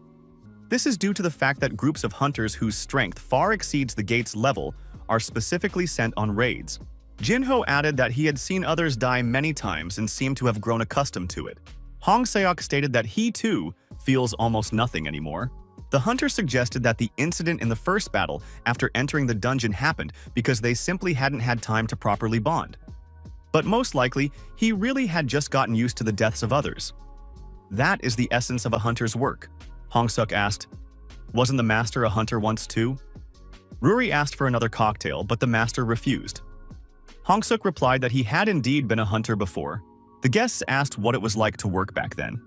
This is due to the fact that groups of hunters whose strength far exceeds the gate's level are specifically sent on raids. Jin-ho added that he had seen others die many times and seemed to have grown accustomed to it. Hong Seok stated that he, too, feels almost nothing anymore. The hunter suggested that the incident in the first battle after entering the dungeon happened because they simply hadn't had time to properly bond. But most likely, he really had just gotten used to the deaths of others. That is the essence of a hunter's work. Hong Seok asked, "Wasn't the master a hunter once too?" Ruri asked for another cocktail, but the master refused. Hong Seok replied that he had indeed been a hunter before. The guests asked what it was like to work back then.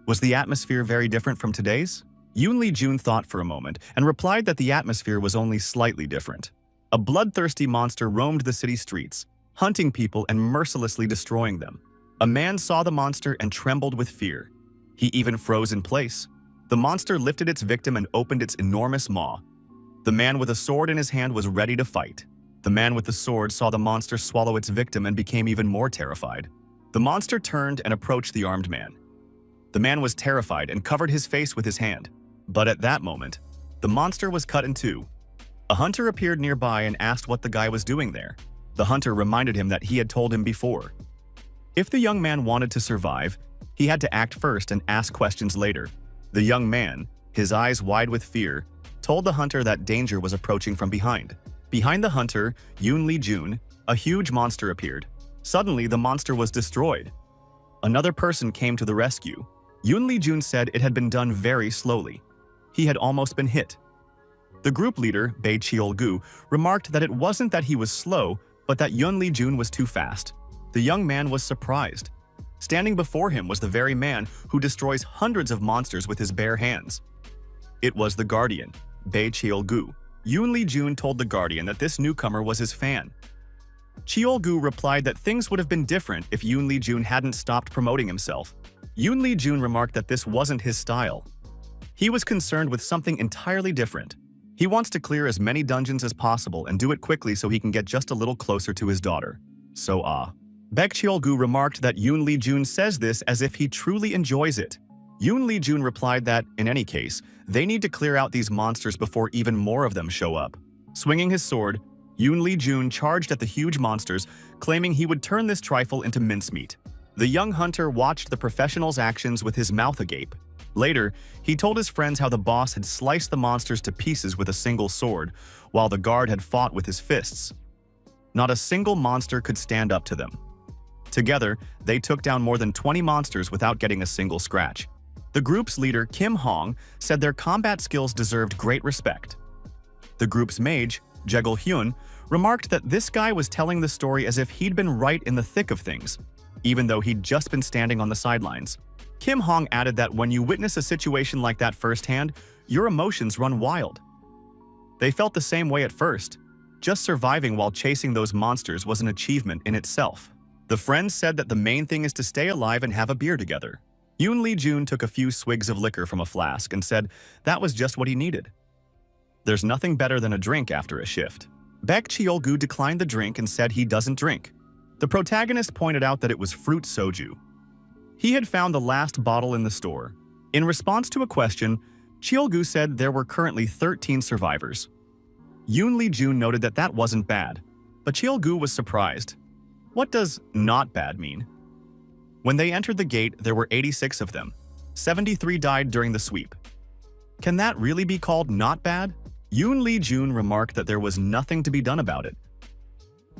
Was the atmosphere very different from today's? Yoon Lee-jun thought for a moment and replied that the atmosphere was only slightly different. A bloodthirsty monster roamed the city streets, hunting people and mercilessly destroying them. A man saw the monster and trembled with fear. He even froze in place. The monster lifted its victim and opened its enormous maw. The man with a sword in his hand was ready to fight. The man with the sword saw the monster swallow its victim and became even more terrified. The monster turned and approached the armed man. The man was terrified and covered his face with his hand. But at that moment, the monster was cut in two. A hunter appeared nearby and asked what the guy was doing there. The hunter reminded him that he had told him before. If the young man wanted to survive, he had to act first and ask questions later. The young man, his eyes wide with fear, told the hunter that danger was approaching from behind. Behind the hunter, Yoon Lee-jun, a huge monster appeared. Suddenly, the monster was destroyed. Another person came to the rescue. Yoon Lee-jun said it had been done very slowly. He had almost been hit. The group leader, Bae Cheol-gu, remarked that it wasn't that he was slow, but that Yoon Lee-jun was too fast. The young man was surprised. Standing before him was the very man who destroys hundreds of monsters with his bare hands. It was the Guardian, Bae Cheol-gu. Yoon Lee-jun told the Guardian that this newcomer was his fan. Cheol-gu replied that things would have been different if Yoon Lee-jun hadn't stopped promoting himself. Yoon Lee-jun remarked that this wasn't his style. He was concerned with something entirely different. He wants to clear as many dungeons as possible and do it quickly so he can get just a little closer to his daughter. Baek Cheol-gu remarked that Yoon Lee-jun says this as if he truly enjoys it. Yoon Lee-jun replied that, in any case, they need to clear out these monsters before even more of them show up. Swinging his sword, Yoon Lee-jun charged at the huge monsters, claiming he would turn this trifle into mincemeat. The young hunter watched the professional's actions with his mouth agape. Later, he told his friends how the boss had sliced the monsters to pieces with a single sword, while the guard had fought with his fists. Not a single monster could stand up to them. Together, they took down more than 20 monsters without getting a single scratch. The group's leader, Kim Hong, said their combat skills deserved great respect. The group's mage, Jegul Hyun, remarked that this guy was telling the story as if he'd been right in the thick of things, even though he'd just been standing on the sidelines. Kim Hong added that when you witness a situation like that firsthand, your emotions run wild. They felt the same way at first. Just surviving while chasing those monsters was an achievement in itself. The friends said that the main thing is to stay alive and have a beer together. Yoon Lee-jun took a few swigs of liquor from a flask and said that was just what he needed. There's nothing better than a drink after a shift. Baek Cheol-gu declined the drink and said he doesn't drink. The protagonist pointed out that it was fruit soju. He had found the last bottle in the store. In response to a question, Cheol-gu said there were currently 13 survivors. Yoon Lee-jun noted that that wasn't bad, but Cheol-gu was surprised. What does not bad mean? When they entered the gate, there were 86 of them. 73 died during the sweep. Can that really be called not bad? Yoon Lee-jun remarked that there was nothing to be done about it.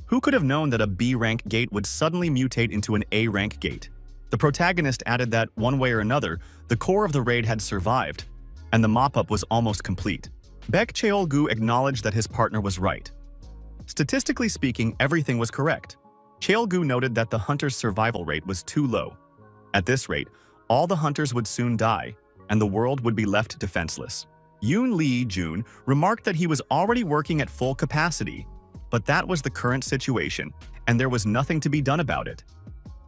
Who could have known that a B-rank gate would suddenly mutate into an A-rank gate? The protagonist added that, one way or another, the core of the raid had survived, and the mop-up was almost complete. Baek Cheol-gu acknowledged that his partner was right. Statistically speaking, everything was correct. Cheol-gu noted that the hunter's survival rate was too low. At this rate, all the hunters would soon die, and the world would be left defenseless. Yoon Lee-jun remarked that he was already working at full capacity, but that was the current situation, and there was nothing to be done about it.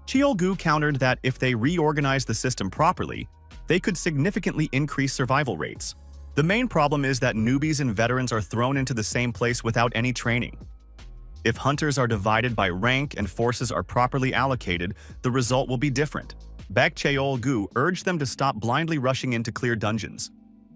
Cheol-gu countered that if they reorganized the system properly, they could significantly increase survival rates. The main problem is that newbies and veterans are thrown into the same place without any training. If hunters are divided by rank and forces are properly allocated, the result will be different. Baek Cheol-gu urged them to stop blindly rushing in to clear dungeons.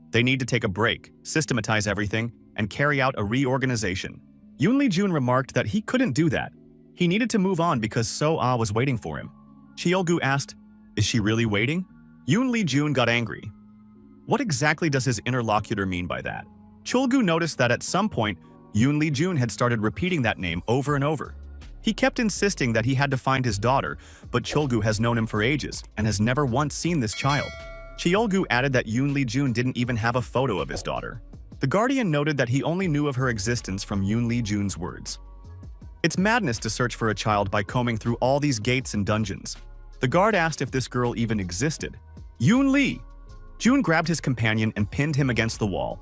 They need to take a break, systematize everything, and carry out a reorganization. Yoon Lee-jun remarked that he couldn't do that. He needed to move on because So-ah was waiting for him. Cheol-gu asked, "Is she really waiting?" Yoon Lee-jun got angry. What exactly does his interlocutor mean by that? Cheol-gu noticed that at some point, Yoon Lee-jun had started repeating that name over and over. He kept insisting that he had to find his daughter, but Cheol-gu has known him for ages and has never once seen this child. Cheol-gu added that Yoon Lee-jun didn't even have a photo of his daughter. The Guardian noted that he only knew of her existence from Yoon Lee-jun's words. It's madness to search for a child by combing through all these gates and dungeons. The guard asked if this girl even existed. Yoon Lee-jun grabbed his companion and pinned him against the wall.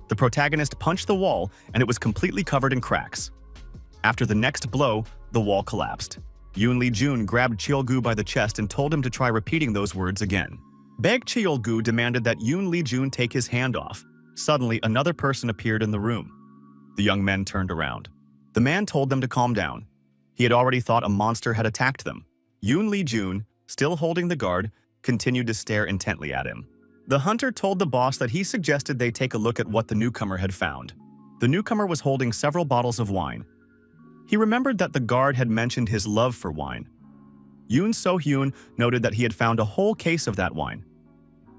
The protagonist punched the wall, and it was completely covered in cracks. After the next blow, the wall collapsed. Yoon Lee-jun grabbed Cheol-gu by the chest and told him to try repeating those words again. Baek Cheol-gu demanded that Yoon Lee-jun take his hand off. Suddenly, another person appeared in the room. The young men turned around. The man told them to calm down. He had already thought a monster had attacked them. Yoon Lee-jun, still holding the guard, continued to stare intently at him. The hunter told the boss that he suggested they take a look at what the newcomer had found. The newcomer was holding several bottles of wine. He remembered that the guard had mentioned his love for wine. Yoon So-hyun noted that he had found a whole case of that wine.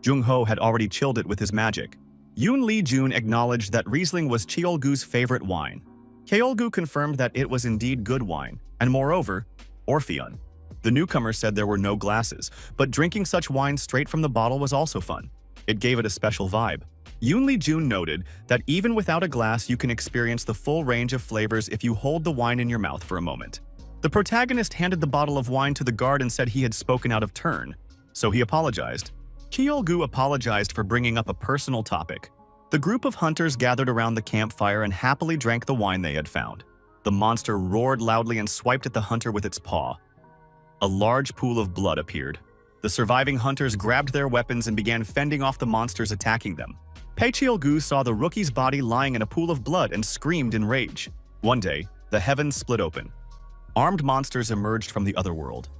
Jung-ho had already chilled it with his magic. Yoon Lee-jun acknowledged that Riesling was Cheol-gu's favorite wine. Cheol-gu confirmed that it was indeed good wine, and moreover, Orpheon. The newcomer said there were no glasses, but drinking such wine straight from the bottle was also fun. It gave it a special vibe. Yoon Lee-jun noted that even without a glass, you can experience the full range of flavors if you hold the wine in your mouth for a moment. The protagonist handed the bottle of wine to the guard and said he had spoken out of turn, so he apologized. Cheol-gu apologized for bringing up a personal topic. The group of hunters gathered around the campfire and happily drank the wine they had found. The monster roared loudly and swiped at the hunter with its paw. A large pool of blood appeared. The surviving hunters grabbed their weapons and began fending off the monsters attacking them. Pei Cheol-gu saw the rookie's body lying in a pool of blood and screamed in rage. One day, the heavens split open. Armed monsters emerged from the other world.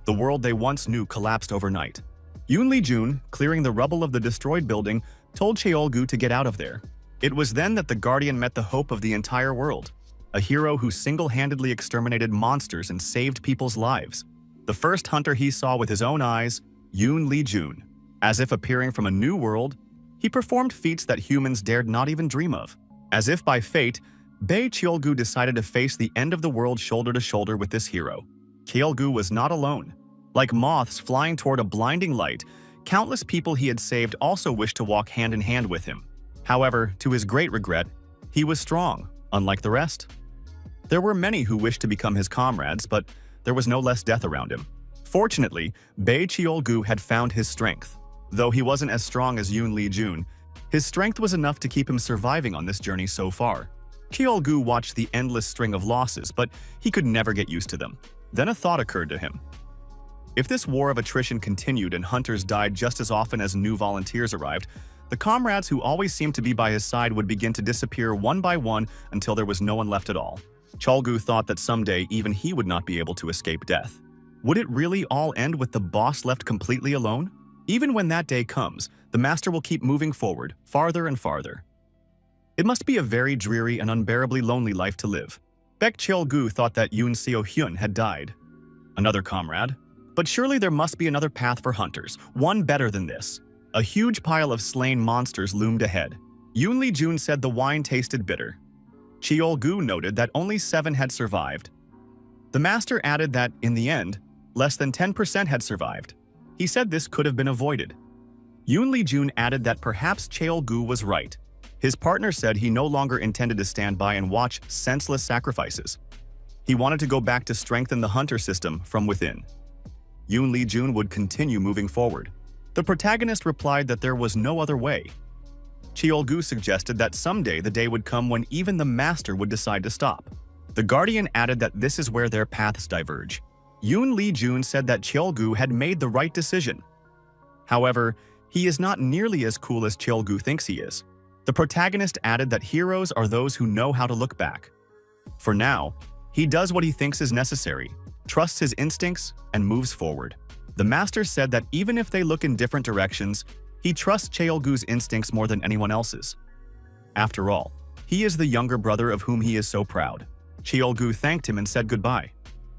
The world they once knew collapsed overnight. Yoon Lee-jun, clearing the rubble of the destroyed building, told Cheol-gu to get out of there. It was then that the Guardian met the hope of the entire world, a hero who single-handedly exterminated monsters and saved people's lives. The first hunter he saw with his own eyes, Yoon Lee-jun. As if appearing from a new world, he performed feats that humans dared not even dream of. As if by fate, Pei Cheol-gu decided to face the end of the world shoulder to shoulder with this hero. Cheol-gu was not alone. Like moths flying toward a blinding light, countless people he had saved also wished to walk hand in hand with him. However, to his great regret, he was strong, unlike the rest. There were many who wished to become his comrades, but there was no less death around him. Fortunately, Pei Cheol-gu had found his strength. Though he wasn't as strong as Yoon Lee-jun, his strength was enough to keep him surviving on this journey so far. Cheol-gu watched the endless string of losses, but he could never get used to them. Then a thought occurred to him. If this war of attrition continued and hunters died just as often as new volunteers arrived, the comrades who always seemed to be by his side would begin to disappear one by one until there was no one left at all. Cheol-gu thought that someday even he would not be able to escape death. Would it really all end with the boss left completely alone? Even when that day comes, the master will keep moving forward, farther and farther. It must be a very dreary and unbearably lonely life to live. Baek Cheol-gu thought that Yoon Seo-hyun had died. Another comrade. But surely there must be another path for hunters, one better than this. A huge pile of slain monsters loomed ahead. Yoon Lee-jun said the wine tasted bitter. Cheol-gu noted that only 7 had survived. The master added that, in the end, less than 10% had survived. He said this could have been avoided. Yoon Lee-jun added that perhaps Cheol-gu was right. His partner said he no longer intended to stand by and watch senseless sacrifices. He wanted to go back to strengthen the hunter system from within. Yoon Lee-jun would continue moving forward. The protagonist replied that there was no other way. Cheol-gu suggested that someday the day would come when even the master would decide to stop. The Guardian added that this is where their paths diverge. Yoon Lee-jun said that Cheol-gu had made the right decision. However, he is not nearly as cool as Cheol-gu thinks he is. The protagonist added that heroes are those who know how to look back. For now, he does what he thinks is necessary, trusts his instincts, and moves forward. The master said that even if they look in different directions, he trusts Cheol-gu's instincts more than anyone else's. After all, he is the younger brother of whom he is so proud. Cheol-gu thanked him and said goodbye.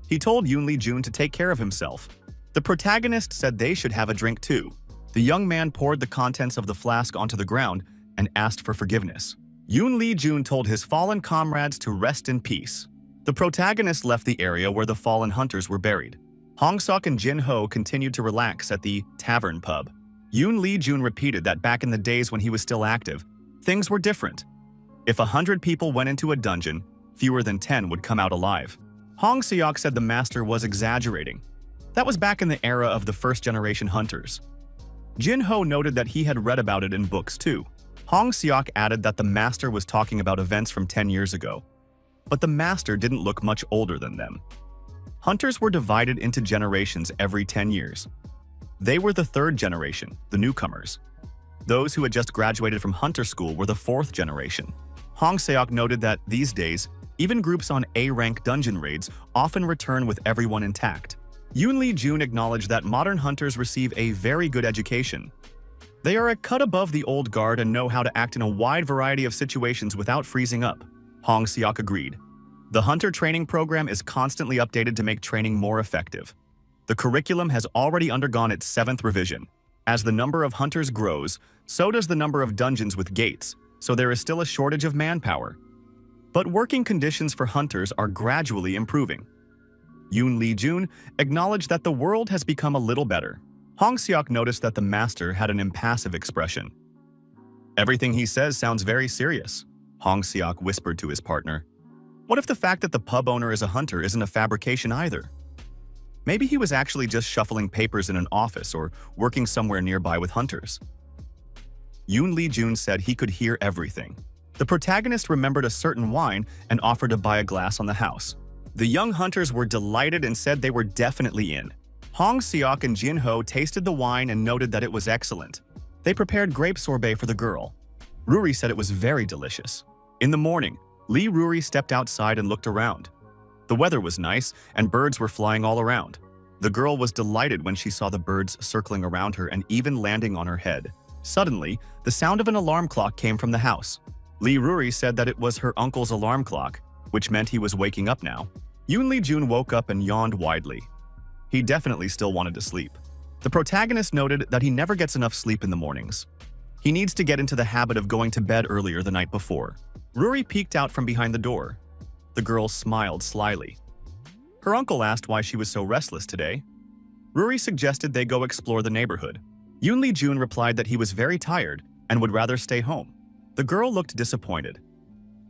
He told Yoon Lee-jun to take care of himself. The protagonist said they should have a drink too. The young man poured the contents of the flask onto the ground and asked for forgiveness. Yoon Lee-jun told his fallen comrades to rest in peace. The protagonist left the area where the fallen hunters were buried. Hong-seok and Jin-ho continued to relax at the tavern pub. Yoon Lee-jun repeated that back in the days when he was still active, things were different. If 100 people went into a dungeon, fewer than 10 would come out alive. Hong-seok said the master was exaggerating. That was back in the era of the first-generation hunters. Jin-ho noted that he had read about it in books too. Hong-seok added that the master was talking about events from 10 years ago. But the master didn't look much older than them. Hunters were divided into generations every 10 years. They were the 3rd generation, the newcomers. Those who had just graduated from hunter school were the 4th generation. Hong-seok noted that, these days, even groups on A-rank dungeon raids often return with everyone intact. Yoon Lee-jun acknowledged that modern hunters receive a very good education. They are a cut above the old guard and know how to act in a wide variety of situations without freezing up. Hong-seok agreed. The hunter training program is constantly updated to make training more effective. The curriculum has already undergone its 7th revision. As the number of hunters grows, so does the number of dungeons with gates, so there is still a shortage of manpower. But working conditions for hunters are gradually improving. Yoon Lee-jun acknowledged that the world has become a little better. Hong Seok noticed that the master had an impassive expression. "Everything he says sounds very serious," Hong Seok whispered to his partner. "What if the fact that the pub owner is a hunter isn't a fabrication either? Maybe he was actually just shuffling papers in an office or working somewhere nearby with hunters." Yoon Lee-jun said he could hear everything. The protagonist remembered a certain wine and offered to buy a glass on the house. The young hunters were delighted and said they were definitely in. Hong Seok and Jin Ho tasted the wine and noted that it was excellent. They prepared grape sorbet for the girl. Ruri said it was very delicious. In the morning, Lee Ruri stepped outside and looked around. The weather was nice and birds were flying all around. The girl was delighted when she saw the birds circling around her and even landing on her head. Suddenly, the sound of an alarm clock came from the house. Lee Ruri said that it was her uncle's alarm clock, which meant he was waking up now. Yoon Lee-jun woke up and yawned widely. He definitely still wanted to sleep. The protagonist noted that he never gets enough sleep in the mornings. He needs to get into the habit of going to bed earlier the night before. Ruri peeked out from behind the door. The girl smiled slyly. Her uncle asked why she was so restless today. Ruri suggested they go explore the neighborhood. Yoon Lee-jun replied that he was very tired and would rather stay home. The girl looked disappointed.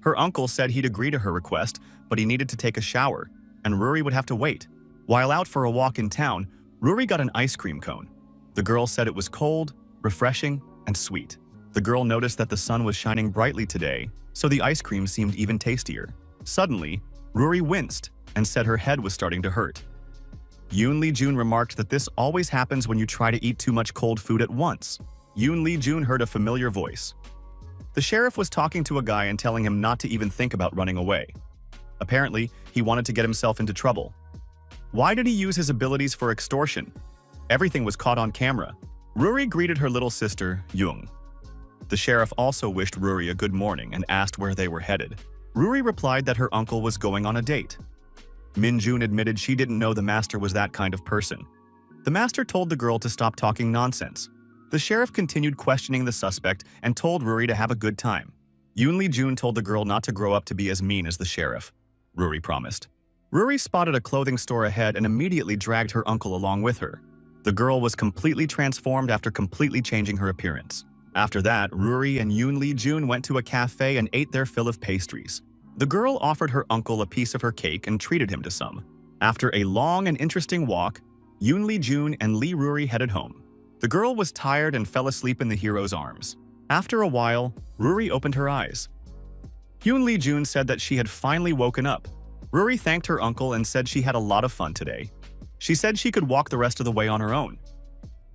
Her uncle said he'd agree to her request, but he needed to take a shower, and Ruri would have to wait. While out for a walk in town, Ruri got an ice cream cone. The girl said it was cold, refreshing, and sweet. The girl noticed that the sun was shining brightly today, so the ice cream seemed even tastier. Suddenly, Ruri winced and said her head was starting to hurt. Yoon Lee-jun remarked that this always happens when you try to eat too much cold food at once. Yoon Lee-jun heard a familiar voice. The sheriff was talking to a guy and telling him not to even think about running away. Apparently, he wanted to get himself into trouble. Why did he use his abilities for extortion? Everything was caught on camera. Ruri greeted her little sister, Young. The sheriff also wished Ruri a good morning and asked where they were headed. Ruri replied that her uncle was going on a date. Min-jun admitted she didn't know the master was that kind of person. The master told the girl to stop talking nonsense. The sheriff continued questioning the suspect and told Ruri to have a good time. Yoon Lee-jun told the girl not to grow up to be as mean as the sheriff. Ruri promised. Ruri spotted a clothing store ahead and immediately dragged her uncle along with her. The girl was completely transformed after completely changing her appearance. After that, Ruri and Yoon Lee-jun went to a cafe and ate their fill of pastries. The girl offered her uncle a piece of her cake and treated him to some. After a long and interesting walk, Yoon Lee-jun and Lee Ruri headed home. The girl was tired and fell asleep in the hero's arms. After a while, Ruri opened her eyes. Yoon Lee-jun said that she had finally woken up. Ruri thanked her uncle and said she had a lot of fun today. She said she could walk the rest of the way on her own.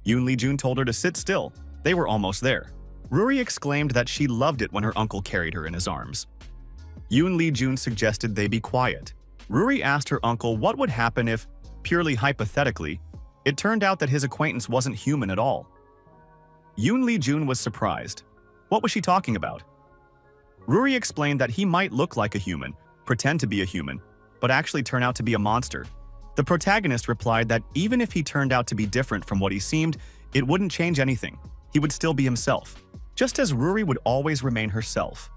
Yoon Lee-jun told her to sit still. They were almost there. Ruri exclaimed that she loved it when her uncle carried her in his arms. Yoon Lee-jun suggested they be quiet. Ruri asked her uncle what would happen if, purely hypothetically, it turned out that his acquaintance wasn't human at all. Yoon Lee-jun was surprised. What was she talking about? Ruri explained that he might look like a human, pretend to be a human, but actually turn out to be a monster. The protagonist replied that even if he turned out to be different from what he seemed, it wouldn't change anything. He would still be himself, just as Ruri would always remain herself.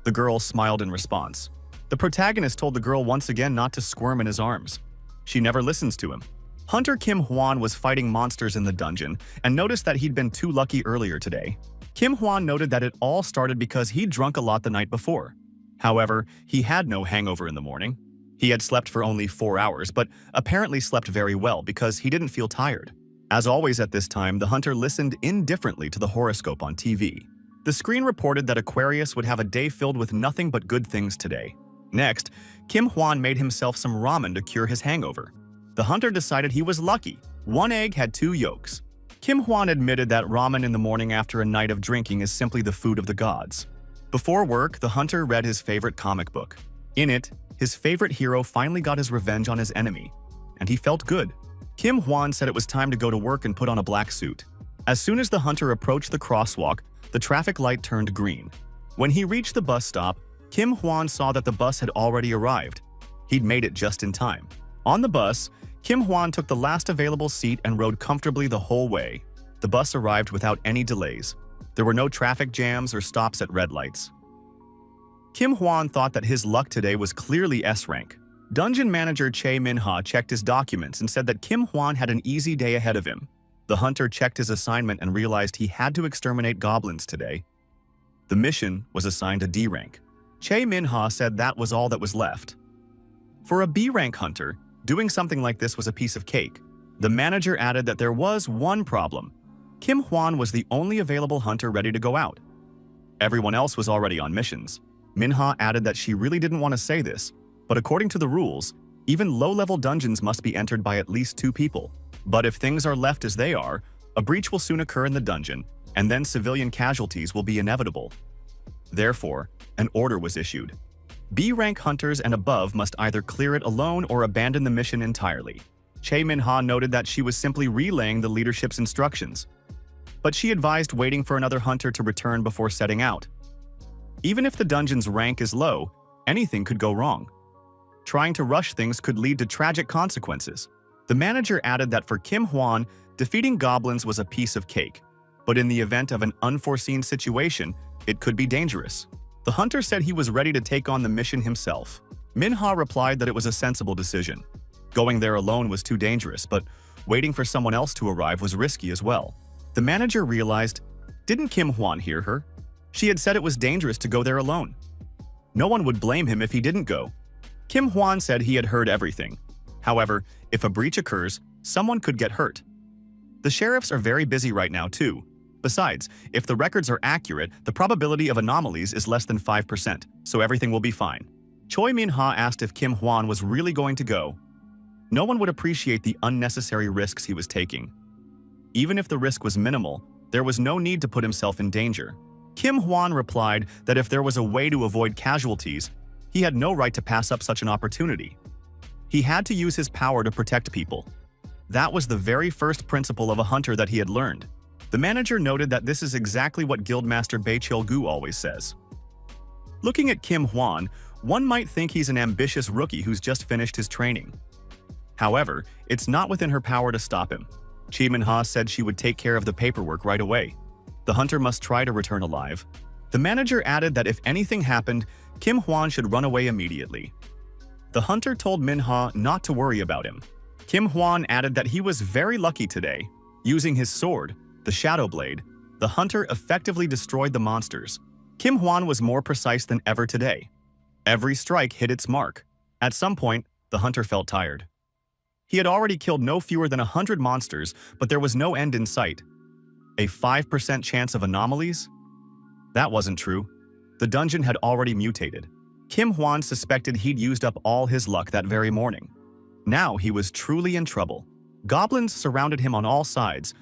The girl smiled in response. The protagonist told the girl once again not to squirm in his arms. She never listens to him. Hunter Kim Hwan was fighting monsters in the dungeon and noticed that he'd been too lucky earlier today. Kim Hwan noted that it all started because he'd drunk a lot the night before. However, he had no hangover in the morning. He had slept for only 4 hours, but apparently slept very well because he didn't feel tired. As always at this time, the hunter listened indifferently to the horoscope on TV. The screen reported that Aquarius would have a day filled with nothing but good things today. Next, Kim Hwan made himself some ramen to cure his hangover. The hunter decided he was lucky. 1 egg had 2 yolks. Kim Hwan admitted that ramen in the morning after a night of drinking is simply the food of the gods. Before work, the hunter read his favorite comic book. In it, his favorite hero finally got his revenge on his enemy, and he felt good. Kim Hwan said it was time to go to work and put on a black suit. As soon as the hunter approached the crosswalk, the traffic light turned green. When he reached the bus stop, Kim Hwan saw that the bus had already arrived. He'd made it just in time. On the bus, Kim Hwan took the last available seat and rode comfortably the whole way. The bus arrived without any delays. There were no traffic jams or stops at red lights. Kim Hwan thought that his luck today was clearly S rank. Dungeon manager Chae Min-ha checked his documents and said that Kim Hwan had an easy day ahead of him. The hunter checked his assignment and realized he had to exterminate goblins today. The mission was assigned a D rank. Minhwa said that was all that was left. For a B rank hunter, doing something like this was a piece of cake. The manager added that there was one problem. Kim Hwan was the only available hunter ready to go out. Everyone else was already on missions. Minhwa added that she really didn't want to say this, but according to the rules, even low-level dungeons must be entered by at least 2 people. But if things are left as they are, a breach will soon occur in the dungeon, and then civilian casualties will be inevitable. Therefore, an order was issued. B-rank hunters and above must either clear it alone or abandon the mission entirely. Minhwa noted that she was simply relaying the leadership's instructions, but she advised waiting for another hunter to return before setting out. Even if the dungeon's rank is low, anything could go wrong. Trying to rush things could lead to tragic consequences. The manager added that for Kim Hwan, defeating goblins was a piece of cake, but in the event of an unforeseen situation, it could be dangerous. The hunter said he was ready to take on the mission himself. Minhwa replied that it was a sensible decision. Going there alone was too dangerous, but waiting for someone else to arrive was risky as well. The manager realized, didn't Kim Hwan hear her? She had said it was dangerous to go there alone. No one would blame him if he didn't go. Kim Hwan said he had heard everything. However, if a breach occurs, someone could get hurt. The sheriffs are very busy right now too. Besides, if the records are accurate, the probability of anomalies is less than 5%, so everything will be fine. Minhwa asked if Kim Hwan was really going to go. No one would appreciate the unnecessary risks he was taking. Even if the risk was minimal, there was no need to put himself in danger. Kim Hwan replied that if there was a way to avoid casualties, he had no right to pass up such an opportunity. He had to use his power to protect people. That was the very first principle of a hunter that he had learned. The manager noted that this is exactly what Guildmaster Baechil-gu always says. Looking at Kim Hwan, one might think he's an ambitious rookie who's just finished his training. However, it's not within her power to stop him. Minhwa said she would take care of the paperwork right away. The hunter must try to return alive. The manager added that if anything happened, Kim Hwan should run away immediately. The hunter told Minhwa not to worry about him. Kim Hwan added that he was very lucky today. Using his sword, the Shadow Blade, the hunter effectively destroyed the monsters. Kim Hwan was more precise than ever today. Every strike hit its mark. At some point, the hunter felt tired. He had already killed no fewer than 100 monsters, but there was no end in sight. A 5% chance of anomalies? That wasn't true. The dungeon had already mutated. Kim Hwan suspected he'd used up all his luck that very morning. Now he was truly in trouble. Goblins surrounded him on all sides.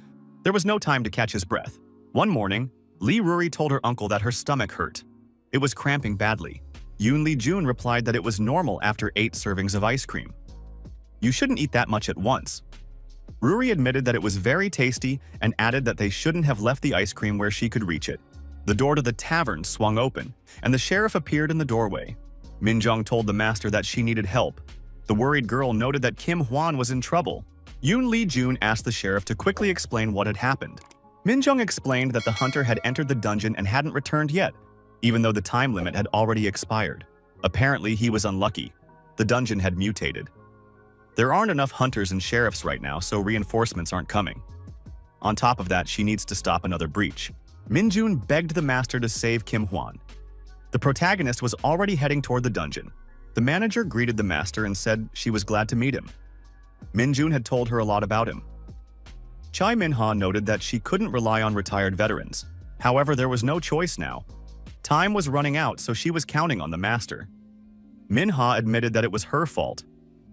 There was no time to catch his breath. One morning, Lee Ruri told her uncle that her stomach hurt. It was cramping badly. Yoon Lee Jun replied that it was normal after 8 servings of ice cream. You shouldn't eat that much at once. Ruri admitted that it was very tasty and added that they shouldn't have left the ice cream where she could reach it. The door to the tavern swung open, and the sheriff appeared in the doorway. Minjung told the master that she needed help. The worried girl noted that Kim Hwan was in trouble. Yoon Lee Jun asked the sheriff to quickly explain what had happened. Minjung explained that the hunter had entered the dungeon and hadn't returned yet, even though the time limit had already expired. Apparently, he was unlucky. The dungeon had mutated. There aren't enough hunters and sheriffs right now, so reinforcements aren't coming. On top of that, she needs to stop another breach. Minjun begged the master to save Kim Hwan. The protagonist was already heading toward the dungeon. The manager greeted the master and said she was glad to meet him. Minjun had told her a lot about him. Minhwa noted that she couldn't rely on retired veterans. However, there was no choice now. Time was running out, so she was counting on the master. Minhwa admitted that it was her fault.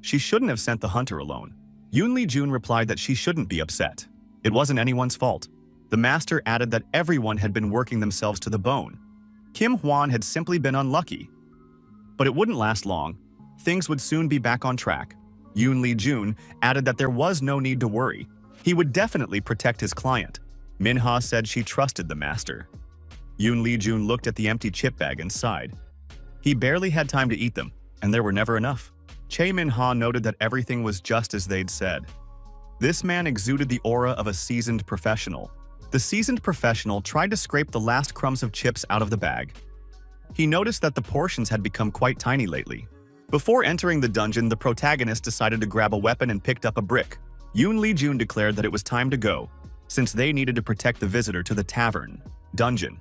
She shouldn't have sent the hunter alone. Yoon Lee Jun replied that she shouldn't be upset. It wasn't anyone's fault. The master added that everyone had been working themselves to the bone. Kim Hwan had simply been unlucky. But it wouldn't last long. Things would soon be back on track. Yoon Lee Jun added that there was no need to worry. He would definitely protect his client. Minhwa said she trusted the master. Yoon Lee Jun looked at the empty chip bag and sighed. He barely had time to eat them, and there were never enough. Minhwa noted that everything was just as they'd said. This man exuded the aura of a seasoned professional. The seasoned professional tried to scrape the last crumbs of chips out of the bag. He noticed that the portions had become quite tiny lately. Before entering the dungeon, the protagonist decided to grab a weapon and picked up a brick. Yoon Lee Jun declared that it was time to go. since they needed to protect the visitor to the tavern, dungeon.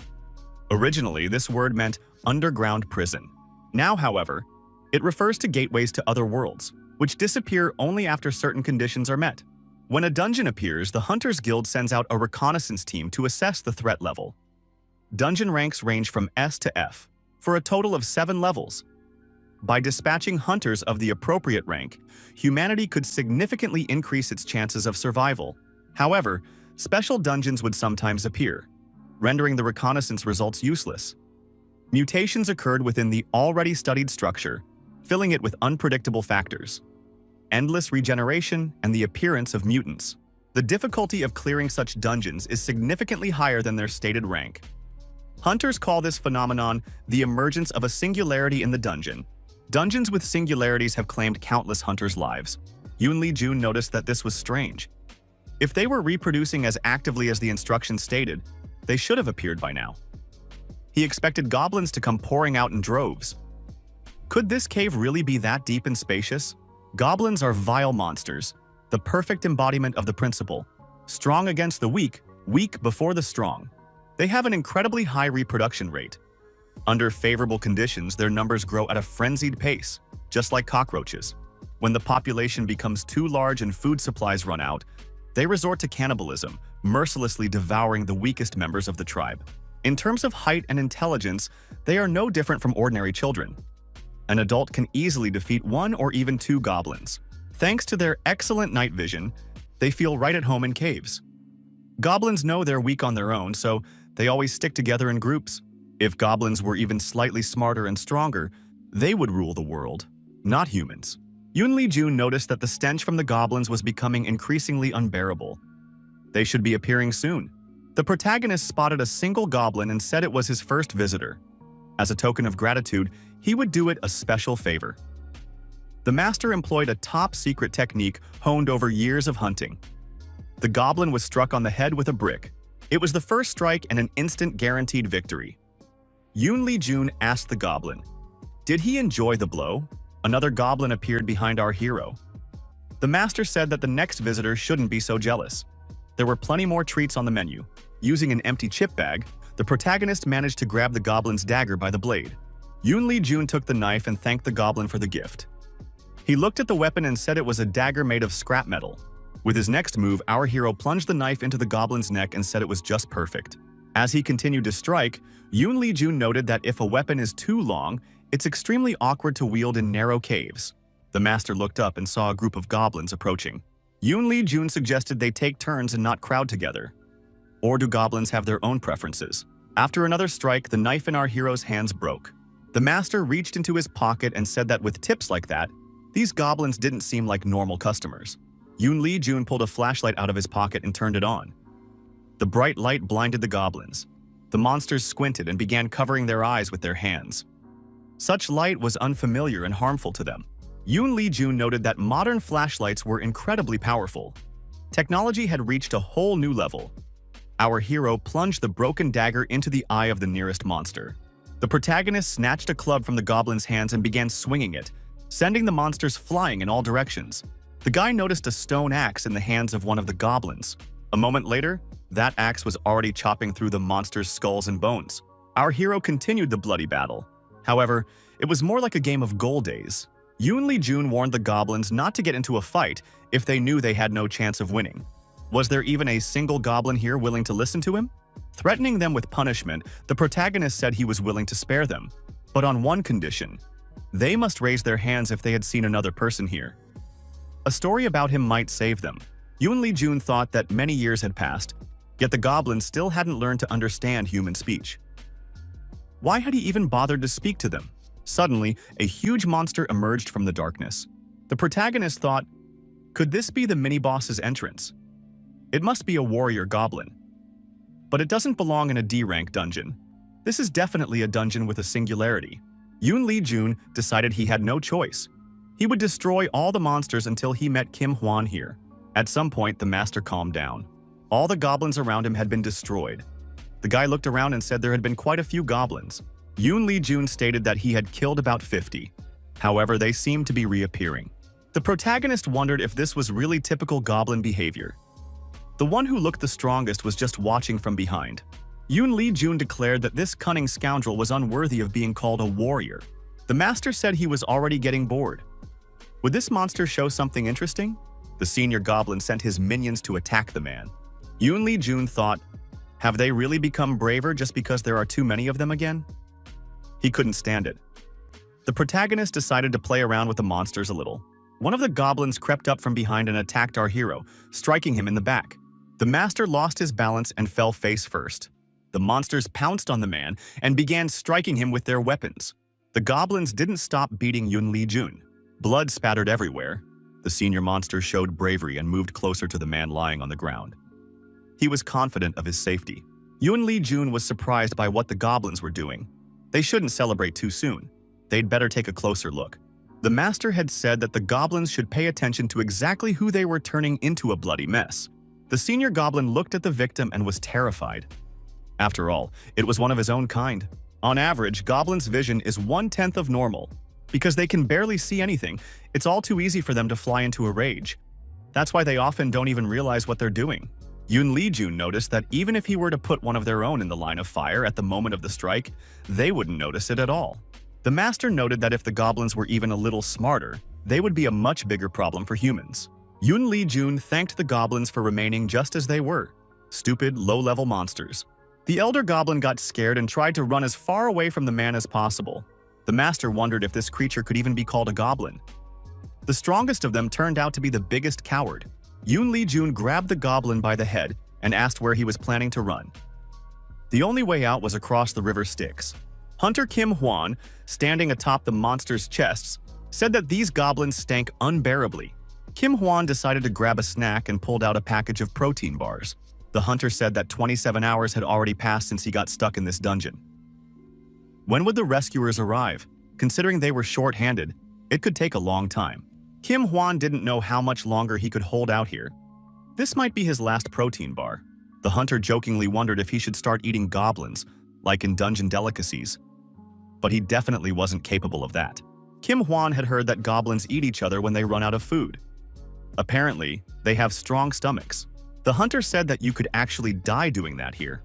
Originally, this word meant underground prison. Now, however, it refers to gateways to other worlds, which disappear only after certain conditions are met. When a dungeon appears, the Hunters Guild sends out a reconnaissance team to assess the threat level. Dungeon ranks range from S to F, for a total of 7 levels. By dispatching hunters of the appropriate rank, humanity could significantly increase its chances of survival. However, special dungeons would sometimes appear, rendering the reconnaissance results useless. Mutations occurred within the already studied structure, filling it with unpredictable factors, endless regeneration, and the appearance of mutants. The difficulty of clearing such dungeons is significantly higher than their stated rank. Hunters call this phenomenon the emergence of a singularity in the dungeon. Dungeons with singularities have claimed countless hunters' lives. Yoon Jun noticed that this was strange. If they were reproducing as actively as the instructions stated, they should have appeared by now. He expected goblins to come pouring out in droves. Could this cave really be that deep and spacious? Goblins are vile monsters, the perfect embodiment of the principle. Strong against the weak, weak before the strong. They have an incredibly high reproduction rate. Under favorable conditions, their numbers grow at a frenzied pace, just like cockroaches. When the population becomes too large and food supplies run out, they resort to cannibalism, mercilessly devouring the weakest members of the tribe. In terms of height and intelligence, they are no different from ordinary children. An adult can easily defeat 1 or even 2 goblins. Thanks to their excellent night vision, they feel right at home in caves. Goblins know they're weak on their own, so they always stick together in groups. If goblins were even slightly smarter and stronger, they would rule the world, not humans. Yoon Jun noticed that the stench from the goblins was becoming increasingly unbearable. They should be appearing soon. The protagonist spotted a single goblin and said it was his first visitor. As a token of gratitude, he would do it a special favor. The master employed a top-secret technique honed over years of hunting. The goblin was struck on the head with a brick. It was the first strike and an instant guaranteed victory. Yoon Jun asked the goblin, "Did he enjoy the blow?" Another goblin appeared behind our hero. The master said that the next visitor shouldn't be so jealous. There were plenty more treats on the menu. Using an empty chip bag, the protagonist managed to grab the goblin's dagger by the blade. Yoon Jun took the knife and thanked the goblin for the gift. He looked at the weapon and said it was a dagger made of scrap metal. With his next move, our hero plunged the knife into the goblin's neck and said it was just perfect. As he continued to strike, Yoon Jun noted that if a weapon is too long, it's extremely awkward to wield in narrow caves. The master looked up and saw a group of goblins approaching. Yoon Jun suggested they take turns and not crowd together. Or do goblins have their own preferences? After another strike, the knife in our hero's hands broke. The master reached into his pocket and said that with tips like that, these goblins didn't seem like normal customers. Yoon Jun pulled a flashlight out of his pocket and turned it on. The bright light blinded the goblins. The monsters squinted and began covering their eyes with their hands. Such light was unfamiliar and harmful to them. Yoon Jun noted that modern flashlights were incredibly powerful. Technology had reached a whole new level. Our hero plunged the broken dagger into the eye of the nearest monster. The protagonist snatched a club from the goblin's hands and began swinging it, sending the monsters flying in all directions. The guy noticed a stone axe in the hands of one of the goblins. A moment later, that axe was already chopping through the monster's skulls and bones. Our hero continued the bloody battle. However, it was more like a game of goal days. Yoon Jun warned the goblins not to get into a fight if they knew they had no chance of winning. Was there even a single goblin here willing to listen to him? Threatening them with punishment, the protagonist said he was willing to spare them, but on one condition. They must raise their hands if they had seen another person here. A story about him might save them. Yoon Jun thought that many years had passed, yet the goblins still hadn't learned to understand human speech. Why had he even bothered to speak to them? Suddenly, a huge monster emerged from the darkness. The protagonist thought, could this be the mini-boss's entrance? It must be a warrior goblin. But it doesn't belong in a D-rank dungeon. This is definitely a dungeon with a singularity. Yoon Jun decided he had no choice. He would destroy all the monsters until he met Kim Hwan here. At some point, the master calmed down. All the goblins around him had been destroyed. The guy looked around and said there had been quite a few goblins. Yoon Jun stated that he had killed about 50. However, they seemed to be reappearing. The protagonist wondered if this was really typical goblin behavior. The one who looked the strongest was just watching from behind. Yoon Lee-jun declared that this cunning scoundrel was unworthy of being called a warrior. The master said he was already getting bored. Would this monster show something interesting? The senior goblin sent his minions to attack the man. Yoon Lee-jun thought, have they really become braver just because there are too many of them again? He couldn't stand it. The protagonist decided to play around with the monsters a little. One of the goblins crept up from behind and attacked our hero, striking him in the back. The master lost his balance and fell face first. The monsters pounced on the man and began striking him with their weapons. The goblins didn't stop beating Yoon Lee-jun. Blood spattered everywhere. The senior monster showed bravery and moved closer to the man lying on the ground. He was confident of his safety. Yoon Lee-jun was surprised by what the goblins were doing. They shouldn't celebrate too soon. They'd better take a closer look. The master had said that the goblins should pay attention to exactly who they were turning into a bloody mess. The senior goblin looked at the victim and was terrified. After all, it was one of his own kind. On average, goblins' vision is 1/10 of normal. Because they can barely see anything, it's all too easy for them to fly into a rage. That's why they often don't even realize what they're doing. Yoon Lee-jun noticed that even if he were to put one of their own in the line of fire at the moment of the strike, they wouldn't notice it at all. The master noted that if the goblins were even a little smarter, they would be a much bigger problem for humans. Yoon Lee-jun thanked the goblins for remaining just as they were, stupid, low-level monsters. The elder goblin got scared and tried to run as far away from the man as possible. The master wondered if this creature could even be called a goblin. The strongest of them turned out to be the biggest coward. Yoon Lee-jun grabbed the goblin by the head and asked where he was planning to run. The only way out was across the river Styx. Hunter Kim Hwan, standing atop the monster's chests, said that these goblins stank unbearably. Kim Hwan decided to grab a snack and pulled out a package of protein bars. The hunter said that 27 hours had already passed since he got stuck in this dungeon. When would the rescuers arrive? Considering they were short-handed, it could take a long time. Kim Hwan didn't know how much longer he could hold out here. This might be his last protein bar. The hunter jokingly wondered if he should start eating goblins, like in Dungeon Delicacies. But he definitely wasn't capable of that. Kim Hwan had heard that goblins eat each other when they run out of food. Apparently, they have strong stomachs. The hunter said that you could actually die doing that here.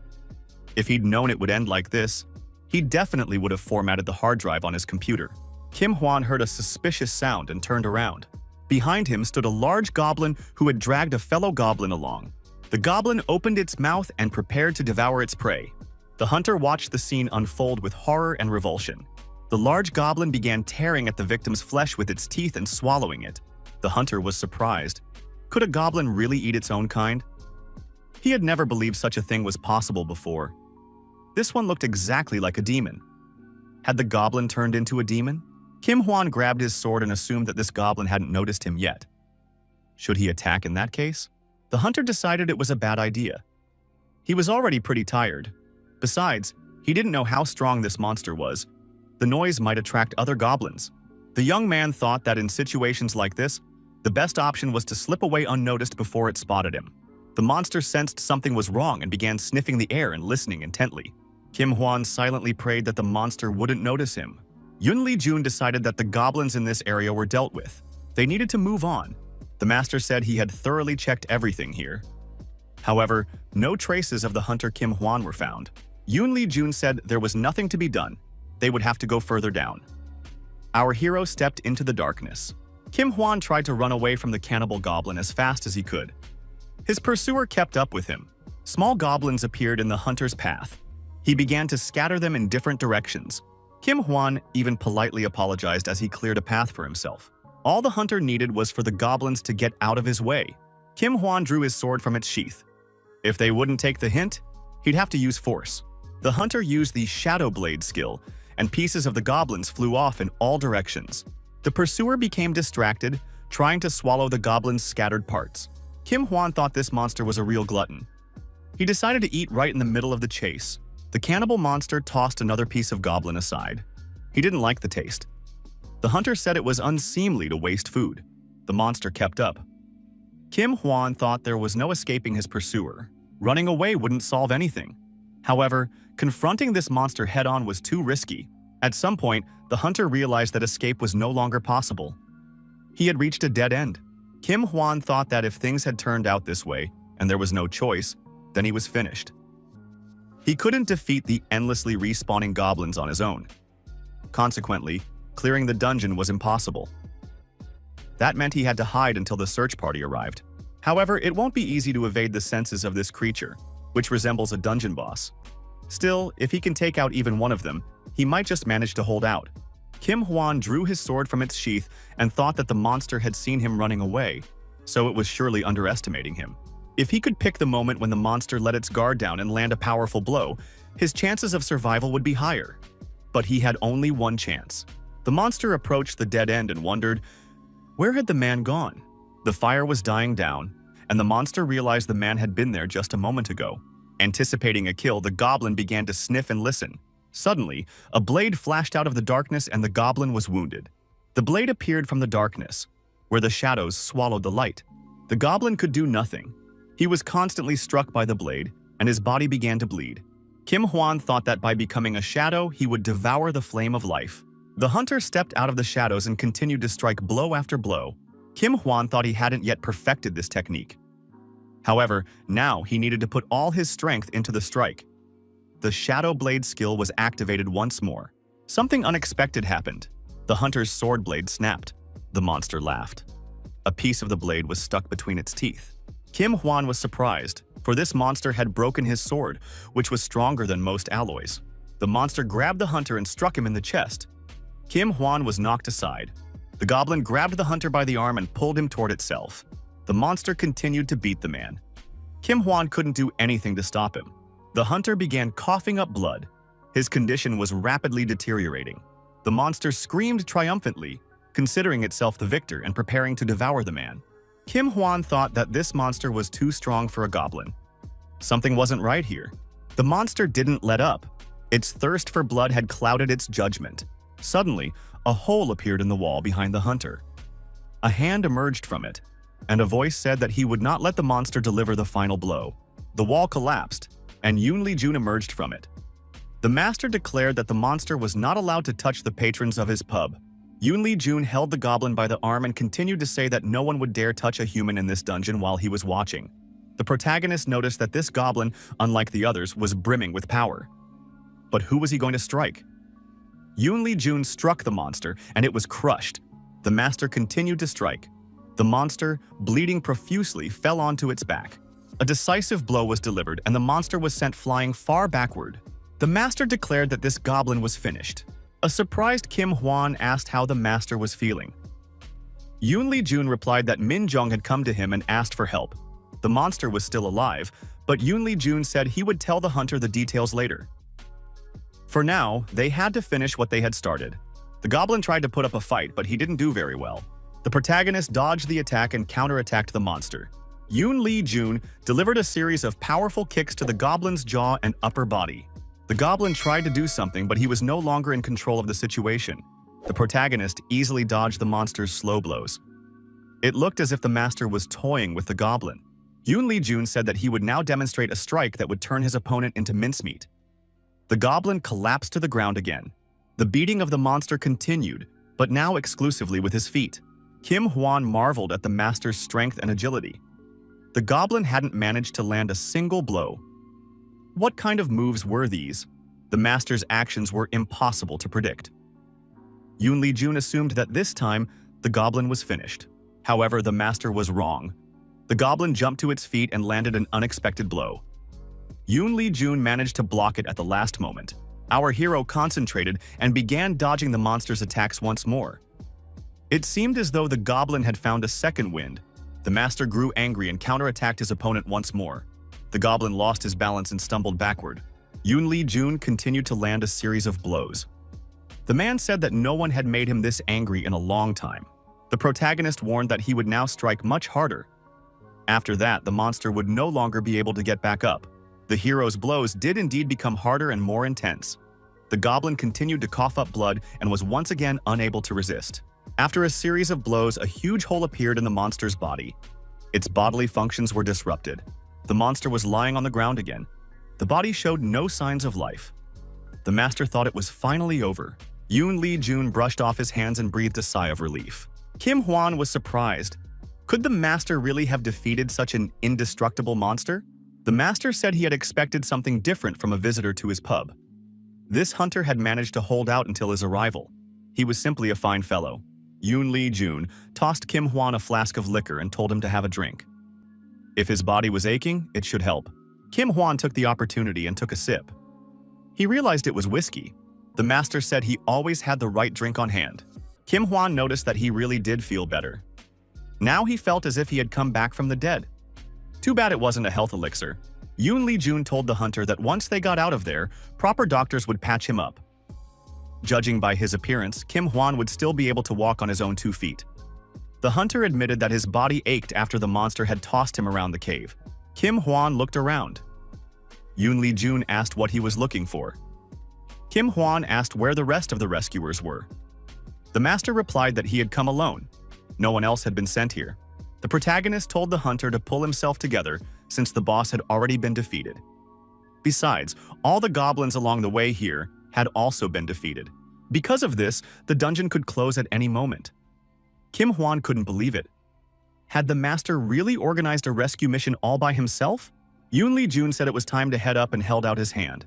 If he'd known it would end like this, he definitely would have formatted the hard drive on his computer. Kim Hwan heard a suspicious sound and turned around. Behind him stood a large goblin who had dragged a fellow goblin along. The goblin opened its mouth and prepared to devour its prey. The hunter watched the scene unfold with horror and revulsion. The large goblin began tearing at the victim's flesh with its teeth and swallowing it. The hunter was surprised. Could a goblin really eat its own kind? He had never believed such a thing was possible before. This one looked exactly like a demon. Had the goblin turned into a demon? Kim Hwan grabbed his sword and assumed that this goblin hadn't noticed him yet. Should he attack in that case? The hunter decided it was a bad idea. He was already pretty tired. Besides, he didn't know how strong this monster was. The noise might attract other goblins. The young man thought that in situations like this, the best option was to slip away unnoticed before it spotted him. The monster sensed something was wrong and began sniffing the air and listening intently. Kim Hwan silently prayed that the monster wouldn't notice him. Yoon Lee-jun decided that the goblins in this area were dealt with. They needed to move on. The master said he had thoroughly checked everything here. However, no traces of the hunter Kim Hwan were found. Yoon Lee-jun said there was nothing to be done. They would have to go further down. Our hero stepped into the darkness. Kim Hwan tried to run away from the cannibal goblin as fast as he could. His pursuer kept up with him. Small goblins appeared in the hunter's path. He began to scatter them in different directions. Kim Hwan even politely apologized as he cleared a path for himself. All the hunter needed was for the goblins to get out of his way. Kim Hwan drew his sword from its sheath. If they wouldn't take the hint, he'd have to use force. The hunter used the Shadow Blade skill, and pieces of the goblins flew off in all directions. The pursuer became distracted, trying to swallow the goblin's scattered parts. Kim Hwan thought this monster was a real glutton. He decided to eat right in the middle of the chase. The cannibal monster tossed another piece of goblin aside. He didn't like the taste. The hunter said it was unseemly to waste food. The monster kept up. Kim Hwan thought there was no escaping his pursuer. Running away wouldn't solve anything. However, confronting this monster head-on was too risky. At some point, the hunter realized that escape was no longer possible. He had reached a dead end. Kim Hwan thought that if things had turned out this way, and there was no choice, then he was finished. He couldn't defeat the endlessly respawning goblins on his own. Consequently, clearing the dungeon was impossible. That meant he had to hide until the search party arrived. However, it won't be easy to evade the senses of this creature, which resembles a dungeon boss. Still, if he can take out even one of them, he might just manage to hold out. Kim Hwan drew his sword from its sheath and thought that the monster had seen him running away, so it was surely underestimating him. If he could pick the moment when the monster let its guard down and land a powerful blow, his chances of survival would be higher. But he had only one chance. The monster approached the dead end and wondered, where had the man gone? The fire was dying down, and the monster realized the man had been there just a moment ago. Anticipating a kill, the goblin began to sniff and listen. Suddenly, a blade flashed out of the darkness and the goblin was wounded. The blade appeared from the darkness, where the shadows swallowed the light. The goblin could do nothing. He was constantly struck by the blade, and his body began to bleed. Kim Hwan thought that by becoming a shadow, he would devour the flame of life. The hunter stepped out of the shadows and continued to strike blow after blow. Kim Hwan thought he hadn't yet perfected this technique. However, now he needed to put all his strength into the strike. The Shadow Blade skill was activated once more. Something unexpected happened. The hunter's sword blade snapped. The monster laughed. A piece of the blade was stuck between its teeth. Kim Hwan was surprised, for this monster had broken his sword, which was stronger than most alloys. The monster grabbed the hunter and struck him in the chest. Kim Hwan was knocked aside. The goblin grabbed the hunter by the arm and pulled him toward itself. The monster continued to beat the man. Kim Hwan couldn't do anything to stop him. The hunter began coughing up blood. His condition was rapidly deteriorating. The monster screamed triumphantly, considering itself the victor and preparing to devour the man. Kim Hwan thought that this monster was too strong for a goblin. Something wasn't right here. The monster didn't let up. Its thirst for blood had clouded its judgment. Suddenly, a hole appeared in the wall behind the hunter. A hand emerged from it, and a voice said that he would not let the monster deliver the final blow. The wall collapsed, and Yoon Lee-jun emerged from it. The master declared that the monster was not allowed to touch the patrons of his pub. Yoon Lee-jun held the goblin by the arm and continued to say that no one would dare touch a human in this dungeon while he was watching. The protagonist noticed that this goblin, unlike the others, was brimming with power. But who was he going to strike? Yoon Lee-jun struck the monster, and it was crushed. The master continued to strike. The monster, bleeding profusely, fell onto its back. A decisive blow was delivered, and the monster was sent flying far backward. The master declared that this goblin was finished. A surprised Kim Hwan asked how the master was feeling. Yoon Lee-jun replied that Min Jung had come to him and asked for help. The monster was still alive, but Yoon Lee-jun said he would tell the hunter the details later. For now, they had to finish what they had started. The goblin tried to put up a fight, but he didn't do very well. The protagonist dodged the attack and counterattacked the monster. Yoon Lee-jun delivered a series of powerful kicks to the goblin's jaw and upper body. The goblin tried to do something, but he was no longer in control of the situation. The protagonist easily dodged the monster's slow blows. It looked as if the master was toying with the goblin. Yoon Lee-jun said that he would now demonstrate a strike that would turn his opponent into mincemeat. The goblin collapsed to the ground again. The beating of the monster continued, but now exclusively with his feet. Kim Hwan marveled at the master's strength and agility. The goblin hadn't managed to land a single blow. What kind of moves were these? The master's actions were impossible to predict. Yoon Lee-jun assumed that this time, the goblin was finished. However, the master was wrong. The goblin jumped to its feet and landed an unexpected blow. Yoon Lee-jun managed to block it at the last moment. Our hero concentrated and began dodging the monster's attacks once more. It seemed as though the goblin had found a second wind. The master grew angry and counterattacked his opponent once more. The goblin lost his balance and stumbled backward. Yoon Lee-jun continued to land a series of blows. The man said that no one had made him this angry in a long time. The protagonist warned that he would now strike much harder. After that, the monster would no longer be able to get back up. The hero's blows did indeed become harder and more intense. The goblin continued to cough up blood and was once again unable to resist. After a series of blows, a huge hole appeared in the monster's body. Its bodily functions were disrupted. The monster was lying on the ground again. The body showed no signs of life. The master thought it was finally over. Yoon Lee-jun brushed off his hands and breathed a sigh of relief. Kim Hwan was surprised. Could the master really have defeated such an indestructible monster? The master said he had expected something different from a visitor to his pub. This hunter had managed to hold out until his arrival. He was simply a fine fellow. Yoon Lee Jun tossed Kim Hwan a flask of liquor and told him to have a drink. If his body was aching, it should help. Kim Hwan took the opportunity and took a sip. He realized it was whiskey. The master said he always had the right drink on hand. Kim Hwan noticed that he really did feel better. Now he felt as if he had come back from the dead. Too bad it wasn't a health elixir. Yoon Lee Jun told the hunter that once they got out of there, proper doctors would patch him up. Judging by his appearance, Kim Hwan would still be able to walk on his own 2 feet. The hunter admitted that his body ached after the monster had tossed him around the cave. Kim Hwan looked around. Yoon Lee Jun asked what he was looking for. Kim Hwan asked where the rest of the rescuers were. The master replied that he had come alone. No one else had been sent here. The protagonist told the hunter to pull himself together since the boss had already been defeated. Besides, all the goblins along the way here had also been defeated. Because of this, the dungeon could close at any moment. Kim Hwan couldn't believe it. Had the master really organized a rescue mission all by himself? Yoon Lee Jun said it was time to head up and held out his hand.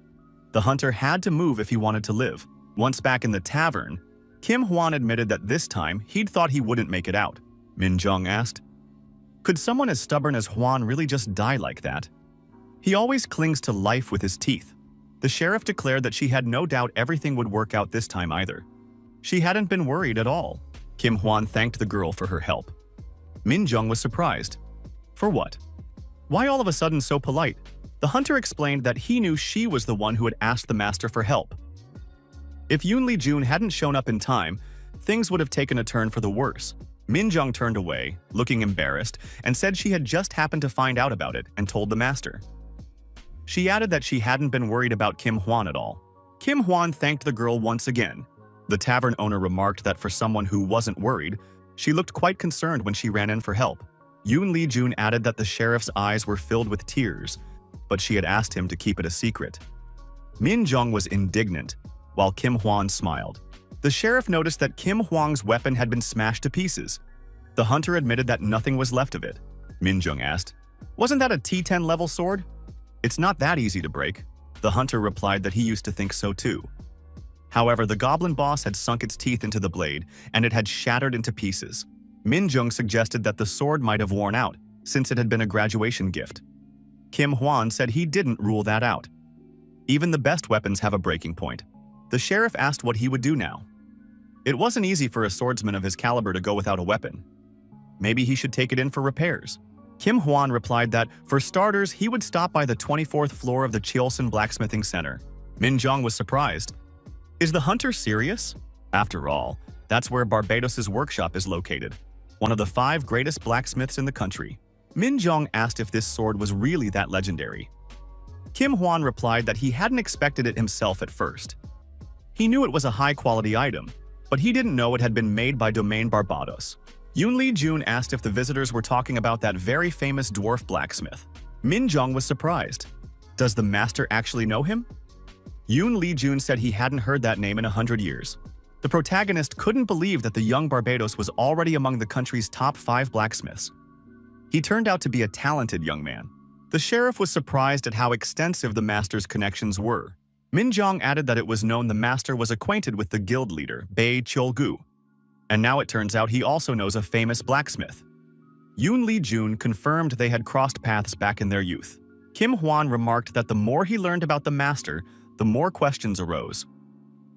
The hunter had to move if he wanted to live. Once back in the tavern, Kim Hwan admitted that this time he'd thought he wouldn't make it out. Min Jung asked, "Could someone as stubborn as Hwan really just die like that? He always clings to life with his teeth." The sheriff declared that she had no doubt everything would work out this time either. She hadn't been worried at all. Kim Hwan thanked the girl for her help. Min Jung was surprised. For what? Why all of a sudden so polite? The hunter explained that he knew she was the one who had asked the master for help. If Yoon Lee Jun hadn't shown up in time, things would have taken a turn for the worse. Min Jung turned away, looking embarrassed, and said she had just happened to find out about it and told the master. She added that she hadn't been worried about Kim Hwan at all. Kim Hwan thanked the girl once again. The tavern owner remarked that for someone who wasn't worried, she looked quite concerned when she ran in for help. Yoon Lee Jun added that the sheriff's eyes were filled with tears, but she had asked him to keep it a secret. Min Jung was indignant, while Kim Hwan smiled. The sheriff noticed that Kim Hwan's weapon had been smashed to pieces. The hunter admitted that nothing was left of it. Min Jung asked, "Wasn't that a T10 level sword?" "It's not that easy to break." The hunter replied that he used to think so too. However, the goblin boss had sunk its teeth into the blade, and it had shattered into pieces. Min Jung suggested that the sword might have worn out, since it had been a graduation gift. Kim Hwan said he didn't rule that out. Even the best weapons have a breaking point. The sheriff asked what he would do now. It wasn't easy for a swordsman of his caliber to go without a weapon. Maybe he should take it in for repairs. Kim Hwan replied that, for starters, he would stop by the 24th floor of the Cheolson Blacksmithing Center. Min Jung was surprised. Is the hunter serious? After all, that's where Barbados's workshop is located, one of the 5 greatest blacksmiths in the country. Min Jung asked if this sword was really that legendary. Kim Hwan replied that he hadn't expected it himself at first. He knew it was a high-quality item, but he didn't know it had been made by Domaine Barbados. Yoon Lee Jun asked if the visitors were talking about that very famous dwarf blacksmith. Min Jung was surprised. Does the master actually know him? Yoon Lee Jun said he hadn't heard that name in 100 years. The protagonist couldn't believe that the young Barbados was already among the country's top 5 blacksmiths. He turned out to be a talented young man. The sheriff was surprised at how extensive the master's connections were. Min Jung added that it was known the master was acquainted with the guild leader, Bei Cheolgu. And now it turns out he also knows a famous blacksmith. Yoon Lee Jun confirmed they had crossed paths back in their youth. Kim Hwan remarked that the more he learned about the master, the more questions arose.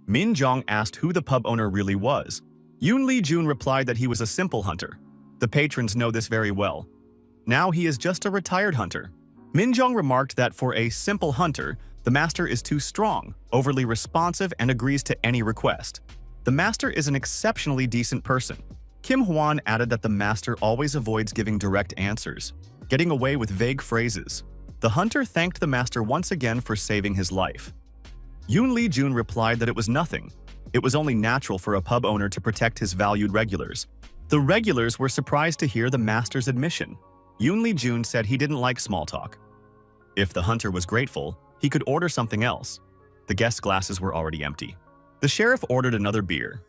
Min Jung asked who the pub owner really was. Yoon Lee Jun replied that he was a simple hunter. The patrons know this very well. Now he is just a retired hunter. Min Jung remarked that for a simple hunter, the master is too strong, overly responsive, and agrees to any request. The master is an exceptionally decent person. Kim Hwan added that the master always avoids giving direct answers, getting away with vague phrases. The hunter thanked the master once again for saving his life. Yoon Lee Jun replied that it was nothing. It was only natural for a pub owner to protect his valued regulars. The regulars were surprised to hear the master's admission. Yoon Lee Jun said he didn't like small talk. If the hunter was grateful, he could order something else. The guest glasses were already empty. The sheriff ordered another beer.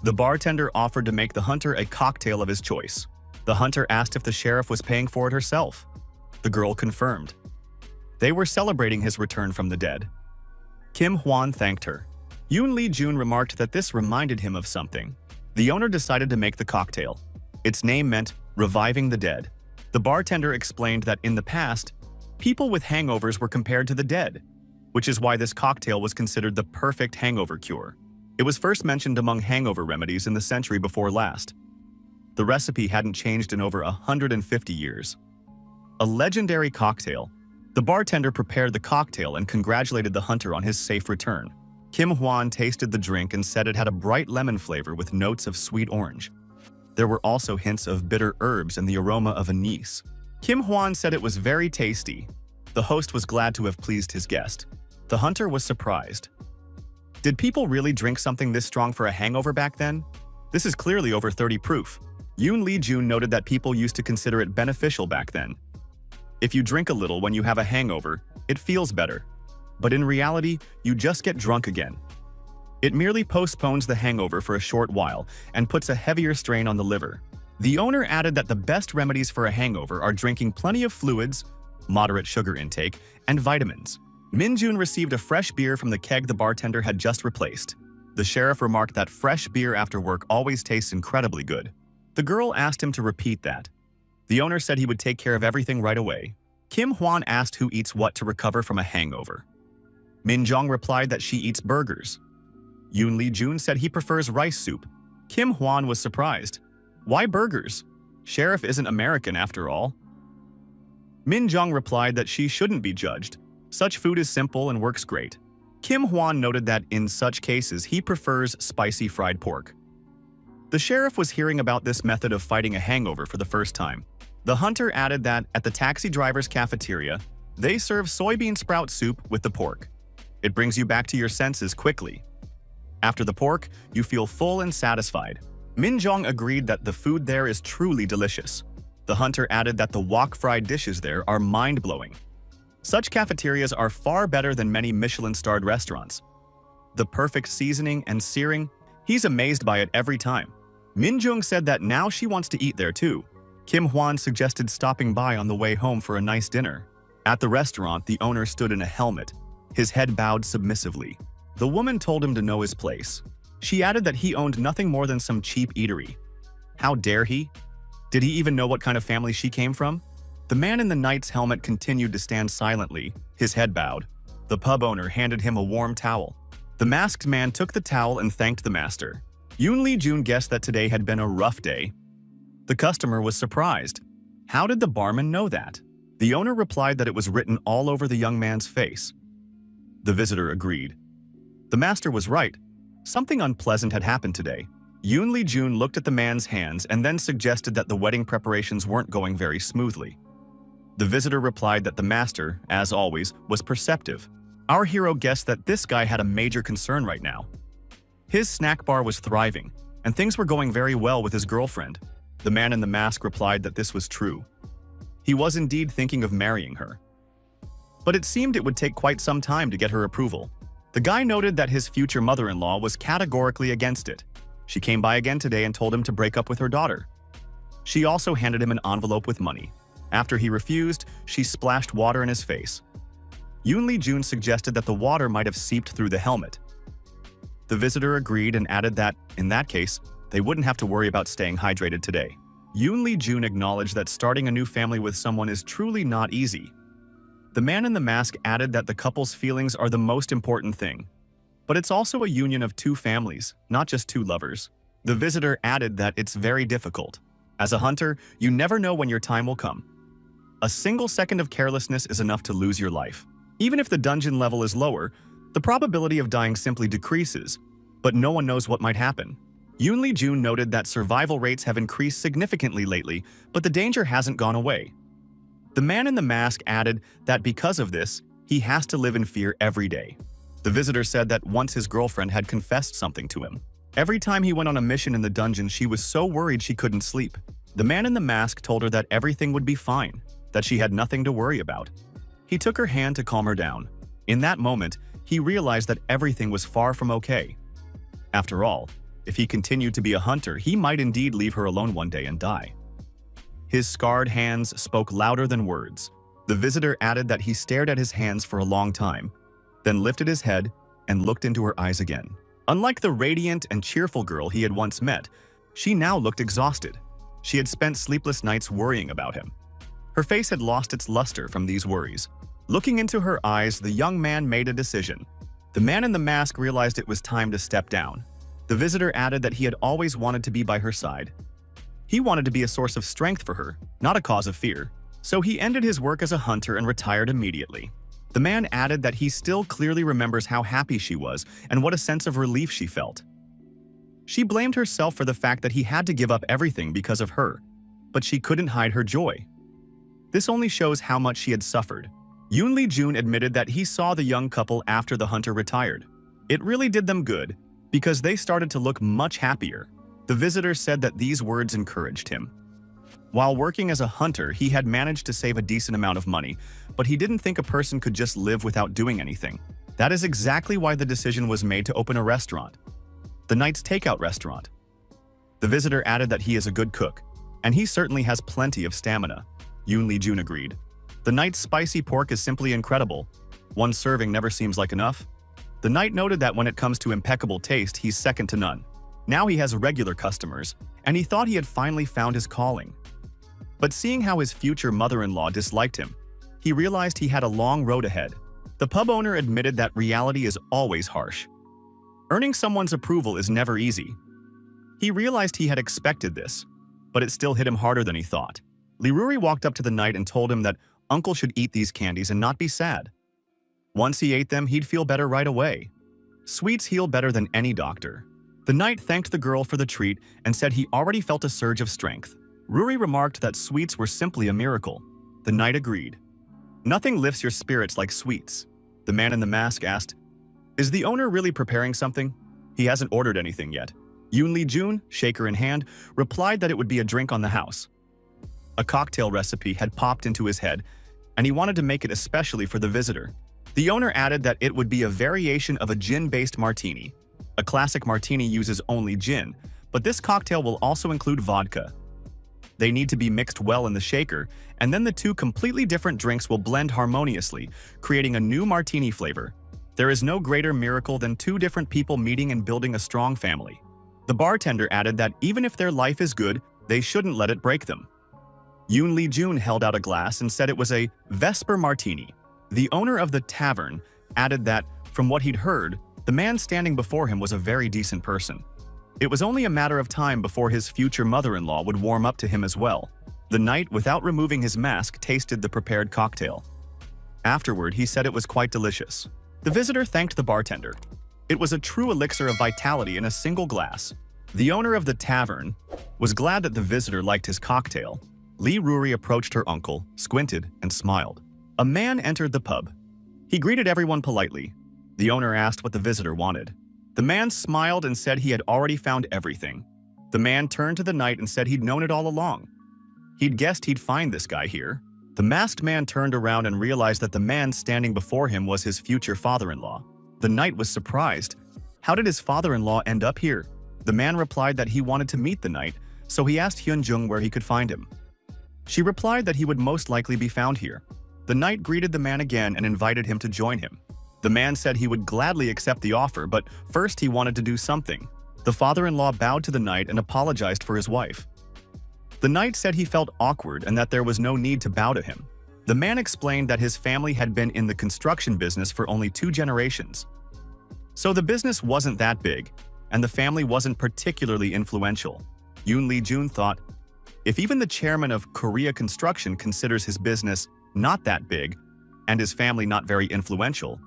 The bartender offered to make the hunter a cocktail of his choice. The hunter asked if the sheriff was paying for it herself. The girl confirmed. They were celebrating his return from the dead. Kim Hwan thanked her. Yoon Lee Jun remarked that this reminded him of something. The owner decided to make the cocktail. Its name meant reviving the dead. The bartender explained that in the past, people with hangovers were compared to the dead, which is why this cocktail was considered the perfect hangover cure. It was first mentioned among hangover remedies in the century before last. The recipe hadn't changed in over 150 years. A legendary cocktail. The bartender prepared the cocktail and congratulated the hunter on his safe return. Kim Hwan tasted the drink and said it had a bright lemon flavor with notes of sweet orange. There were also hints of bitter herbs and the aroma of anise. Kim Hwan said it was very tasty. The host was glad to have pleased his guest. The hunter was surprised. Did people really drink something this strong for a hangover back then? This is clearly over 30 proof. Yoon Lee Jun noted that people used to consider it beneficial back then. If you drink a little when you have a hangover, it feels better. But in reality, you just get drunk again. It merely postpones the hangover for a short while and puts a heavier strain on the liver. The owner added that the best remedies for a hangover are drinking plenty of fluids, moderate sugar intake, and vitamins. Min Jun received a fresh beer from the keg the bartender had just replaced. The sheriff remarked that fresh beer after work always tastes incredibly good. The girl asked him to repeat that. The owner said he would take care of everything right away. Kim Hwan asked who eats what to recover from a hangover. Min Jong replied that she eats burgers. Yoon Lee Jun said he prefers rice soup. Kim Hwan was surprised. Why burgers? Sheriff isn't American after all. Min Jong replied that she shouldn't be judged. Such food is simple and works great. Kim Hwan noted that in such cases he prefers spicy fried pork. The sheriff was hearing about this method of fighting a hangover for the first time. The hunter added that at the taxi driver's cafeteria, they serve soybean sprout soup with the pork. It brings you back to your senses quickly. After the pork, you feel full and satisfied. Min Jong agreed that the food there is truly delicious. The hunter added that the wok fried dishes there are mind-blowing. Such cafeterias are far better than many Michelin-starred restaurants. The perfect seasoning and searing, he's amazed by it every time. Min Jung said that now she wants to eat there too. Kim Hwan suggested stopping by on the way home for a nice dinner. At the restaurant, the owner stood in a helmet, his head bowed submissively. The woman told him to know his place. She added that he owned nothing more than some cheap eatery. How dare he? Did he even know what kind of family she came from? The man in the knight's helmet continued to stand silently, his head bowed. The pub owner handed him a warm towel. The masked man took the towel and thanked the master. Yoon Lee Jun guessed that today had been a rough day. The customer was surprised. How did the barman know that? The owner replied that it was written all over the young man's face. The visitor agreed. The master was right. Something unpleasant had happened today. Yoon Lee Jun looked at the man's hands and then suggested that the wedding preparations weren't going very smoothly. The visitor replied that the master, as always, was perceptive. Our hero guessed that this guy had a major concern right now. His snack bar was thriving, and things were going very well with his girlfriend. The man in the mask replied that this was true. He was indeed thinking of marrying her. But it seemed it would take quite some time to get her approval. The guy noted that his future mother-in-law was categorically against it. She came by again today and told him to break up with her daughter. She also handed him an envelope with money. After he refused, she splashed water in his face. Yoon Lee Jun suggested that the water might have seeped through the helmet. The visitor agreed and added that, in that case, they wouldn't have to worry about staying hydrated today. Yoon Lee Jun acknowledged that starting a new family with someone is truly not easy. The man in the mask added that the couple's feelings are the most important thing. But it's also a union of two families, not just two lovers. The visitor added that it's very difficult. As a hunter, you never know when your time will come. A single second of carelessness is enough to lose your life. Even if the dungeon level is lower, the probability of dying simply decreases, but no one knows what might happen. Yoon Lee Jun noted that survival rates have increased significantly lately, but the danger hasn't gone away. The man in the mask added that because of this, he has to live in fear every day. The visitor said that once his girlfriend had confessed something to him. Every time he went on a mission in the dungeon, she was so worried she couldn't sleep. The man in the mask told her that everything would be fine, that she had nothing to worry about. He took her hand to calm her down. In that moment, he realized that everything was far from okay. After all, if he continued to be a hunter, he might indeed leave her alone one day and die. His scarred hands spoke louder than words. The visitor added that he stared at his hands for a long time, then lifted his head and looked into her eyes again. Unlike the radiant and cheerful girl he had once met, she now looked exhausted. She had spent sleepless nights worrying about him. Her face had lost its luster from these worries. Looking into her eyes, the young man made a decision. The man in the mask realized it was time to step down. The visitor added that he had always wanted to be by her side. He wanted to be a source of strength for her, not a cause of fear. So he ended his work as a hunter and retired immediately. The man added that he still clearly remembers how happy she was and what a sense of relief she felt. She blamed herself for the fact that he had to give up everything because of her, but she couldn't hide her joy. This only shows how much she had suffered. Yoon Lee-jun admitted that he saw the young couple after the hunter retired. It really did them good, because they started to look much happier. The visitor said that these words encouraged him. While working as a hunter, he had managed to save a decent amount of money, but he didn't think a person could just live without doing anything. That is exactly why the decision was made to open a restaurant. The Knight's Takeout Restaurant. The visitor added that he is a good cook, and he certainly has plenty of stamina. Yoon Lee-jun agreed. The Knight's spicy pork is simply incredible. One serving never seems like enough. The Knight noted that when it comes to impeccable taste, he's second to none. Now he has regular customers, and he thought he had finally found his calling. But seeing how his future mother-in-law disliked him, he realized he had a long road ahead. The pub owner admitted that reality is always harsh. Earning someone's approval is never easy. He realized he had expected this, but it still hit him harder than he thought. Liruri walked up to the Knight and told him that Uncle should eat these candies and not be sad. Once he ate them, he'd feel better right away. Sweets heal better than any doctor. The Knight thanked the girl for the treat and said he already felt a surge of strength. Ruri remarked that sweets were simply a miracle. The Knight agreed. Nothing lifts your spirits like sweets. The man in the mask asked, "Is the owner really preparing something?" He hasn't ordered anything yet. Yoon Lee-jun, shaker in hand, replied that it would be a drink on the house. A cocktail recipe had popped into his head, and he wanted to make it especially for the visitor. The owner added that it would be a variation of a gin-based martini. A classic martini uses only gin, but this cocktail will also include vodka. They need to be mixed well in the shaker, and then the two completely different drinks will blend harmoniously, creating a new martini flavor. There is no greater miracle than two different people meeting and building a strong family. The bartender added that even if their life is good, they shouldn't let it break them. Yoon Lee-jun held out a glass and said it was a Vesper Martini. The owner of the tavern added that, from what he'd heard, the man standing before him was a very decent person. It was only a matter of time before his future mother-in-law would warm up to him as well. The Knight, without removing his mask, tasted the prepared cocktail. Afterward, he said it was quite delicious. The visitor thanked the bartender. It was a true elixir of vitality in a single glass. The owner of the tavern was glad that the visitor liked his cocktail. Lee Ruri approached her uncle, squinted, and smiled. A man entered the pub. He greeted everyone politely. The owner asked what the visitor wanted. The man smiled and said he had already found everything. The man turned to the Knight and said he'd known it all along. He'd guessed he'd find this guy here. The masked man turned around and realized that the man standing before him was his future father-in-law. The Knight was surprised. How did his father-in-law end up here? The man replied that he wanted to meet the Knight, so he asked Hyun-jung where he could find him. She replied that he would most likely be found here. The Knight greeted the man again and invited him to join him. The man said he would gladly accept the offer, but first he wanted to do something. The father-in-law bowed to the Knight and apologized for his wife. The Knight said he felt awkward and that there was no need to bow to him. The man explained that his family had been in the construction business for only 2 generations. So the business wasn't that big, and the family wasn't particularly influential. Yoon Lee-jun thought, if even the chairman of Korea Construction considers his business not that big, and his family not very influential,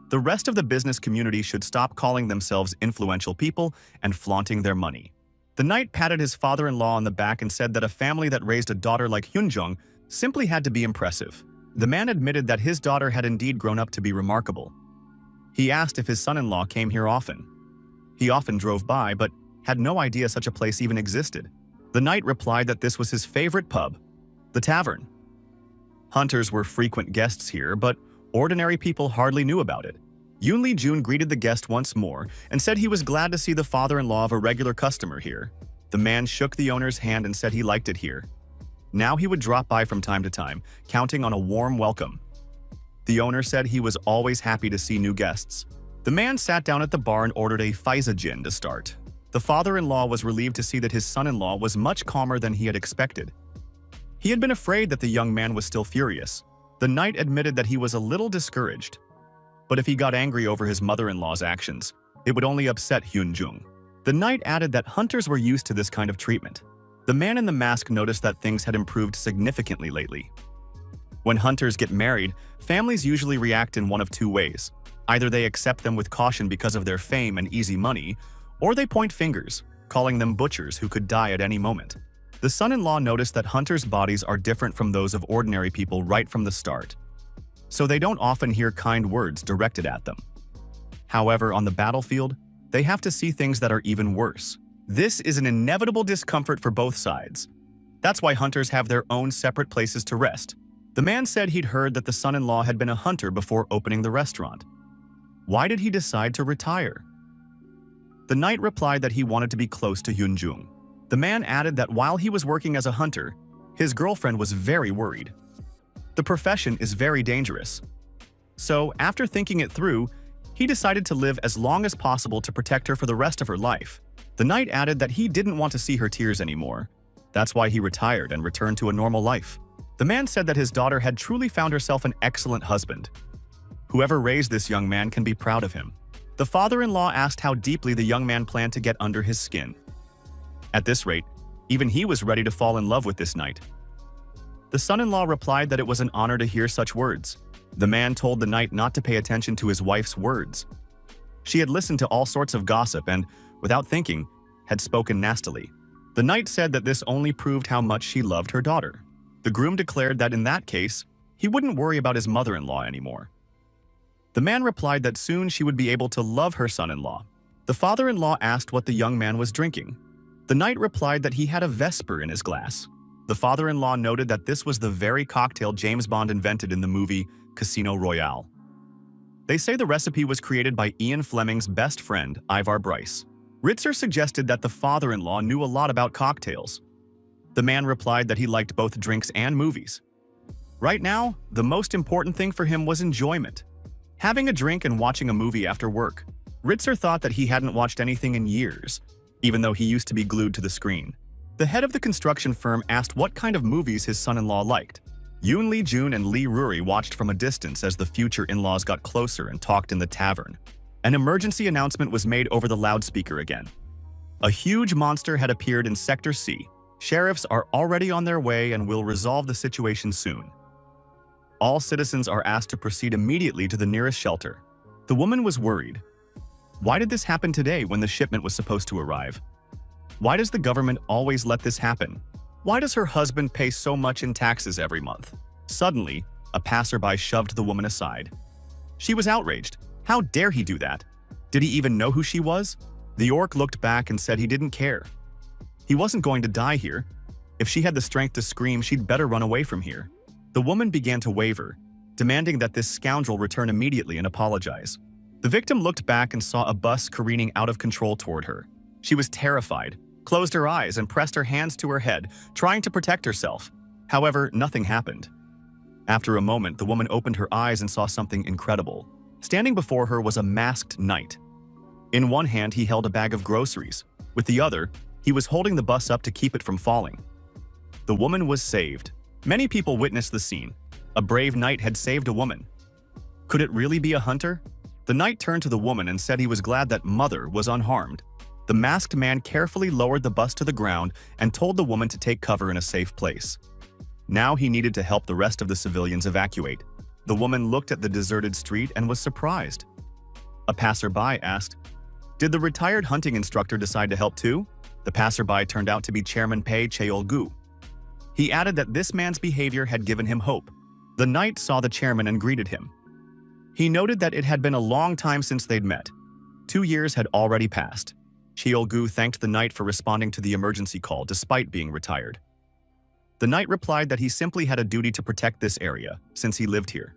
the rest of the business community should stop calling themselves influential people and flaunting their money. The Knight patted his father-in-law on the back and said that a family that raised a daughter like Hyun-jung simply had to be impressive. The man admitted that his daughter had indeed grown up to be remarkable. He asked if his son-in-law came here often. He often drove by, but had no idea such a place even existed. The Knight replied that this was his favorite pub, the tavern. Hunters were frequent guests here, but ordinary people hardly knew about it. Yoon Lee-jun greeted the guest once more and said he was glad to see the father-in-law of a regular customer here. The man shook the owner's hand and said he liked it here. Now he would drop by from time to time, counting on a warm welcome. The owner said he was always happy to see new guests. The man sat down at the bar and ordered a Faiza gin to start. The father-in-law was relieved to see that his son-in-law was much calmer than he had expected. He had been afraid that the young man was still furious. The knight admitted that he was a little discouraged. But if he got angry over his mother-in-law's actions, it would only upset Hyunjung. The knight added that hunters were used to this kind of treatment. The man in the mask noticed that things had improved significantly lately. When hunters get married, families usually react in one of two ways. Either they accept them with caution because of their fame and easy money, or they point fingers, calling them butchers who could die at any moment. The son-in-law noticed that hunters' bodies are different from those of ordinary people right from the start, so they don't often hear kind words directed at them. However, on the battlefield, they have to see things that are even worse. This is an inevitable discomfort for both sides. That's why hunters have their own separate places to rest. The man said he'd heard that the son-in-law had been a hunter before opening the restaurant. Why did he decide to retire? The knight replied that he wanted to be close to Hyunjung. The man added that while he was working as a hunter, his girlfriend was very worried. The profession is very dangerous. So, after thinking it through, he decided to live as long as possible to protect her for the rest of her life. The knight added that he didn't want to see her tears anymore. That's why he retired and returned to a normal life. The man said that his daughter had truly found herself an excellent husband. Whoever raised this young man can be proud of him. The father-in-law asked how deeply the young man planned to get under his skin. At this rate, even he was ready to fall in love with this knight. The son-in-law replied that it was an honor to hear such words. The man told the knight not to pay attention to his wife's words. She had listened to all sorts of gossip and, without thinking, had spoken nastily. The knight said that this only proved how much she loved her daughter. The groom declared that in that case, he wouldn't worry about his mother-in-law anymore. The man replied that soon she would be able to love her son-in-law. The father-in-law asked what the young man was drinking. The knight replied that he had a Vesper in his glass. The father-in-law noted that this was the very cocktail James Bond invented in the movie Casino Royale. They say the recipe was created by Ian Fleming's best friend, Ivar Bryce. Ritzer suggested that the father-in-law knew a lot about cocktails. The man replied that he liked both drinks and movies. Right now, the most important thing for him was enjoyment. Having a drink and watching a movie after work. Ritzer thought that he hadn't watched anything in years, even though he used to be glued to the screen. The head of the construction firm asked what kind of movies his son-in-law liked. Yoon Lee-jun and Lee Ruri watched from a distance as the future in-laws got closer and talked in the tavern. An emergency announcement was made over the loudspeaker again. A huge monster had appeared in Sector C. Sheriffs are already on their way and will resolve the situation soon. All citizens are asked to proceed immediately to the nearest shelter. The woman was worried. Why did this happen today when the shipment was supposed to arrive? Why does the government always let this happen? Why does her husband pay so much in taxes every month? Suddenly, a passerby shoved the woman aside. She was outraged. How dare he do that? Did he even know who she was? The orc looked back and said he didn't care. He wasn't going to die here. If she had the strength to scream, she'd better run away from here. The woman began to waver, demanding that this scoundrel return immediately and apologize. The victim looked back and saw a bus careening out of control toward her. She was terrified, closed her eyes, and pressed her hands to her head, trying to protect herself. However, nothing happened. After a moment, the woman opened her eyes and saw something incredible. Standing before her was a masked knight. In one hand, he held a bag of groceries. With the other, he was holding the bus up to keep it from falling. The woman was saved. Many people witnessed the scene. A brave knight had saved a woman. Could it really be a hunter? The knight turned to the woman and said he was glad that Mother was unharmed. The masked man carefully lowered the bus to the ground and told the woman to take cover in a safe place. Now he needed to help the rest of the civilians evacuate. The woman looked at the deserted street and was surprised. A passerby asked, "Did the retired hunting instructor decide to help too?" The passerby turned out to be Chairman Pei Cheol-gu. He added that this man's behavior had given him hope. The knight saw the chairman and greeted him. He noted that it had been a long time since they'd met. 2 years had already passed. Cheol-gu thanked the knight for responding to the emergency call despite being retired. The knight replied that he simply had a duty to protect this area, since he lived here.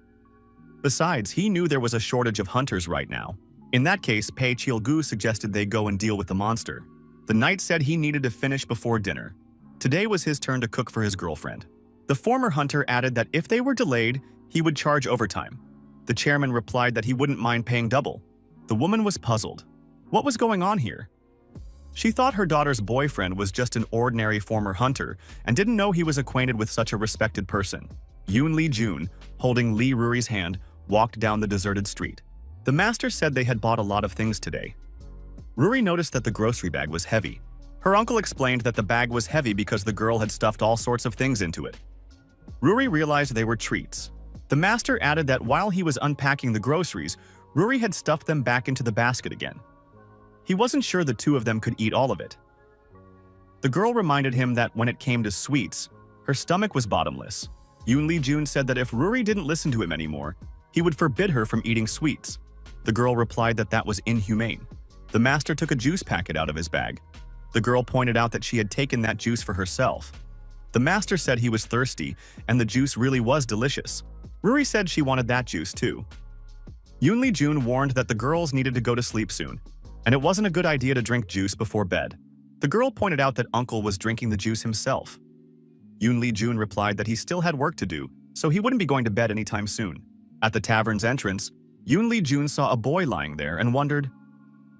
Besides, he knew there was a shortage of hunters right now. In that case, Pei Cheol-gu suggested they go and deal with the monster. The knight said he needed to finish before dinner. Today was his turn to cook for his girlfriend. The former hunter added that if they were delayed, he would charge overtime. The chairman replied that he wouldn't mind paying double. The woman was puzzled. What was going on here? She thought her daughter's boyfriend was just an ordinary former hunter and didn't know he was acquainted with such a respected person. Yoon Lee Jun, holding Lee Ruri's hand, walked down the deserted street. The master said they had bought a lot of things today. Ruri noticed that the grocery bag was heavy. Her uncle explained that the bag was heavy because the girl had stuffed all sorts of things into it. Ruri realized they were treats. The master added that while he was unpacking the groceries, Ruri had stuffed them back into the basket again. He wasn't sure the two of them could eat all of it. The girl reminded him that when it came to sweets, her stomach was bottomless. Yoon Lee Jun said that if Ruri didn't listen to him anymore, he would forbid her from eating sweets. The girl replied that that was inhumane. The master took a juice packet out of his bag. The girl pointed out that she had taken that juice for herself. The master said he was thirsty, and the juice really was delicious. Ruri said she wanted that juice too. Yoon Lee Jun warned that the girls needed to go to sleep soon, and it wasn't a good idea to drink juice before bed. The girl pointed out that uncle was drinking the juice himself. Yoon Lee Jun replied that he still had work to do, so he wouldn't be going to bed anytime soon. At the tavern's entrance, Yoon Lee Jun saw a boy lying there and wondered,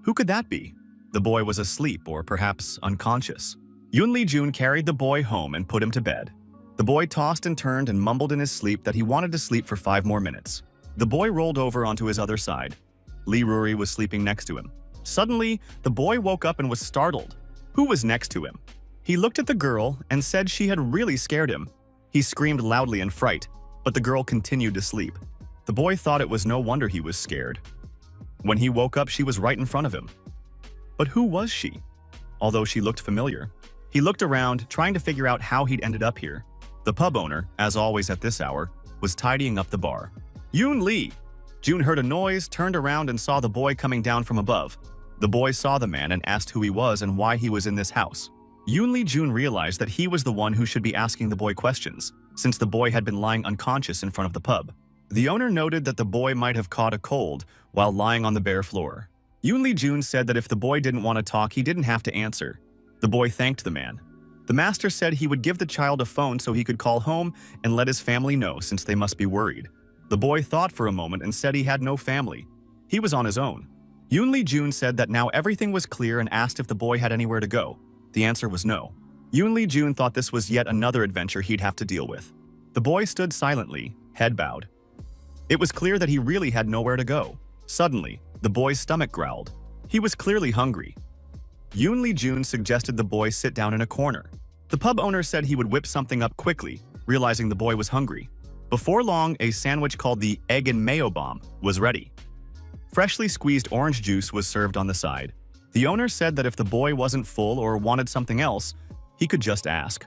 who could that be? The boy was asleep or perhaps unconscious. Yoon Lee Jun carried the boy home and put him to bed. The boy tossed and turned and mumbled in his sleep that he wanted to sleep for 5 more minutes. The boy rolled over onto his other side. Lee Ruri was sleeping next to him. Suddenly, the boy woke up and was startled. Who was next to him? He looked at the girl and said she had really scared him. He screamed loudly in fright, but the girl continued to sleep. The boy thought it was no wonder he was scared. When he woke up, she was right in front of him. But who was she? Although she looked familiar. He looked around, trying to figure out how he'd ended up here. The pub owner, as always at this hour, was tidying up the bar. Yoon Lee! Jun heard a noise, turned around and saw the boy coming down from above. The boy saw the man and asked who he was and why he was in this house. Yoon Lee Jun realized that he was the one who should be asking the boy questions, since the boy had been lying unconscious in front of the pub. The owner noted that the boy might have caught a cold while lying on the bare floor. Yoon Lee Jun said that if the boy didn't want to talk, he didn't have to answer. The boy thanked the man. The master said he would give the child a phone so he could call home and let his family know since they must be worried. The boy thought for a moment and said he had no family. He was on his own. Yoon Lee Jun said that now everything was clear and asked if the boy had anywhere to go. The answer was no. Yoon Lee Jun thought this was yet another adventure he'd have to deal with. The boy stood silently, head bowed. It was clear that he really had nowhere to go. Suddenly, the boy's stomach growled. He was clearly hungry. Yoon Lee Jun suggested the boy sit down in a corner. The pub owner said he would whip something up quickly, realizing the boy was hungry. Before long, a sandwich called the Egg and Mayo Bomb was ready. Freshly squeezed orange juice was served on the side. The owner said that if the boy wasn't full or wanted something else, he could just ask.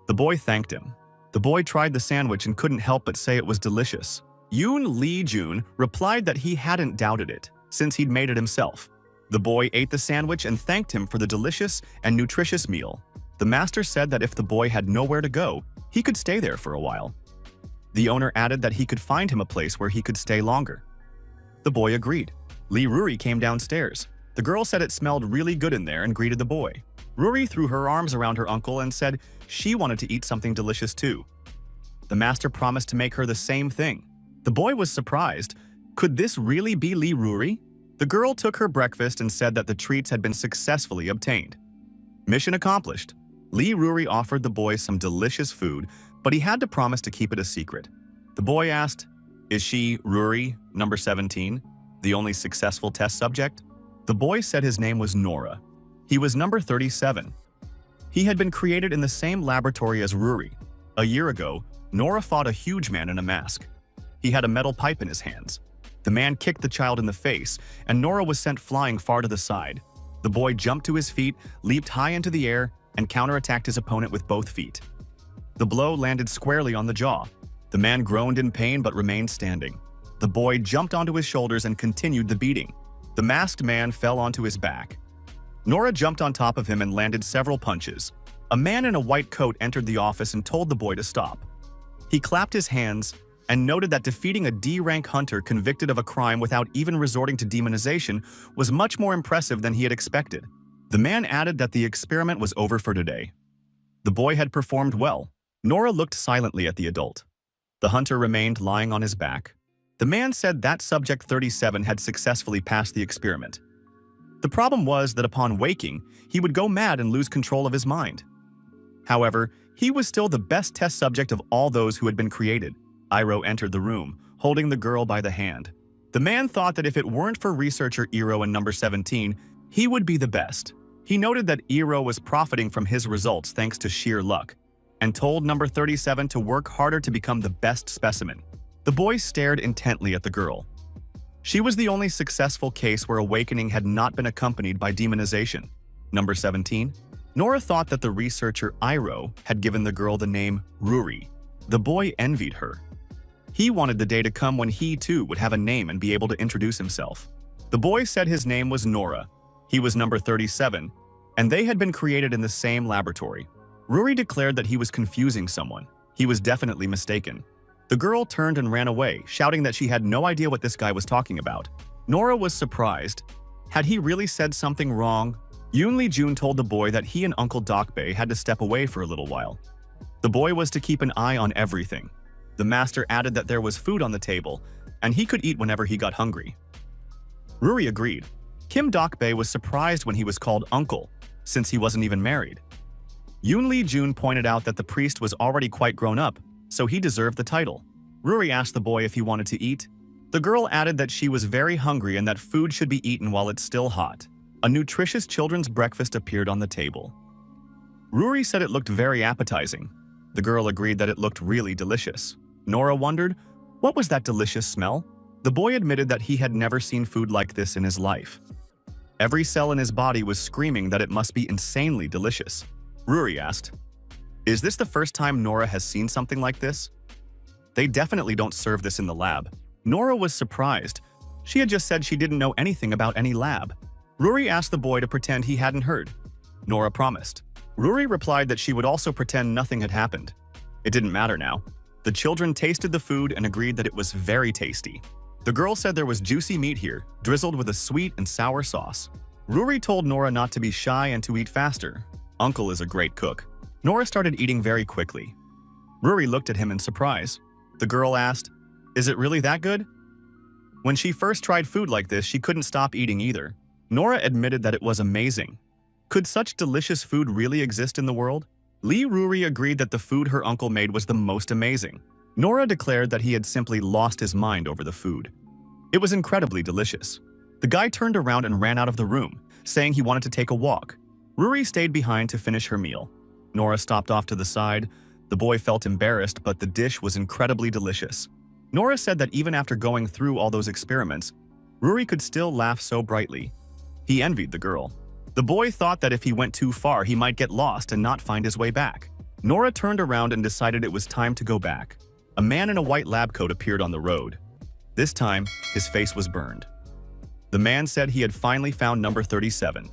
The boy thanked him. The boy tried the sandwich and couldn't help but say it was delicious. Yoon Lee Jun replied that he hadn't doubted it, since he'd made it himself. The boy ate the sandwich and thanked him for the delicious and nutritious meal. The master said that if the boy had nowhere to go, he could stay there for a while. The owner added that he could find him a place where he could stay longer. The boy agreed. Lee Ruri came downstairs. The girl said it smelled really good in there and greeted the boy. Ruri threw her arms around her uncle and said she wanted to eat something delicious too. The master promised to make her the same thing. The boy was surprised. Could this really be Lee Ruri? The girl took her breakfast and said that the treats had been successfully obtained. Mission accomplished. Lee Ruri offered the boy some delicious food, but he had to promise to keep it a secret. The boy asked, "Is she Ruri, number 17, the only successful test subject?" The boy said his name was Nora. He was number 37. He had been created in the same laboratory as Ruri. A year ago, Nora fought a huge man in a mask. He had a metal pipe in his hands. The man kicked the child in the face, and Nora was sent flying far to the side. The boy jumped to his feet, leaped high into the air, and counterattacked his opponent with both feet. The blow landed squarely on the jaw. The man groaned in pain but remained standing. The boy jumped onto his shoulders and continued the beating. The masked man fell onto his back. Nora jumped on top of him and landed several punches. A man in a white coat entered the office and told the boy to stop. He clapped his hands and noted that defeating a D-rank hunter convicted of a crime without even resorting to demonization was much more impressive than he had expected. The man added that the experiment was over for today. The boy had performed well. Nora looked silently at the adult. The hunter remained lying on his back. The man said that subject 37 had successfully passed the experiment. The problem was that upon waking, he would go mad and lose control of his mind. However, he was still the best test subject of all those who had been created. Iroh entered the room, holding the girl by the hand. The man thought that if it weren't for researcher Iroh and number 17, he would be the best. He noted that Iroh was profiting from his results thanks to sheer luck, and told number 37 to work harder to become the best specimen. The boy stared intently at the girl. She was the only successful case where awakening had not been accompanied by demonization. Number 17. Nora thought that the researcher Iroh had given the girl the name Ruri. The boy envied her. He wanted the day to come when he too would have a name and be able to introduce himself. The boy said his name was Nora. He was number 37, and they had been created in the same laboratory. Ruri declared that he was confusing someone. He was definitely mistaken. The girl turned and ran away, shouting that she had no idea what this guy was talking about. Nora was surprised. Had he really said something wrong? Yoon Jun told the boy that he and Uncle Dokbae had to step away for a little while. The boy was to keep an eye on everything. The master added that there was food on the table, and he could eat whenever he got hungry. Ruri agreed. Kim Dokbae was surprised when he was called uncle, since he wasn't even married. Yoon Jun pointed out that the priest was already quite grown up, so he deserved the title. Ruri asked the boy if he wanted to eat. The girl added that she was very hungry and that food should be eaten while it's still hot. A nutritious children's breakfast appeared on the table. Ruri said it looked very appetizing. The girl agreed that it looked really delicious. Nora wondered, what was that delicious smell? The boy admitted that he had never seen food like this in his life. Every cell in his body was screaming that it must be insanely delicious. Ruri asked, "Is this the first time Nora has seen something like this?" "They definitely don't serve this in the lab." Nora was surprised. She had just said she didn't know anything about any lab. Ruri asked the boy to pretend he hadn't heard. Nora promised. Ruri replied that she would also pretend nothing had happened. It didn't matter now. The children tasted the food and agreed that it was very tasty. The girl said there was juicy meat here, drizzled with a sweet and sour sauce. Ruri told Nora not to be shy and to eat faster. Uncle is a great cook. Nora started eating very quickly. Ruri looked at him in surprise. The girl asked, "Is it really that good?" When she first tried food like this, she couldn't stop eating either. Nora admitted that it was amazing. Could such delicious food really exist in the world? Ruri agreed that the food her uncle made was the most amazing. Nora declared that he had simply lost his mind over the food. It was incredibly delicious. The guy turned around and ran out of the room, saying he wanted to take a walk. Ruri stayed behind to finish her meal. Nora stopped off to the side. The boy felt embarrassed, but the dish was incredibly delicious. Nora said that even after going through all those experiments, Ruri could still laugh so brightly. He envied the girl. The boy thought that if he went too far, he might get lost and not find his way back. Nora turned around and decided it was time to go back. A man in a white lab coat appeared on the road. This time, his face was burned. The man said he had finally found number 37.